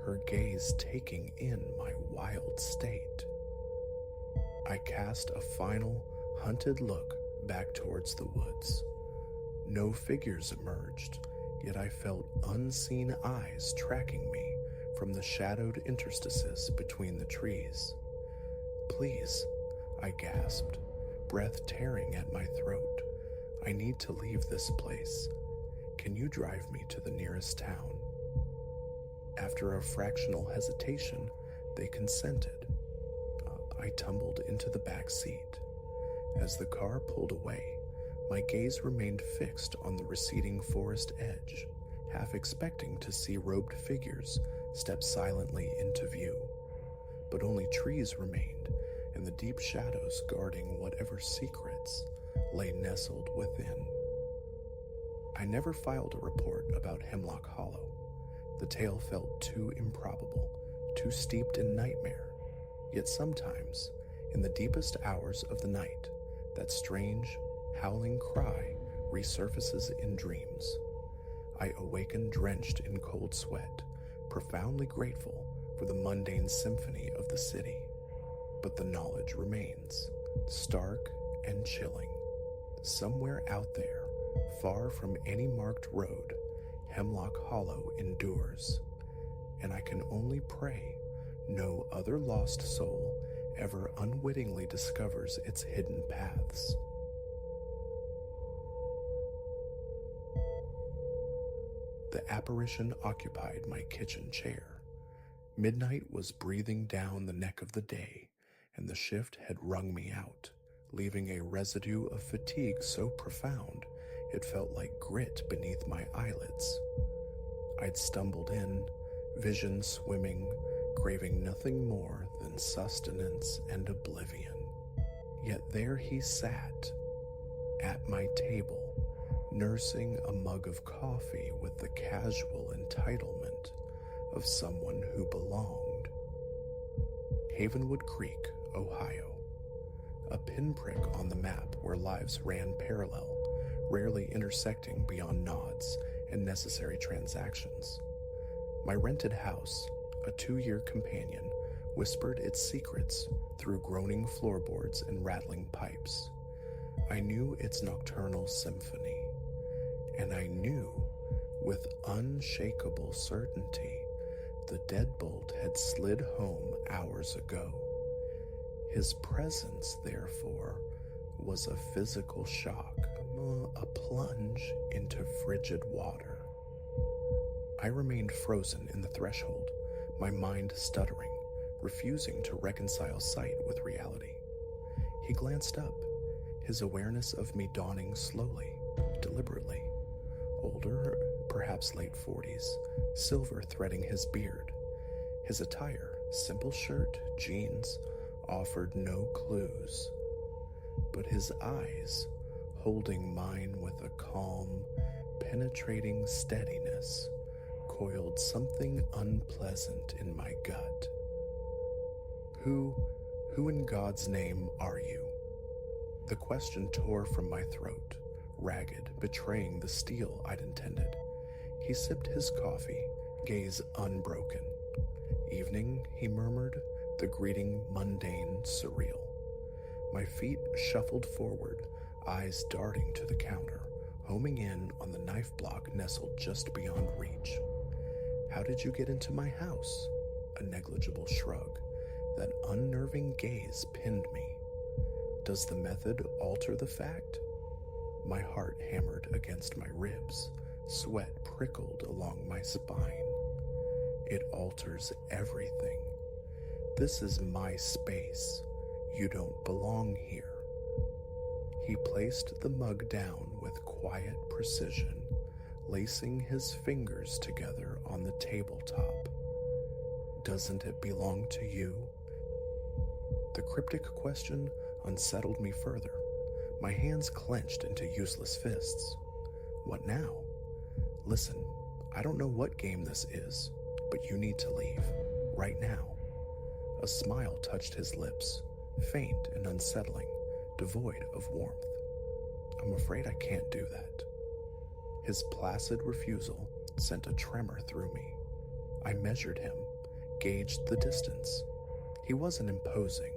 her gaze taking in my wild state. I cast a final, hunted look back towards the woods. No figures emerged, yet I felt unseen eyes tracking me from the shadowed interstices between the trees. "Please," I gasped, breath tearing at my throat. "I need to leave this place. Can you drive me to the nearest town?" After a fractional hesitation, they consented. I tumbled into the back seat. As the car pulled away, my gaze remained fixed on the receding forest edge, half expecting to see robed figures step silently into view. But only trees remained, and the deep shadows guarding whatever secrets lay nestled within. I never filed a report about Hemlock Hollow. The tale felt too improbable, too steeped in nightmare. Yet sometimes, in the deepest hours of the night, that strange, howling cry resurfaces in dreams. I awaken drenched in cold sweat, profoundly grateful for the mundane symphony of the city. But the knowledge remains, stark and chilling. Somewhere out there, far from any marked road, Hemlock Hollow endures, and I can only pray no other lost soul ever unwittingly discovers its hidden paths. The apparition occupied my kitchen chair. Midnight was breathing down the neck of the day, and the shift had wrung me out, leaving a residue of fatigue so profound it felt like grit beneath my eyelids. I'd stumbled in, vision swimming, craving nothing more than sustenance and oblivion. Yet there he sat, at my table, nursing a mug of coffee with the casual entitlement of someone who belonged. Havenwood Creek, Ohio. A pinprick on the map where lives ran parallel, rarely intersecting beyond nods and necessary transactions. My rented house, a 2-year companion, whispered its secrets through groaning floorboards and rattling pipes. I knew its nocturnal symphony, and I knew with unshakable certainty the deadbolt had slid home hours ago. His presence, therefore, was a physical shock, a plunge into frigid water. I remained frozen in the threshold, my mind stuttering, refusing to reconcile sight with reality. He glanced up, his awareness of me dawning slowly, deliberately. Older, perhaps late 40s, silver threading his beard. His attire, simple shirt, jeans, offered no clues. But his eyes, holding mine with a calm, penetrating steadiness, coiled something unpleasant in my gut. Who in God's name are you? The question tore from my throat, ragged, betraying the steel I'd intended. He sipped his coffee, gaze unbroken. Evening, he murmured, the greeting mundane, surreal. My feet shuffled forward, eyes darting to the counter, homing in on the knife block nestled just beyond reach. How did you get into my house? A negligible shrug. That unnerving gaze pinned me. Does the method alter the fact? My heart hammered against my ribs. Sweat prickled along my spine. It alters everything. This is my space. You don't belong here. He placed the mug down with quiet precision, lacing his fingers together on the tabletop. Doesn't it belong to you? The cryptic question unsettled me further. My hands clenched into useless fists. What now? Listen, I don't know what game this is, but you need to leave, right now. A smile touched his lips, faint and unsettling, devoid of warmth. I'm afraid I can't do that. His placid refusal sent a tremor through me. I measured him, gauged the distance. He wasn't imposing,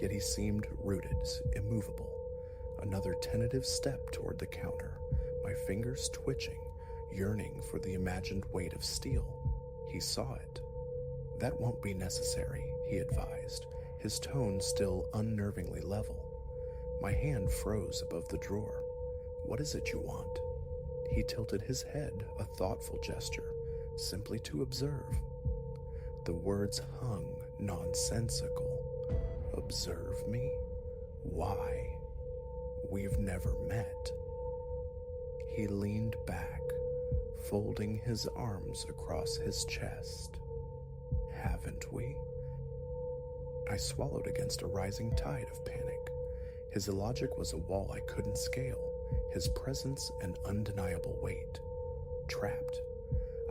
yet he seemed rooted, immovable. Another tentative step toward the counter, my fingers twitching, yearning for the imagined weight of steel. He saw it. That won't be necessary, he advised, his tone still unnervingly level. My hand froze above the drawer. What is it you want? He tilted his head, a thoughtful gesture, simply to observe. The words hung nonsensical. Observe me? Why? We've never met. He leaned back, folding his arms across his chest. Haven't we? I swallowed against a rising tide of panic. His illogic was a wall I couldn't scale, his presence an undeniable weight. Trapped.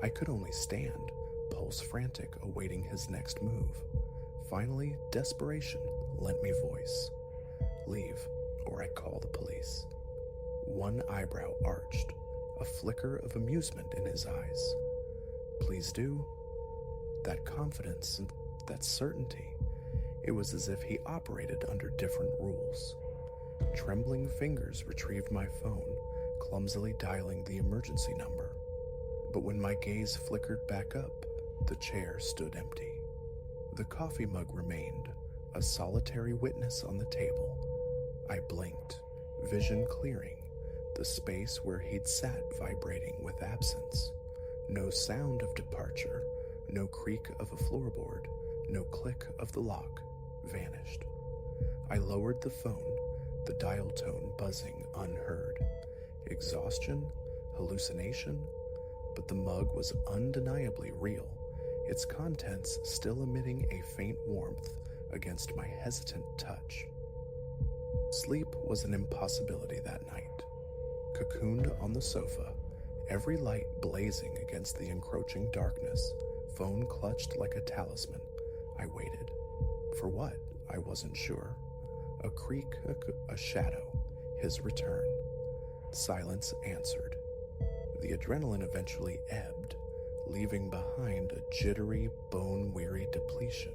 I could only stand, pulse frantic, awaiting his next move. Finally, desperation lent me voice. Leave, or I call the police. One eyebrow arched, a flicker of amusement in his eyes. Please do. That confidence, that certainty. It was as if he operated under different rules. Trembling fingers retrieved my phone, clumsily dialing the emergency number. But when my gaze flickered back up, the chair stood empty. The coffee mug remained, a solitary witness on the table. I blinked, vision clearing, the space where he'd sat vibrating with absence. No sound of departure, no creak of a floorboard, no click of the lock. Vanished. I lowered the phone, the dial tone buzzing unheard. Exhaustion? Hallucination? But the mug was undeniably real, its contents still emitting a faint warmth against my hesitant touch. Sleep was an impossibility that night. Cocooned on the sofa, every light blazing against the encroaching darkness, phone clutched like a talisman, I waited. For what? I wasn't sure. A creak, a shadow, his return. Silence answered. The adrenaline eventually ebbed, leaving behind a jittery, bone-weary depletion.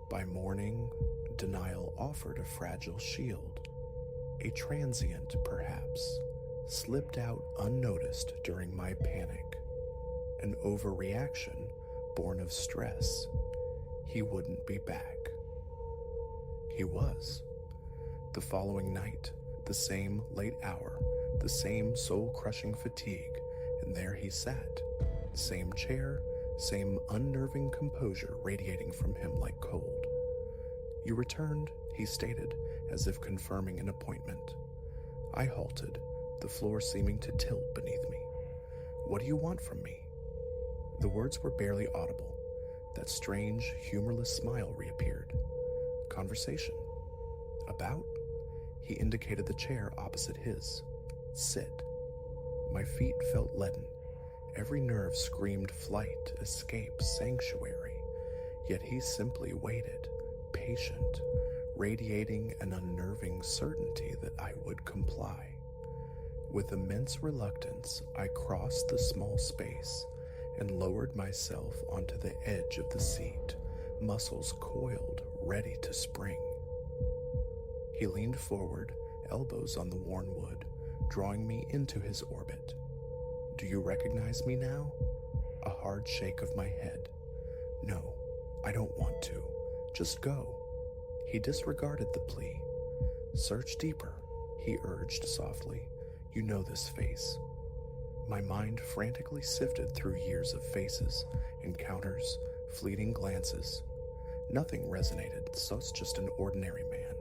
By morning, denial offered a fragile shield. A transient, perhaps, slipped out unnoticed during my panic. An overreaction born of stress. He wouldn't be back. He was. The following night, the same late hour, the same soul-crushing fatigue, and there he sat. Same chair, same unnerving composure radiating from him like cold. You returned, he stated, as if confirming an appointment. I halted, the floor seeming to tilt beneath me. What do you want from me? The words were barely audible. That strange, humorless smile reappeared. Conversation. About? He indicated the chair opposite his. Sit. My feet felt leaden. Every nerve screamed flight, escape, sanctuary. Yet he simply waited, patient, radiating an unnerving certainty that I would comply. With immense reluctance, I crossed the small space and lowered myself onto the edge of the seat, muscles coiled, ready to spring. He leaned forward, elbows on the worn wood, drawing me into his orbit. Do you recognize me now? A hard shake of my head. No, I don't want to. Just go. He disregarded the plea. Search deeper, he urged softly. You know this face. My mind frantically sifted through years of faces, encounters, fleeting glances. Nothing resonated, so it's just an ordinary man,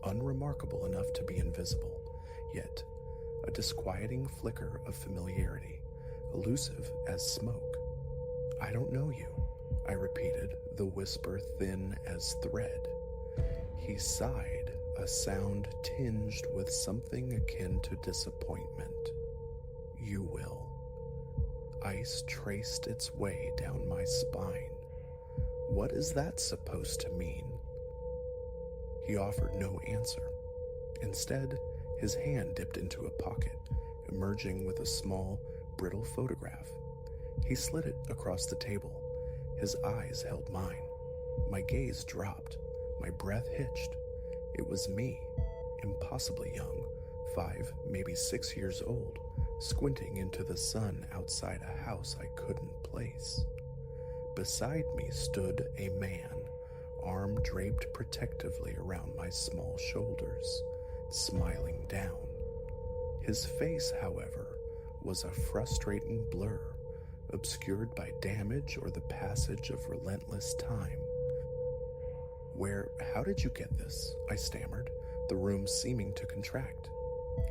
unremarkable enough to be invisible, yet a disquieting flicker of familiarity, elusive as smoke. I don't know you, I repeated, the whisper thin as thread. He sighed, a sound tinged with something akin to disappointment. You will. Ice traced its way down my spine. What is that supposed to mean? He offered no answer. Instead, his hand dipped into a pocket, emerging with a small, brittle photograph. He slid it across the table. His eyes held mine. My gaze dropped. My breath hitched. It was me, impossibly young, 5, maybe 6 years old, squinting into the sun outside a house I couldn't place. Beside me stood a man, arm draped protectively around my small shoulders, smiling down. His face, however, was a frustrating blur, obscured by damage or the passage of relentless time. How did you get this? I stammered, the room seeming to contract.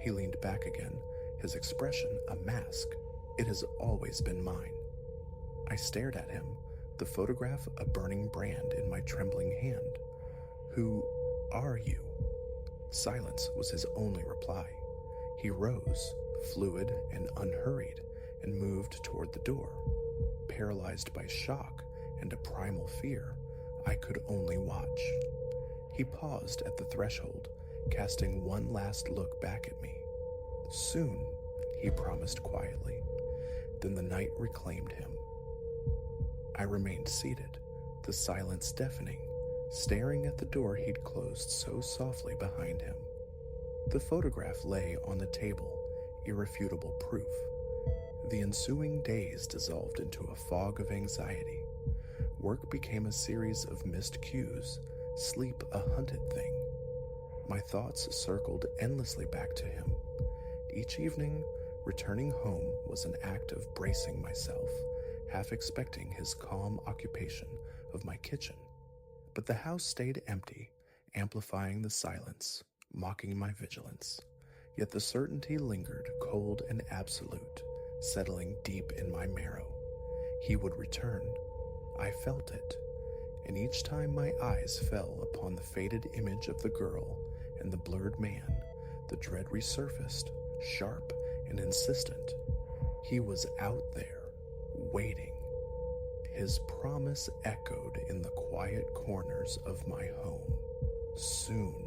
He leaned back again, his expression a mask. It has always been mine. I stared at him, the photograph a burning brand in my trembling hand. Who are you? Silence was his only reply. He rose, fluid and unhurried, and moved toward the door. Paralyzed by shock and a primal fear, I could only watch. He paused at the threshold, casting one last look back at me. Soon, he promised quietly. Then the night reclaimed him. I remained seated, the silence deafening, staring at the door he'd closed so softly behind him. The photograph lay on the table, irrefutable proof. The ensuing days dissolved into a fog of anxiety. Work became a series of missed cues, sleep a hunted thing. My thoughts circled endlessly back to him. Each evening, returning home was an act of bracing myself, half expecting his calm occupation of my kitchen. But the house stayed empty, amplifying the silence, mocking my vigilance. Yet the certainty lingered, cold and absolute, settling deep in my marrow. He would return. I felt it. And each time my eyes fell upon the faded image of the girl and the blurred man, the dread resurfaced, sharp and insistent. He was out there, waiting. His promise echoed in the quiet corners of my home. Soon.